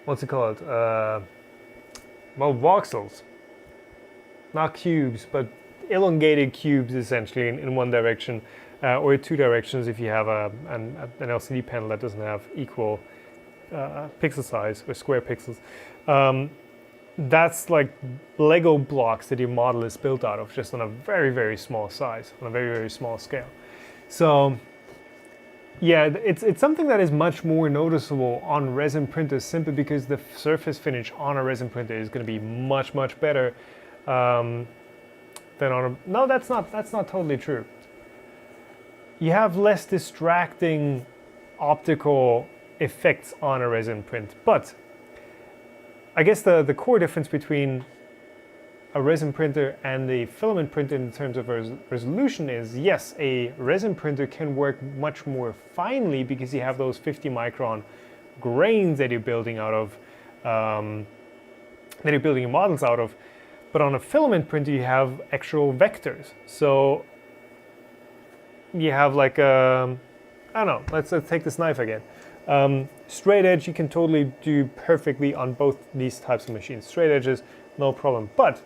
What's it called? Voxels. Not cubes, but elongated cubes, essentially, in one direction, or two directions if you have an LCD panel that doesn't have equal pixel size or square pixels. That's like Lego blocks that your model is built out of, just on a very, very small size, on a very, very small scale. So yeah, it's something that is much more noticeable on resin printers, simply because the surface finish on a resin printer is going to be much, much better than on a... No, that's not totally true. You have less distracting optical effects on a resin print, but I guess the core difference between a resin printer and a filament printer in terms of resolution is, yes, a resin printer can work much more finely because you have those 50 micron grains that you're building out of that you're building your models out of. But on a filament printer, you have actual vectors. So you have like a, I don't know, let's take this knife again. Straight edge, you can totally do perfectly on both these types of machines. Straight edges, no problem. But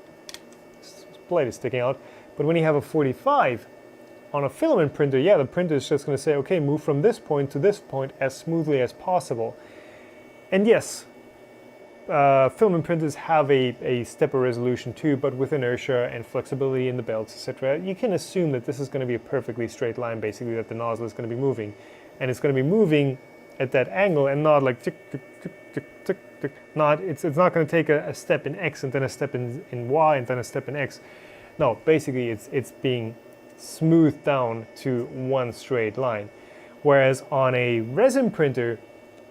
this blade is sticking out. But when you have a 45 on a filament printer, yeah, the printer is just going to say, okay, move from this point to this point as smoothly as possible. And yes, filament printers have a stepper resolution too, but with inertia and flexibility in the belts, etc., you can assume that this is going to be a perfectly straight line, basically, that the nozzle is going to be moving. And it's going to be moving at that angle and not like tick, tick, tick, tick, tick, tick. It's not going to take a step in X and then a step in Y and then a step in X. No, basically it's being smoothed down to one straight line. Whereas on a resin printer,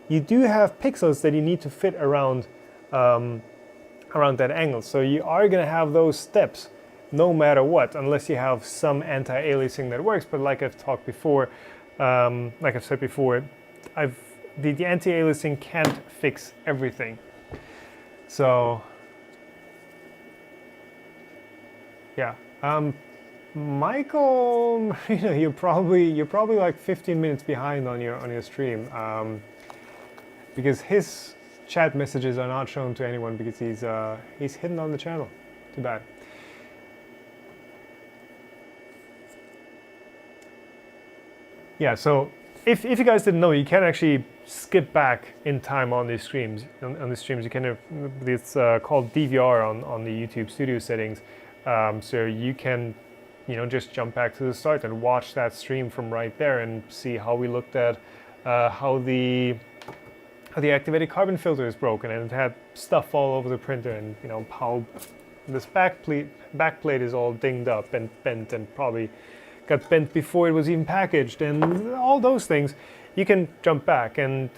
you do have pixels that you need to fit around that angle. So you are going to have those steps no matter what, unless you have some anti-aliasing that works. But like I've said before, the anti-aliasing can't fix everything. So yeah, Michael, you're probably like 15 minutes behind on your stream, because his chat messages are not shown to anyone because he's hidden on the channel. Too bad. Yeah, so if you guys didn't know, you can actually skip back in time on these streams. On these streams, you can. It's called DVR on the YouTube Studio settings. So you can, just jump back to the start and watch that stream from right there and see how we looked at how the activated carbon filter is broken, and it had stuff all over the printer, and how this backplate is all dinged up and bent and probably got bent before it was even packaged, and all those things. You can jump back, and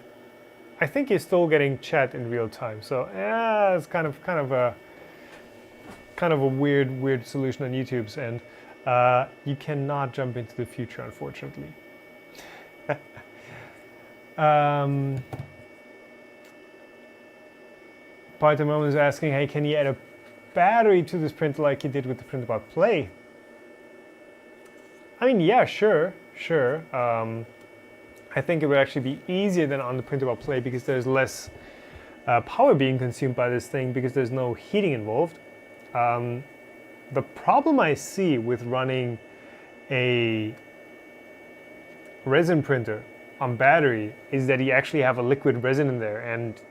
I think you're still getting chat in real time. So yeah, it's kind of a weird solution on YouTube's end. You cannot jump into the future, unfortunately. Python is asking, hey, can you add a battery to this printer like you did with the printer about Play? I mean, yeah, sure. I think it would actually be easier than on the printer about Play because there's less power being consumed by this thing because there's no heating involved. The problem I see with running a resin printer on battery is that you actually have a liquid resin in there, and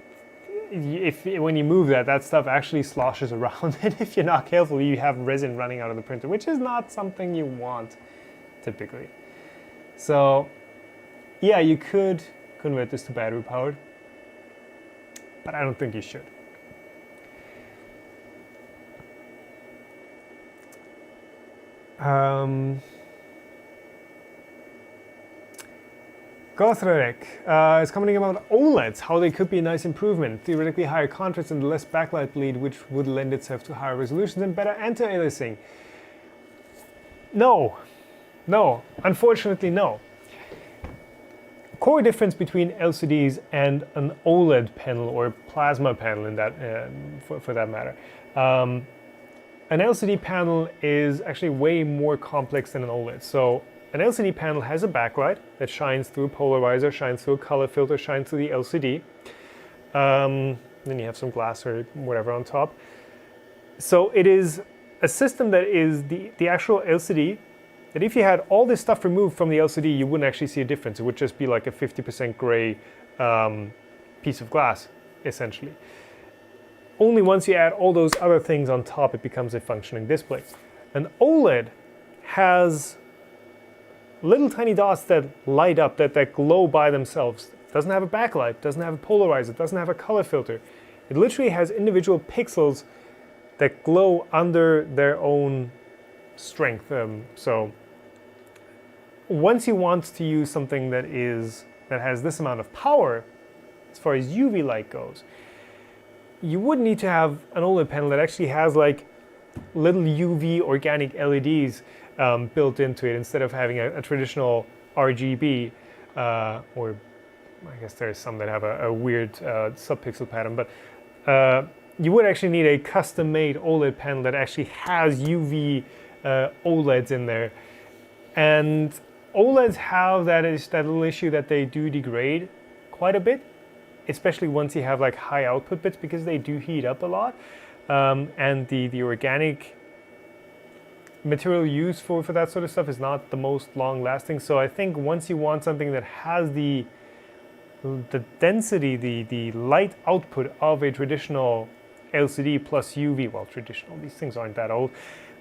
when you move that stuff actually sloshes around, and if you're not careful, you have resin running out of the printer, which is not something you want typically. So yeah, you could convert this to battery powered, but I don't think you should. Gothrek is commenting about OLEDs, how they could be a nice improvement. Theoretically higher contrast and less backlight bleed, which would lend itself to higher resolutions and better anti-aliasing. No, unfortunately no. Core difference between LCDs and an OLED panel or plasma panel in that, for that matter. An LCD panel is actually way more complex than an OLED. So an LCD panel has a backlight that shines through a polarizer, shines through a color filter, shines through the LCD. Then you have some glass or whatever on top. So it is a system that is the actual LCD, that if you had all this stuff removed from the LCD, you wouldn't actually see a difference. It would just be like a 50% gray piece of glass, essentially. Only once you add all those other things on top, it becomes a functioning display. An OLED has little tiny dots that light up, that glow by themselves. It doesn't have a backlight, doesn't have a polarizer, doesn't have a color filter. It literally has individual pixels that glow under their own strength. So once you want to use something that has this amount of power, as far as UV light goes, you would need to have an OLED panel that actually has like little UV organic LEDs built into it, instead of having a traditional RGB, or I guess there's some that have a weird subpixel pattern, but you would actually need a custom-made OLED panel that actually has UV OLEDs in there. And OLEDs have that little issue that they do degrade quite a bit, especially once you have like high output bits, because they do heat up a lot. And the organic material used for that sort of stuff is not the most long lasting. So I think once you want something that has the density, the light output of a traditional LCD plus UV, well, traditional, these things aren't that old,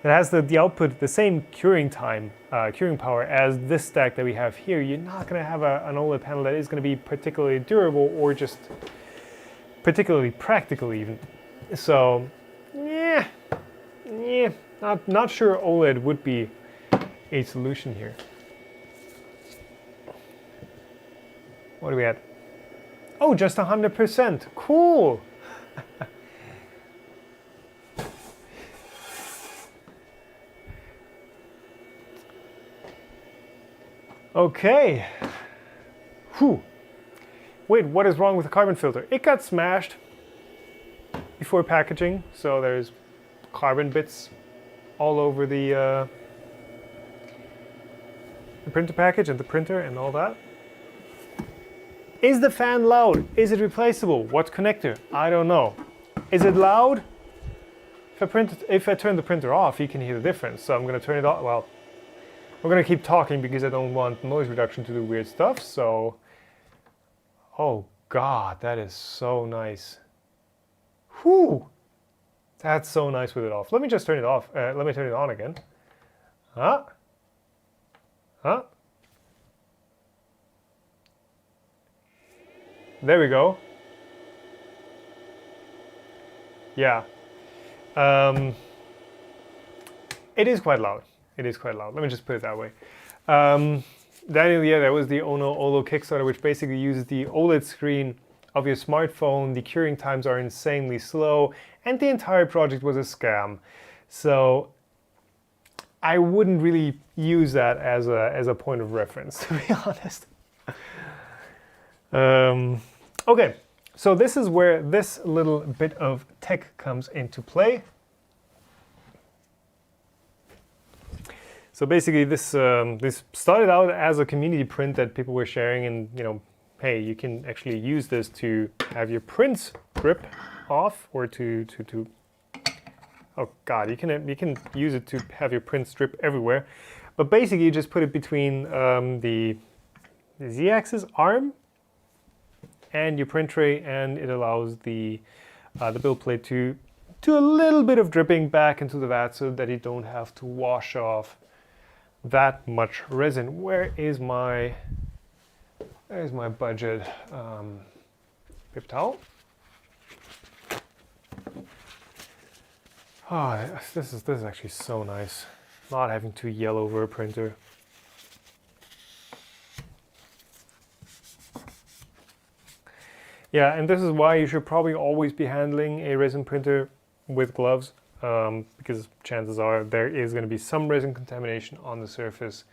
that has the output, the same curing time, curing power as this stack that we have here, you're not going to have an OLED panel that is going to be particularly durable or just particularly practical even. So, yeah, not sure OLED would be a solution here. What are we at? Oh, just 100%. Cool. Okay. Whew. Wait, what is wrong with the carbon filter? It got smashed before packaging, so there's carbon bits all over the printer package and the printer and all that. Is the fan loud? Is it replaceable? What connector? I don't know. Is it loud? If I turn the printer off, you can hear the difference. So I'm going to turn it off. Well, we're going to keep talking because I don't want noise reduction to do weird stuff. So, oh God, that is so nice. Whew. That's so nice with it off. Let me just turn it off. Let me turn it on again. Huh? Huh? There we go. Yeah. It is quite loud. It is quite loud. Let me just put it that way. Daniel, yeah, that was the Ono Olo Kickstarter, which basically uses the OLED screen of your smartphone. The curing times are insanely slow, and the entire project was a scam. So I wouldn't really use that as a point of reference, to be honest. Okay, so this is where this little bit of tech comes into play. So basically, this started out as a community print that people were sharing, and hey, you can actually use this to have your prints drip off, or to oh God, you can use it to have your prints drip everywhere. But basically, you just put it between the Z-axis arm and your print tray, and it allows the build plate to do a little bit of dripping back into the vat so that you don't have to wash off that much resin. Where's my budget paper towel? Oh, this is actually so nice. Not having to yell over a printer. Yeah, and this is why you should probably always be handling a resin printer with gloves, because chances are there is going to be some resin contamination on the surface.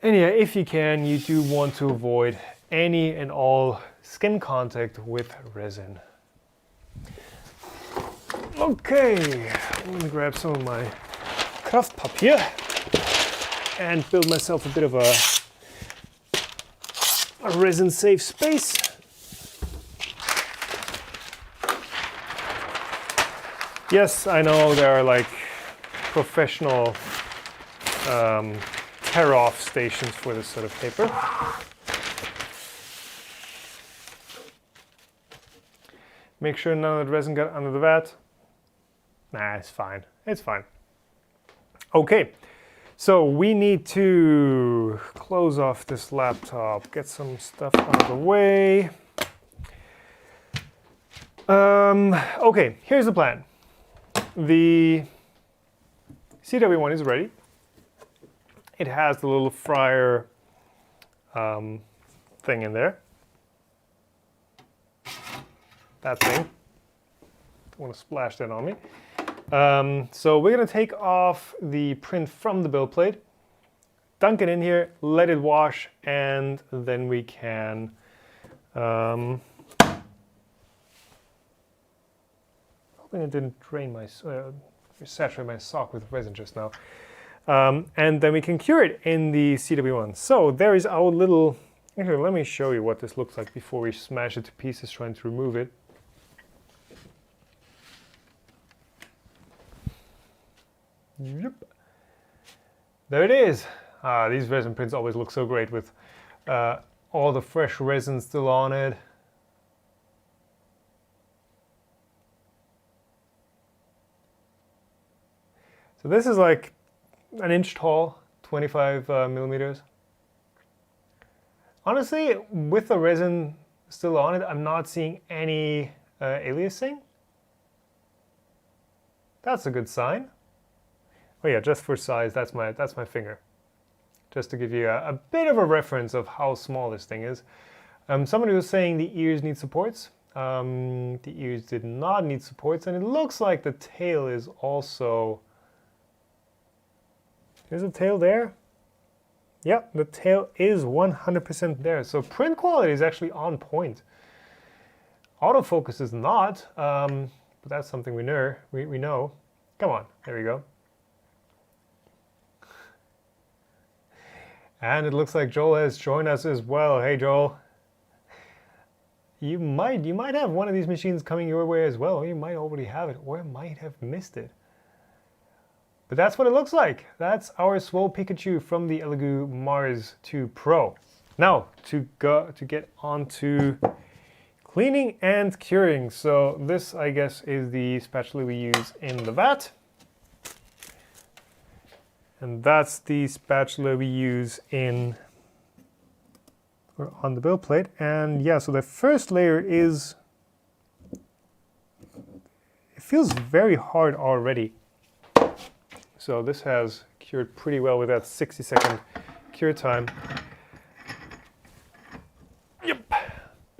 And yeah, if you can, you do want to avoid any and all skin contact with resin. Okay, let me grab some of my Kraftpapier and build myself a bit of a resin safe space. Yes, I know there are like professional tear-off stations for this sort of paper. Make sure none of the resin got under the vat. Nah, it's fine. It's fine. Okay, so we need to close off this laptop, get some stuff out of the way. Okay, here's the plan. The CW1 is ready. It has the little fryer thing in there. That thing. Don't want to splash that on me. So we're going to take off the print from the build plate, dunk it in here, let it wash, and then we can hoping it didn't drain my, saturate my sock with resin just now. And then we can cure it in the CW1. So there is our little, actually let me show you what this looks like before we smash it to pieces trying to remove it. Yep. There it is. These resin prints always look so great with all the fresh resin still on it. So this is like an inch tall, 25 millimeters. Honestly, with the resin still on it, I'm not seeing any aliasing. That's a good sign. Oh yeah, just for size, that's my finger. Just to give you a bit of a reference of how small this thing is. Somebody was saying the ears need supports. The ears did not need supports, and it looks like the tail is also... Is the tail there? Yep, the tail is 100% there. So print quality is actually on point. Autofocus is not, but that's something we know. Come on, there we go. And it looks like Joel has joined us as well. Hey Joel. You might have one of these machines coming your way as well, or you might already have it, or might have missed it. But that's what it looks like. That's our Swole Pikachu from the Elegoo Mars 2 Pro. Now to get onto cleaning and curing. So this, I guess, is the spatula we use in the vat. And that's the spatula we use on the build plate. And yeah, so the first layer is, it feels very hard already. So this has cured pretty well with that 60-second cure time. Yep.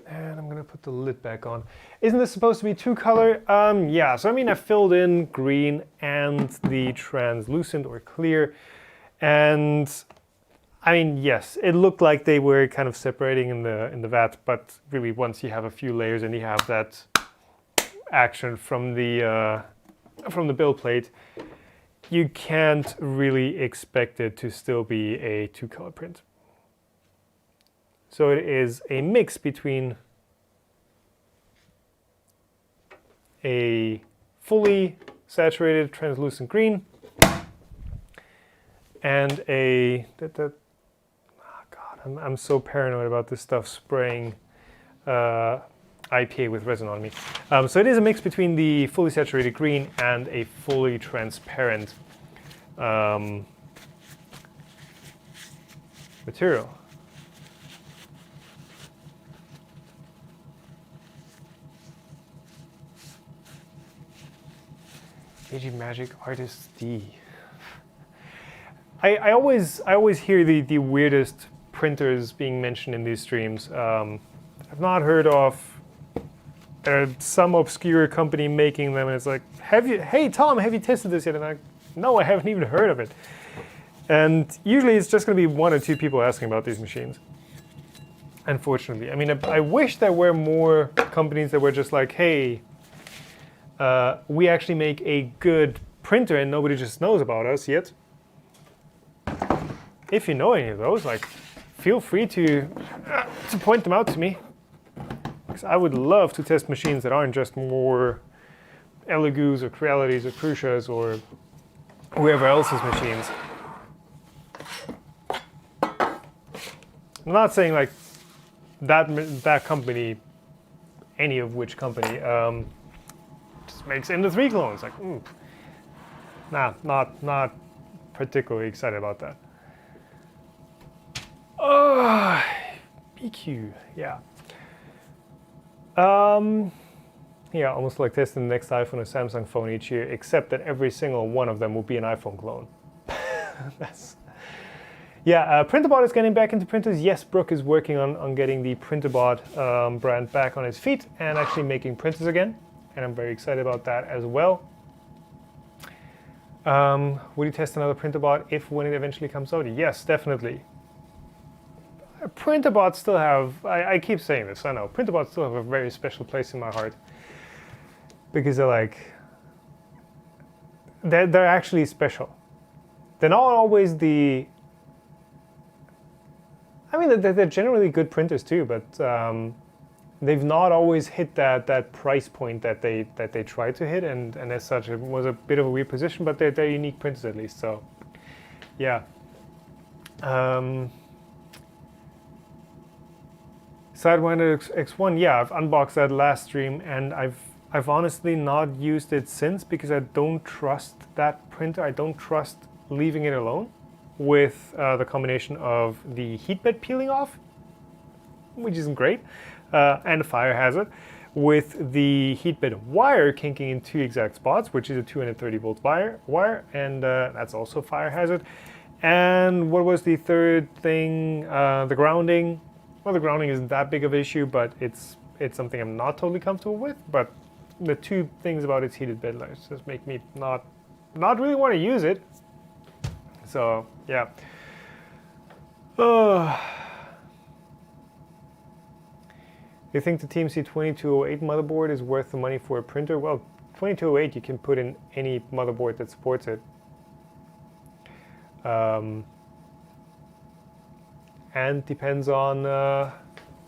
And I'm gonna put the lid back on. Isn't this supposed to be two color? Yeah, so I mean I filled in green and the translucent or clear. And I mean, yes, it looked like they were kind of separating in the vat, but really once you have a few layers and you have that action from the build plate, you can't really expect it to still be a two-color print. So it is a mix between a fully saturated translucent green and a... oh God, I'm so paranoid about this stuff spraying IPA with resin on me. So it is a mix between the fully saturated green and a fully transparent material. AG Magic Artist D. I always hear the weirdest printers being mentioned in these streams. I've not heard of some obscure company making them, and it's like, hey Tom, have you tested this yet? And I'm like, no, I haven't even heard of it. And usually it's just going to be one or two people asking about these machines. Unfortunately, I mean, I wish there were more companies that were just like, hey, we actually make a good printer and nobody just knows about us yet. If you know any of those, like, feel free to point them out to me. Because I would love to test machines that aren't just more Elegoos or Crealities or Crucias or whoever else's machines. I'm not saying like that company, any of which company, just makes Ender 3 clones. Like, nah, not particularly excited about that. BQ, yeah. Yeah, almost like testing the next iPhone or Samsung phone each year, except that every single one of them will be an iPhone clone. Yeah, Printerbot is getting back into printers. Yes, Brooke is working on getting the Printerbot brand back on its feet and actually making printers again. And I'm very excited about that as well. Would you test another Printerbot if when it eventually comes out? Yes, definitely. Printerbots still have, I keep saying this, I know, Printerbots still have a very special place in my heart. Because they're like, they're actually special. They're not always the. I mean, they're generally good printers too, but they've not always hit that price point that they try to hit, and as such, it was a bit of a weird position. But they're unique printers at least. So, yeah. Sidewinder X1, yeah, I've unboxed that last stream, and I've honestly not used it since because I don't trust that printer. I don't trust leaving it alone with the combination of the heat bed peeling off, which isn't great, and a fire hazard, with the heat bed wire kinking in 2 exact spots, which is a 230 volt wire, and that's also a fire hazard. And what was the third thing? The grounding. Well, the grounding isn't that big of an issue, but it's something I'm not totally comfortable with. But the 2 things about its heated bed lights just make me not really want to use it. So yeah. You think the TMC 2208 motherboard is worth the money for a printer? Well, 2208 you can put in any motherboard that supports it. And depends on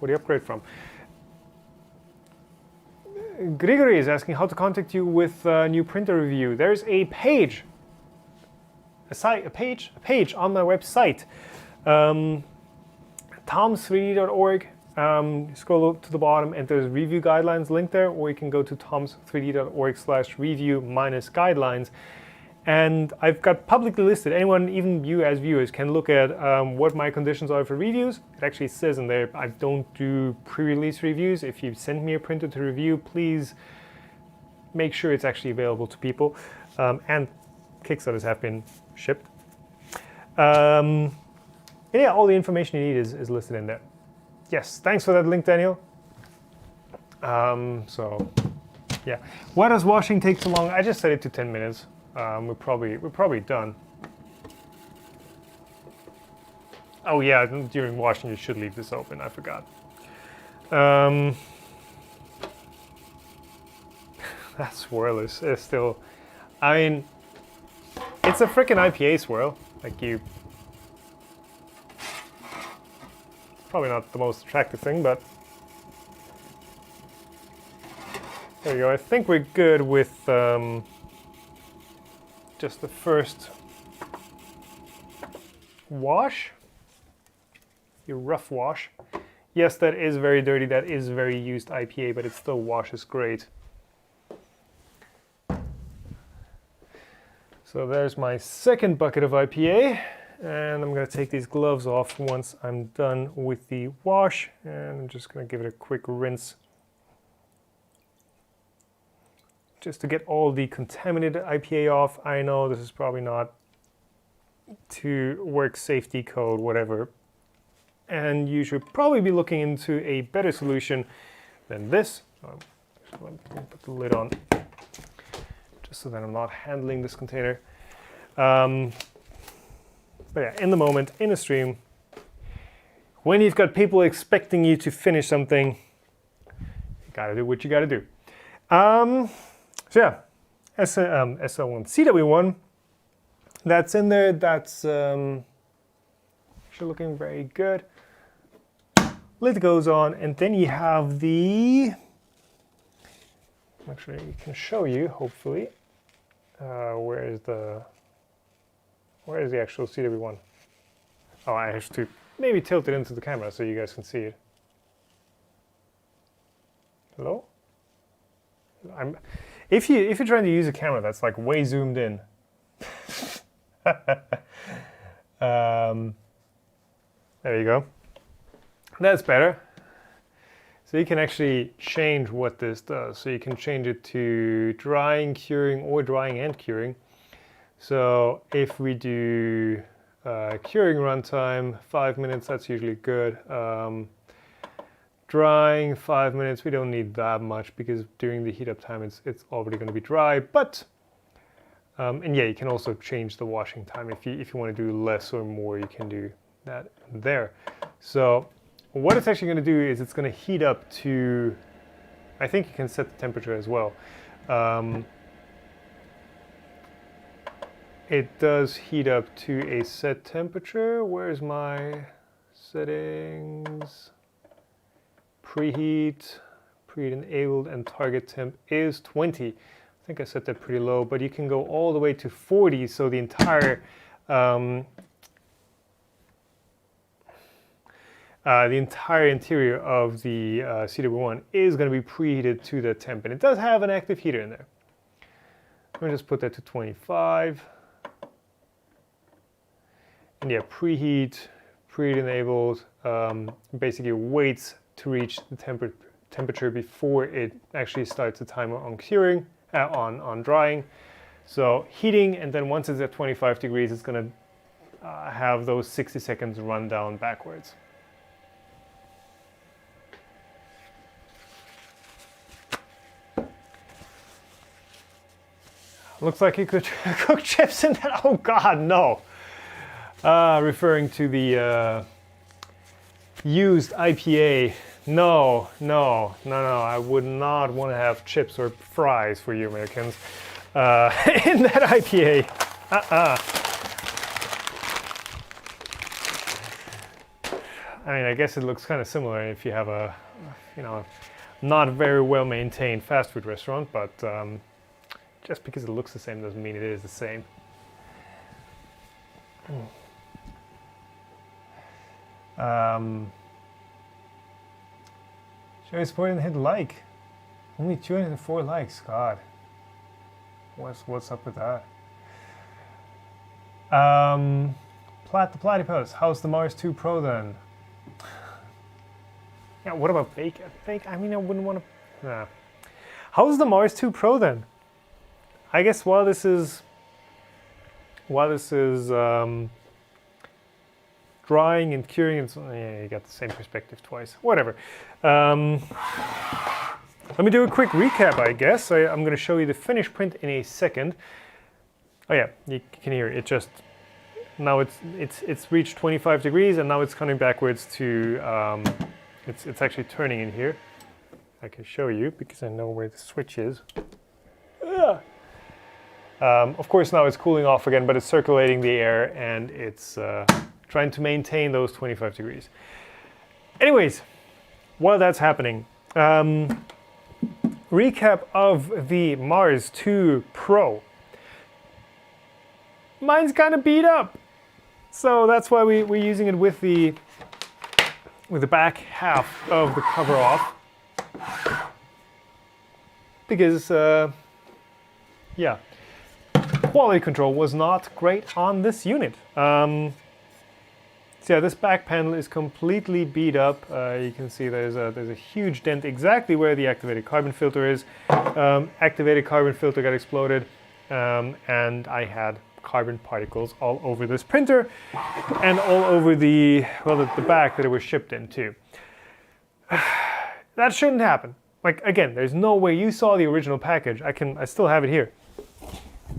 what you upgrade from. Grigory is asking how to contact you with a new printer review. There's a page, a page on my website, toms3d.org. Scroll to the bottom and there's review guidelines linked there, or you can go to toms3d.org/review-guidelines. And I've got publicly listed, anyone, even you as viewers, can look at what my conditions are for reviews. It actually says in there, I don't do pre-release reviews. If you send me a printer to review, please make sure it's actually available to people. And Kickstarters have been shipped. And yeah, all the information you need is listed in there. Yes, thanks for that link, Daniel. So, yeah. Why does washing take so long? I just set it to 10 minutes. We're probably done. Oh yeah, during washing you should leave this open. I forgot. That swirl is still. I mean, it's a freaking IPA swirl. Like you. Probably not the most attractive thing, but there we go. I think we're good with. Just the first wash, your rough wash. Yes, that is very dirty. That is very used IPA, but it still washes great. So there's my second bucket of IPA, and I'm going to take these gloves off once I'm done with the wash, and I'm just going to give it a quick rinse. Just to get all the contaminated IPA off. I know this is probably not to work safety code, whatever. And you should probably be looking into a better solution than this. Just let me put the lid on, just so that I'm not handling this container. But yeah, in the moment, in a stream, when you've got people expecting you to finish something, you gotta do what you gotta do. So yeah, SL1, CW1, that's in there. That's actually looking very good. Lid goes on, and then you have the. Actually, I can show you. Hopefully, where is the actual CW1? Oh, I have to maybe tilt it into the camera so you guys can see it. Hello? If you're trying to use a camera that's like way zoomed in, there you go. That's better. So you can actually change what this does. So you can change it to drying, curing, or drying and curing. So if we do curing runtime, 5 minutes, that's usually good. Drying 5 minutes, we don't need that much because during the heat up time it's already going to be dry. But and yeah, you can also change the washing time. If you want to do less or more, you can do that there. So what it's actually going to do is it's going to heat up to, I think you can set the temperature as well. it does heat up to a set temperature. Where's my settings? Preheat enabled, and target temp is 20. I think I set that pretty low, but you can go all the way to 40, so the entire interior of the CW1 is going to be preheated to the temp, and it does have an active heater in there. Let me just put that to 25. And yeah, preheat enabled, basically waits to reach the temperature before it actually starts the timer on curing, on drying. So heating, and then once it's at 25 degrees, it's going to have those 60 seconds run down backwards. Looks like you could cook chips in that. Oh God, no. Referring to the used IPA. No. I would not want to have chips or fries, for you Americans, in that IPA. I mean, I guess it looks kind of similar if you have a, not very well maintained fast food restaurant, but just because it looks the same doesn't mean it is the same. Show your support and hit like. Only 204 likes, God. What's up with that? The Platypus, how's the Mars 2 Pro then? Yeah, what about Bake? I mean, I wouldn't want to... Nah. How's the Mars 2 Pro then? I guess while this is drying and curing, and yeah, you got the same perspective twice. Whatever. Let me do a quick recap, I guess. I'm going to show you the finished print in a second. Oh yeah, you can hear it. Just now it's reached 25 degrees, and now it's coming backwards to it's actually turning in here. I can show you because I know where the switch is. Of course, now it's cooling off again, but it's circulating the air, and it's trying to maintain those 25 degrees. Anyways, while that's happening, recap of the Mars 2 Pro. Mine's kind of beat up, so that's why we're using it with the back half of the cover off, because yeah, quality control was not great on this unit. So yeah, this back panel is completely beat up. You can see there's a huge dent exactly where the activated carbon filter is. Activated carbon filter got exploded, and I had carbon particles all over this printer and all over the back that it was shipped in too. That shouldn't happen. Like, again, there's no way. You saw the original package. I still have it here.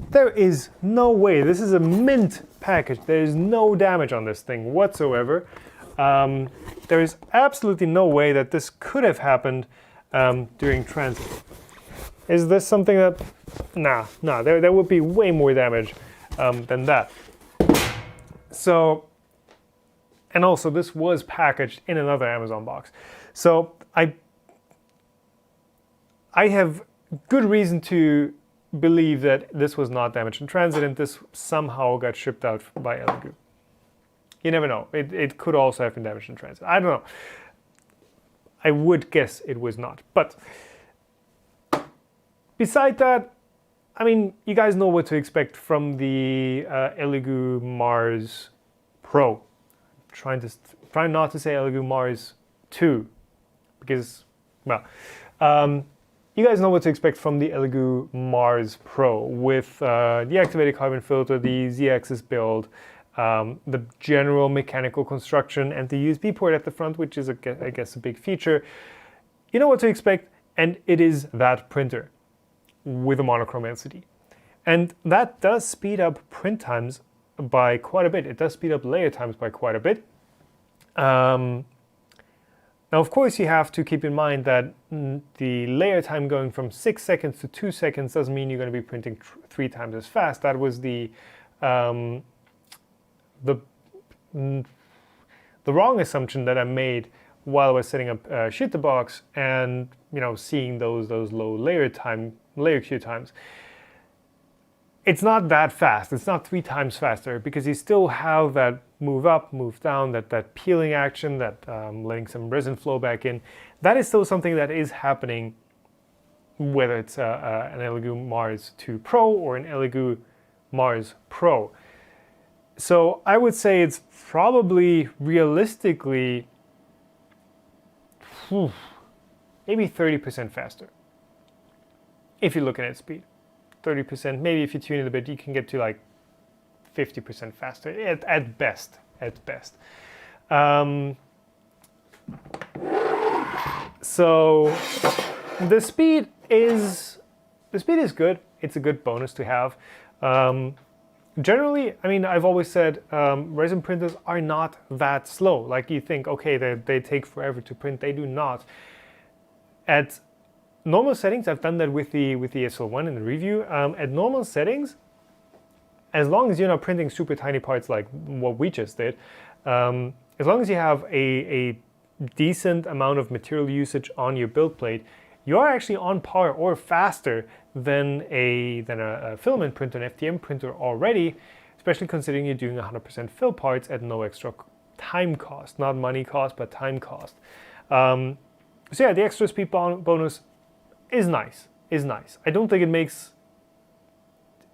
There is no way. This is a mint package. There is no damage on this thing whatsoever. There is absolutely no way that this could have happened during transit. Is this something that... Nah, there would be way more damage than that. So, and also this was packaged in another Amazon box. So I have good reason to believe that this was not damaged in transit, and this somehow got shipped out by Elegoo. You never know. It could also have been damaged in transit. I don't know. I would guess it was not. But beside that, I mean, you guys know what to expect from the Elegoo Mars Pro. Trying not to say Elegoo Mars 2, because, well, you guys know what to expect from the Elegoo Mars Pro with the activated carbon filter, the Z-axis build, the general mechanical construction, and the USB port at the front, which is, I guess, a big feature. You know what to expect, and it is that printer with a monochrome LCD. And that does speed up print times by quite a bit. It does speed up layer times by quite a bit. Now, of course, you have to keep in mind that the layer time going from 6 seconds to 2 seconds doesn't mean you're going to be printing 3 times as fast. That was the um, the the wrong assumption that I made while I was setting up Shoot the Box and seeing those low layer queue times. It's not that fast. It's not 3 times faster because you still have that move up, move down, that peeling action, that letting some resin flow back in. That is still something that is happening, whether it's an Elegoo Mars 2 Pro or an Elegoo Mars Pro. So I would say it's probably realistically maybe 30% faster if you're looking at speed. 30%, maybe if you tune it a bit, you can get to like 50% faster at best. So the speed is good. It's a good bonus to have. Generally, I mean, I've always said resin printers are not that slow. Like you think, okay, they take forever to print. They do not. At normal settings, I've done that with the SL1 in the review. At normal settings, as long as you're not printing super tiny parts like what we just did, as long as you have a decent amount of material usage on your build plate, you are actually on par or faster than a filament printer, an FDM printer already, especially considering you're doing 100% fill parts at no extra time cost, not money cost, but time cost. So yeah, the extra speed bonus is nice. I don't think it makes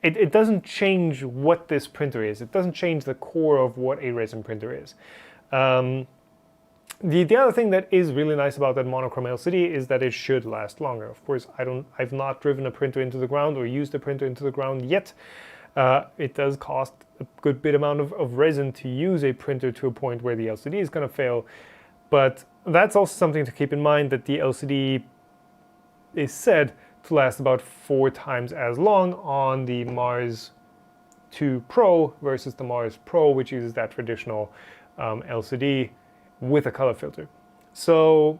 it doesn't change what this printer is. It doesn't change the core of what a resin printer is. The other thing that is really nice about that monochrome LCD is that it should last longer. Of course, I've not driven a printer into the ground or used a printer into the ground yet. It does cost a good bit amount of resin to use a printer to a point where the LCD is going to fail. But that's also something to keep in mind, that the LCD is said to last about 4 times as long on the Mars 2 Pro versus the Mars Pro, which uses that traditional LCD with a color filter. So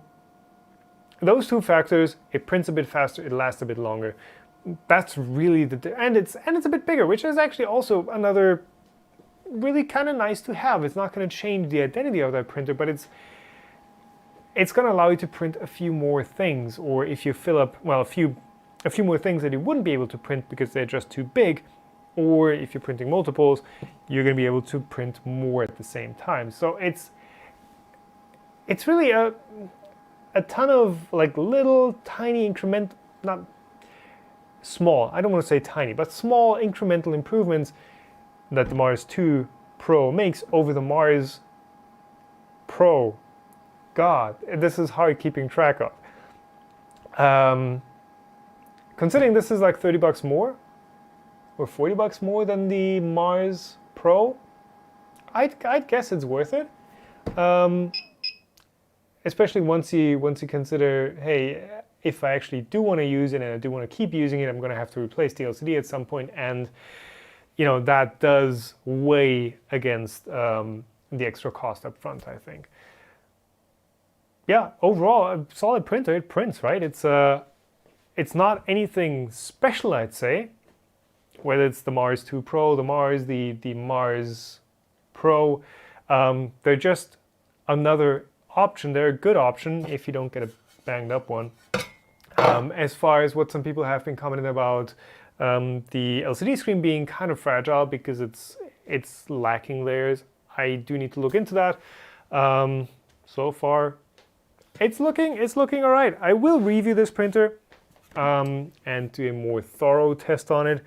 those 2 factors, it prints a bit faster, it lasts a bit longer. That's really and it's a bit bigger, which is actually also another really kind of nice to have. It's not going to change the identity of that printer, but it's going to allow you to print a few more things, or if you fill up, well, a few more things that you wouldn't be able to print because they're just too big, or if you're printing multiples, you're going to be able to print more at the same time. So it's really a ton of like little tiny not small, I don't want to say tiny, but small incremental improvements that the Mars 2 Pro makes over the Mars Pro. God, this is hard keeping track of. Considering this is like $30 more or $40 more than the Mars Pro, I'd guess it's worth it. Especially once you consider, hey, if I actually do want to use it and I do want to keep using it, I'm going to have to replace the LCD at some point, and that does weigh against the extra cost up front, I think. Yeah, overall, a solid printer. It prints, right? It's not anything special, I'd say. Whether it's the Mars 2 Pro, the Mars Pro, they're just another option. They're a good option if you don't get a banged up one. As far as what some people have been commenting about, the LCD screen being kind of fragile because it's lacking layers. I do need to look into that. So far, it's looking all right. I will review this printer and do a more thorough test on it,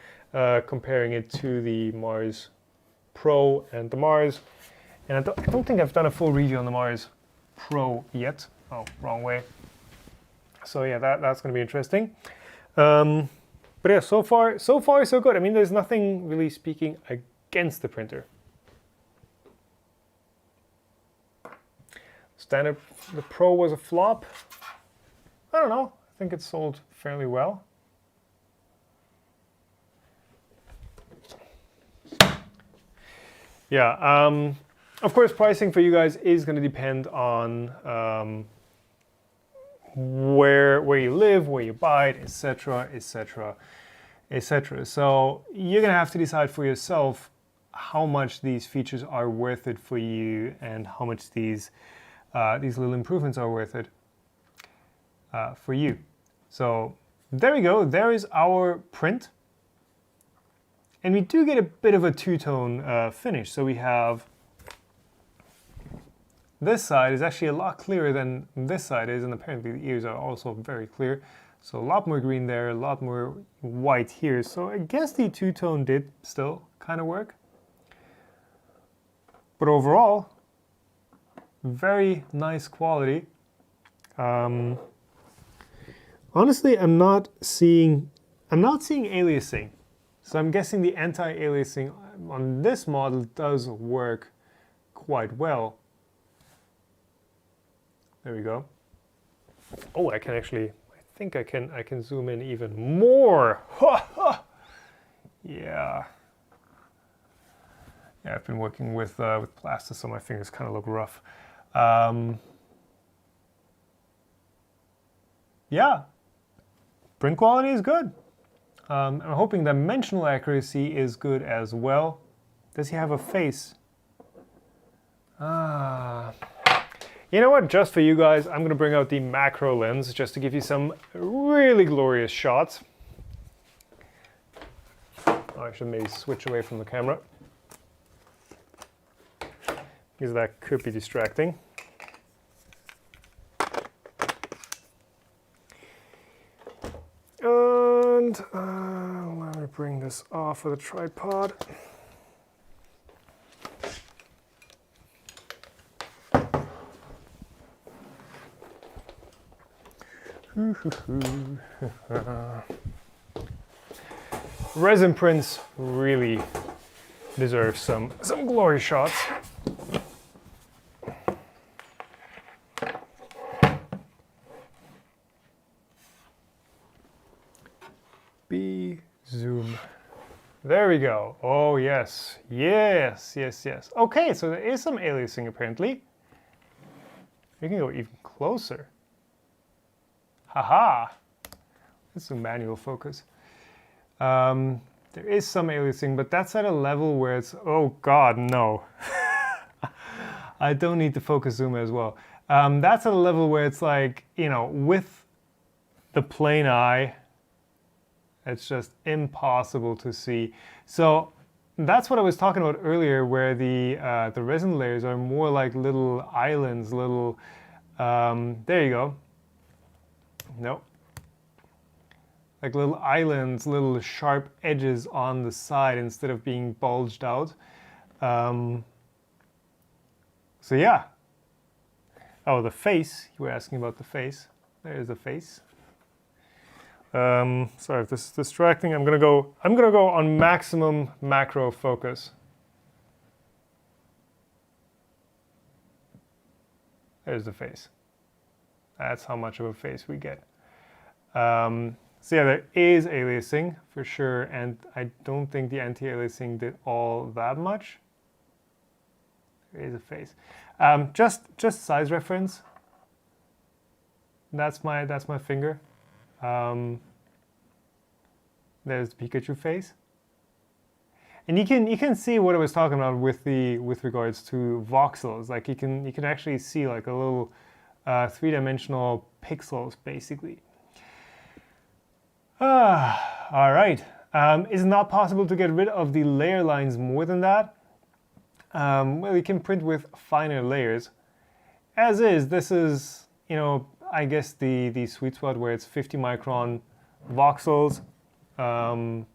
comparing it to the Mars Pro and the Mars. And I don't think I've done a full review on the Mars Pro yet. Oh, wrong way. So yeah, that's going to be interesting. But yeah, so far so good. I mean, there's nothing really speaking against the printer. Standard, the Pro was a flop. I don't know. I think it sold fairly well. Yeah. Of course, pricing for you guys is going to depend on where you live, where you buy it, etc., etc., etc. So you're going to have to decide for yourself how much these features are worth it for you and how much these little improvements are worth it for you. So there we go. There is our print. And we do get a bit of a two-tone finish. So we have this side is actually a lot clearer than this side is, and apparently the ears are also very clear. So a lot more green there, a lot more white here. So I guess the two-tone did still kind of work. But overall, very nice quality. Honestly, I'm not seeing aliasing. So I'm guessing the anti-aliasing on this model does work quite well. There we go. Oh, I think I can zoom in even more. Yeah. Yeah, I've been working with plaster, so my fingers kind of look rough. Yeah, print quality is good. I'm hoping dimensional accuracy is good as well. Does he have a face? You know what? Just for you guys, I'm going to bring out the macro lens just to give you some really glorious shots. I should maybe switch away from the camera, because that could be distracting. And let me bring this off of the tripod. Resin prints really deserve some glory shots. Zoom. There we go. Oh yes, yes, yes, yes. Okay, so there is some aliasing apparently. We can go even closer. Haha. This is a manual focus. There is some aliasing, but that's at a level where it's, oh god, no. I don't need the focus zoom as well. That's at a level where it's like, you know, with the plain eye, it's just impossible to see. So that's what I was talking about earlier, where the resin layers are more like little islands, little, there you go. Nope. Like little islands, little sharp edges on the side instead of being bulged out. So yeah. Oh, the face. You were asking about the face. There's the face. Sorry if this is distracting. I'm gonna go on maximum macro focus. There's the face. That's how much of a face we get. So yeah, there is aliasing for sure, and I don't think the anti-aliasing did all that much. There is a face. Just size reference. That's my finger. There's the Pikachu face, and you can see what I was talking about with regards to voxels. Like you can actually see like a little three-dimensional pixels basically. All right. Is it not possible to get rid of the layer lines more than that? Well, you can print with finer layers. As is, this is, you know, I guess the sweet spot where it's 50 micron voxels. So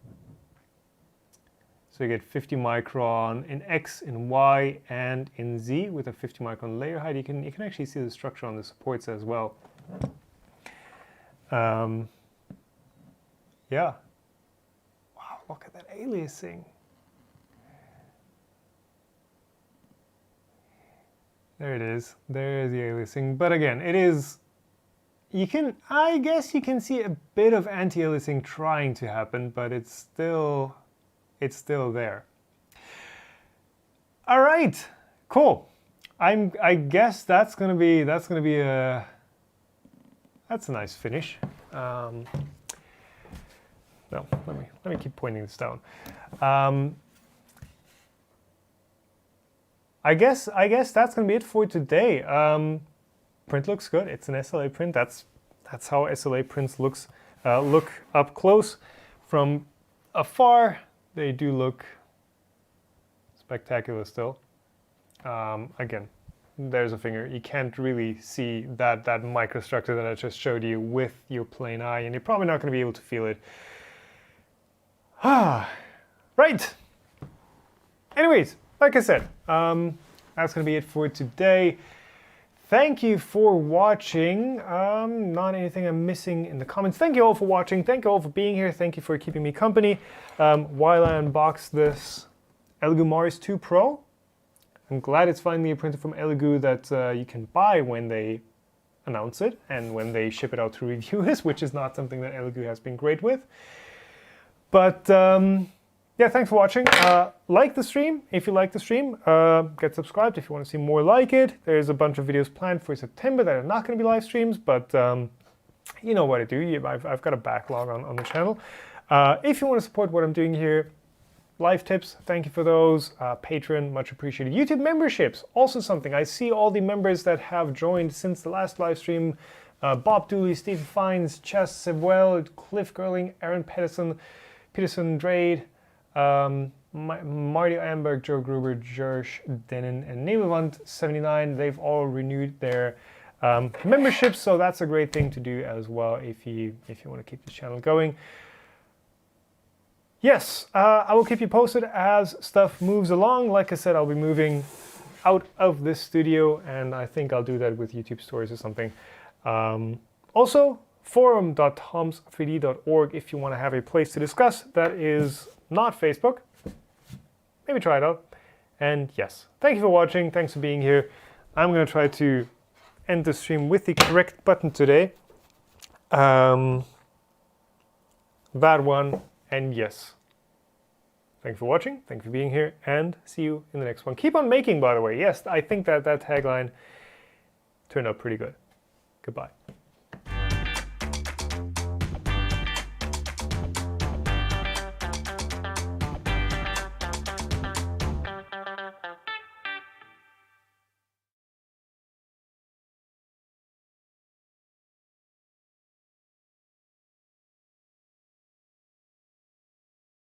you get 50 micron in X, in Y, and in Z with a 50 micron layer height. You can actually see the structure on the supports as well. Yeah. Wow, look at that aliasing. There it is. There is the aliasing. But again, it is, I guess you can see a bit of anti-aliasing trying to happen, but it's still there. All right, cool. I guess that's a nice finish. No, let me keep pointing this down. I guess that's gonna be it for today. Print looks good. It's an SLA print. That's how SLA prints look up close. From afar, they do look spectacular still. Again, there's a finger. You can't really see that microstructure that I just showed you with your plain eye, and you're probably not going to be able to feel it. Right. Anyways, like I said, that's going to be it for today. Thank you for watching. Not anything I'm missing in the comments. Thank you all for watching. Thank you all for being here. Thank you for keeping me company while I unbox this Elegoo Mars 2 Pro. I'm glad it's finally a printer from Elegoo that you can buy when they announce it and when they ship it out to reviewers, which is not something that Elegoo has been great with. But yeah, thanks for watching. Like the stream if you like the stream. Get subscribed if you want to see more like it. There's a bunch of videos planned for September that are not going to be live streams, but you know what to do. I've got a backlog on the channel. If you want to support what I'm doing here, live tips, thank you for those. Patreon, much appreciated. YouTube memberships, also something. I see all the members that have joined since the last live stream. Bob Dooley, Stephen Fines, Chess Sewell, Cliff Gerling, Aaron Peterson Drade, Marty Amberg, Joe Gruber, Jersh Denon, and Nebelwand79. They've all renewed their memberships, so that's a great thing to do as well if you want to keep the channel going. Yes, I will keep you posted as stuff moves along. Like I said, I'll be moving out of this studio, and I think I'll do that with YouTube stories or something. Also, forum.toms3d.org if you want to have a place to discuss. That is not Facebook. Maybe try it out. And yes, thank you for watching. Thanks for being here. I'm going to try to end the stream with the correct button today. That one. And yes, thanks for watching, thanks for being here, and see you in the next one. Keep on making, by the way. Yes, I think that tagline turned out pretty good. Goodbye.